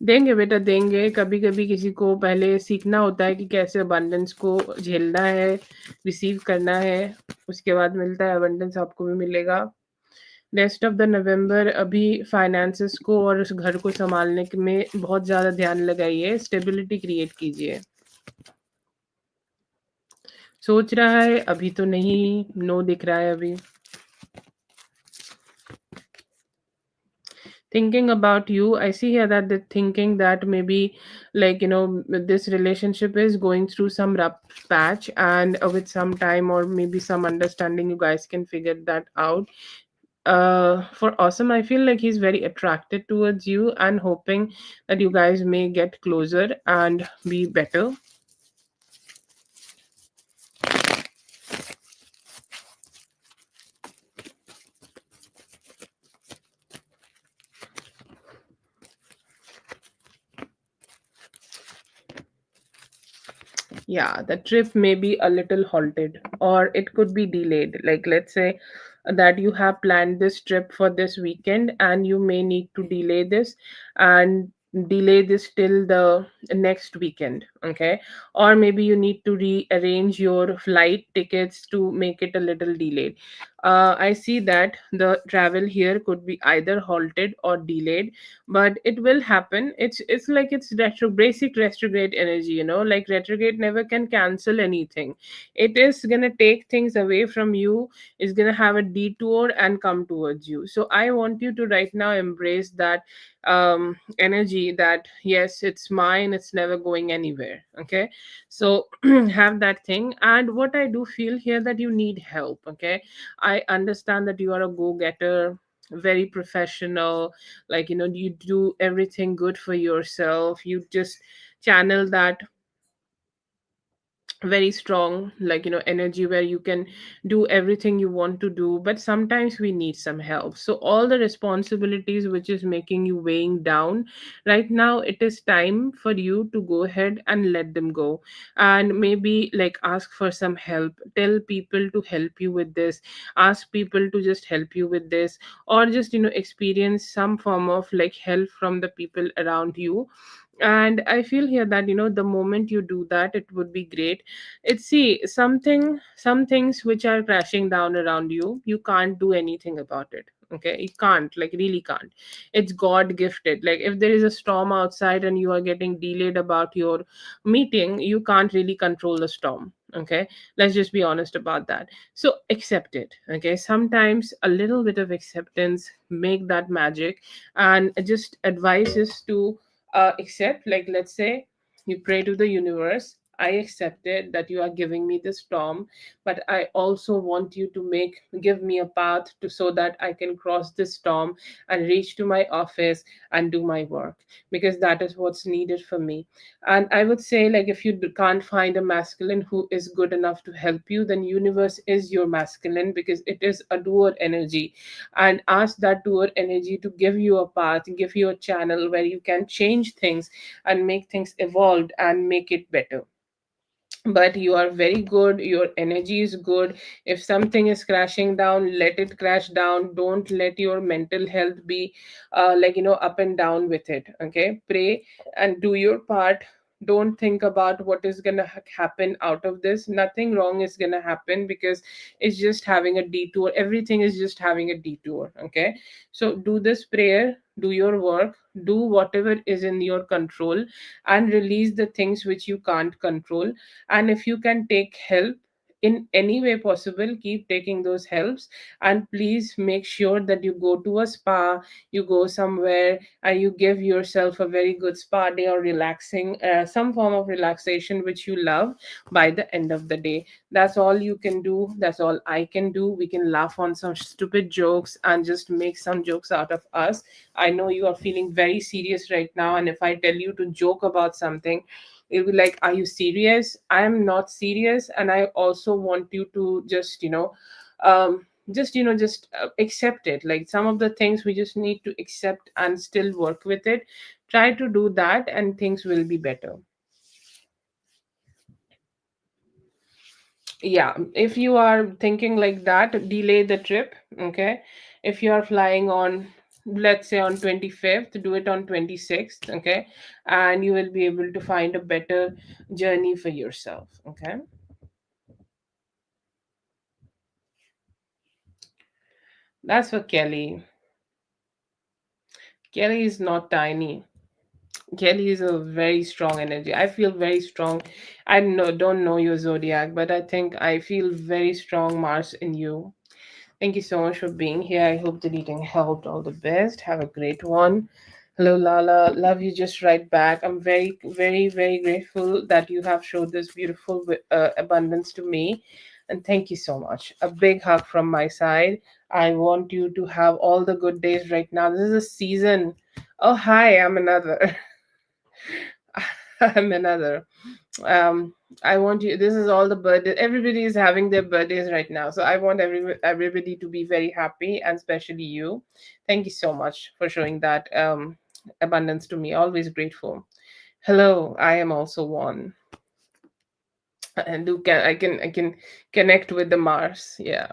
देंगे बेटा देंगे। कभी कभी किसी को पहले सीखना होता है कि कैसे अबंडेंस को झेलना है, रिसीव करना है। उसके बाद मिलता है अबंडेंस, आपको भी मिलेगा। रेस्ट ऑफ द नवंबर अभी फाइनेंसेस को और उस घर को संभालने में बहुत ज़्यादा ध्यान लगाइए, स्टेबिलिटी क्रिएट कीजिए। सोच रहा है अभी तो नहीं, नो दिख रहा है अभी। Thinking about you, I see here that the thinking that maybe, like, this relationship is going through some rough patch, and with some time or maybe some understanding, you guys can figure that out. For Awesome, I feel like he's very attracted towards you and hoping that you guys may get closer and be better. Yeah, the trip may be a little halted or it could be delayed. Like, let's say that you have planned this trip for this weekend and you may need to and delay this till the next weekend. Okay. Or maybe you need to rearrange your flight tickets to make it a little delayed. I see that the travel here could be either halted or delayed, but it will happen. It's like it's basic retrograde energy, like retrograde never can cancel anything. It is gonna take things away from you, is gonna have a detour and come towards you. So I want you to right now embrace that energy, that yes, it's mine, it's never going anywhere. Okay. So have that thing. And what I do feel here, that you need help. Okay. I understand that you are a go-getter, very professional, like, you do everything good for yourself, you just channel that very strong, like, energy where you can do everything you want to do. But sometimes we need some help. So all the responsibilities which is making you weighing down right now, it is time for you to go ahead and let them go. And maybe like ask for some help, tell people to help you with this, ask people to just help you with this, or just experience some form of like help from the people around you. And I feel here that the moment you do that, it would be great. It's, see, some things which are crashing down around you, you can't do anything about it. Okay, you can't, like, really can't. It's god gifted. Like, if there is a storm outside and you are getting delayed about your meeting, you can't really control the storm. Okay, let's just be honest about that. So accept it. Okay, sometimes a little bit of acceptance make that magic. And just advice is to accept. Like, let's say you pray to the universe, I accepted that you are giving me this storm, but I also want you to give me a path to, so that I can cross this storm and reach to my office and do my work, because that is what's needed for me. And I would say, like, if you can't find a masculine who is good enough to help you, then universe is your masculine, because it is a doer energy. And ask that doer energy to give you a path, give you a channel where you can change things and make things evolved and make it better. But you are very good, your energy is good. If something is crashing down, let it crash down. Don't let your mental health be like, up and down with it. Okay, pray and do your part. Don't think about what is going to happen out of this. Nothing wrong is going to happen, because it's just having a detour. Everything is just having a detour. Okay, so do this prayer, do your work, do whatever is in your control, and release the things which you can't control. And if you can take help in any way possible, keep taking those helps. And please make sure that you go to a spa, you go somewhere and you give yourself a very good spa day, or relaxing, some form of relaxation which you love by the end of the day. That's all you can do, that's all I can do. We can laugh on some stupid jokes and just make some jokes out of us. I know you are feeling very serious right now, and if I tell you to joke about something, it'll be like, are you serious? I am not serious. And I also want you to just accept it. Like, some of the things we just need to accept and still work with it. Try to do that and things will be better. Yeah, if you are thinking like that, delay the trip. Okay, if you are flying on let's say on 25th, do it on 26th, okay, and you will be able to find a better journey for yourself, okay. That's for Kelly. Kelly is not tiny. Kelly is a very strong energy. I feel very strong. I don't know your zodiac, but I think I feel very strong Mars in you. Thank you so much for being here. I hope the reading helped. All the best. Have a great one. Hello, Lala. Love you just right back. I'm very, very, very grateful that you have showed this beautiful abundance to me. And thank you so much. A big hug from my side. I want you to have all the good days right now. This is a season. Oh, hi. I'm another. I'm another. um I want you, this is all the birthday, everybody is having their birthdays right now, so I want everybody to be very happy, and especially you. Thank you so much for showing that abundance to me. Always grateful. Hello, I am also one, and do can I can connect with the Mars, yeah.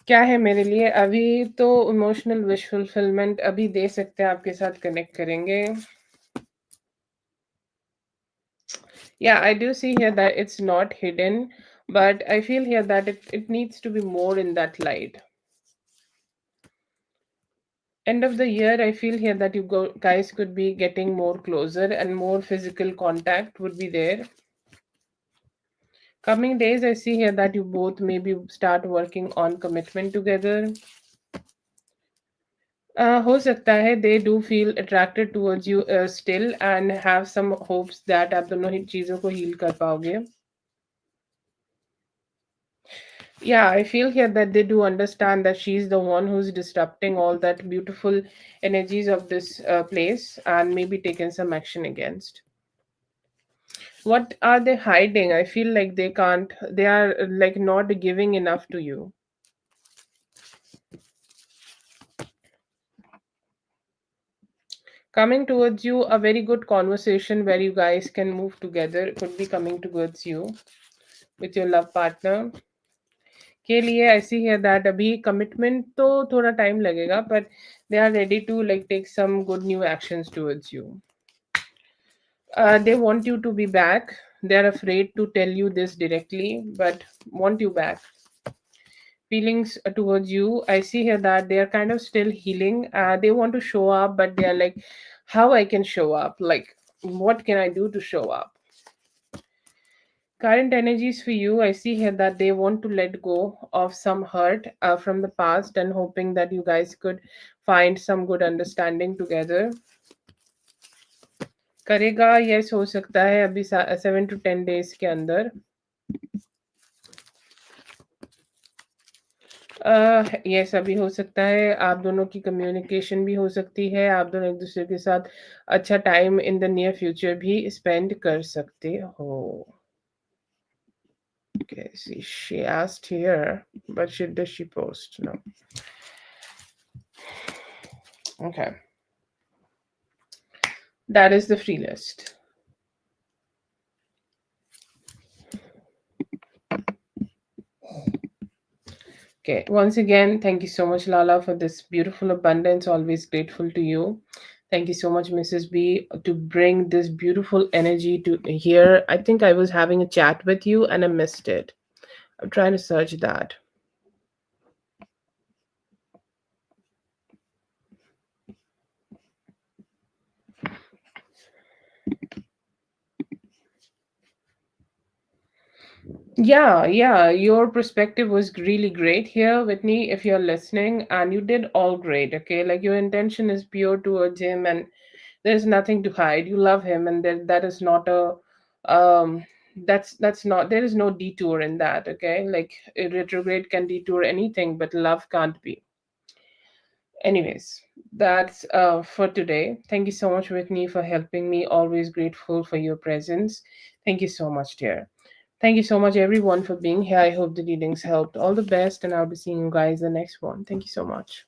क्या है मेरे लिए अभी तो emotional wish fulfilment अभी दे सकते हैं, आपके साथ कनेक्ट करेंगे. Yeah, I do see here that it's not hidden, but I feel here that it needs to be more in that light. End of the year, I feel here that guys could be getting more closer and more physical contact would be there. Coming days, I see here that you both maybe start working on commitment together. हो सकता है they do feel attracted towards you still and have some hopes that आप दोनों ही चीज़ों को heal कर पाओगे. Yeah, I feel here that they do understand that she's the one who's disrupting all that beautiful energies of this place and maybe taking some action against. What are they hiding? I feel like they can't, they are like not giving enough to you. Coming towards you, a very good conversation where you guys can move together could be coming towards you with your love partner. के लिए I see here that अभी commitment तो थोड़ा time लगेगा, but they are ready to like take some good new actions towards you. They want you to be back. They are afraid to tell you this directly, but want you back. Feelings towards you, I see here that they are kind of still healing. They want to show up, but they are like, how I can show up? Like, what can I do to show up? Current energies for you, I see here that they want to let go of some hurt from the past and hoping that you guys could find some good understanding together. करेगा, yes हो सकता है अभी 7 to 10 days के अंदर. Yes अभी हो सकता है, आप दोनों की कम्युनिकेशन भी हो सकती है, आप दोनों एक दूसरे के साथ अच्छा time in the near future भी स्पेंड कर सकते हो. Okay, see, she asked here, but does she post? No. Okay. That is the free list. Okay, once again, thank you so much, Lala, for this beautiful abundance. Always grateful to you. Thank you so much, Mrs. B, to bring this beautiful energy to here. I think I was having a chat with you and I missed it. I'm trying to search that. Yeah, your perspective was really great here, Whitney, if you're listening, and you did all great, okay? Like your intention is pure towards him, and there's nothing to hide. You love him, and that is not a, that's not, there is no detour in that, okay? Like a retrograde can detour anything, but love can't be. Anyways, that's for today. Thank you so much, Whitney, for helping me. Always grateful for your presence. Thank you so much, dear. Thank you so much, everyone, for being here. I hope the readings helped. All the best, and I'll be seeing you guys the next one. Thank you so much.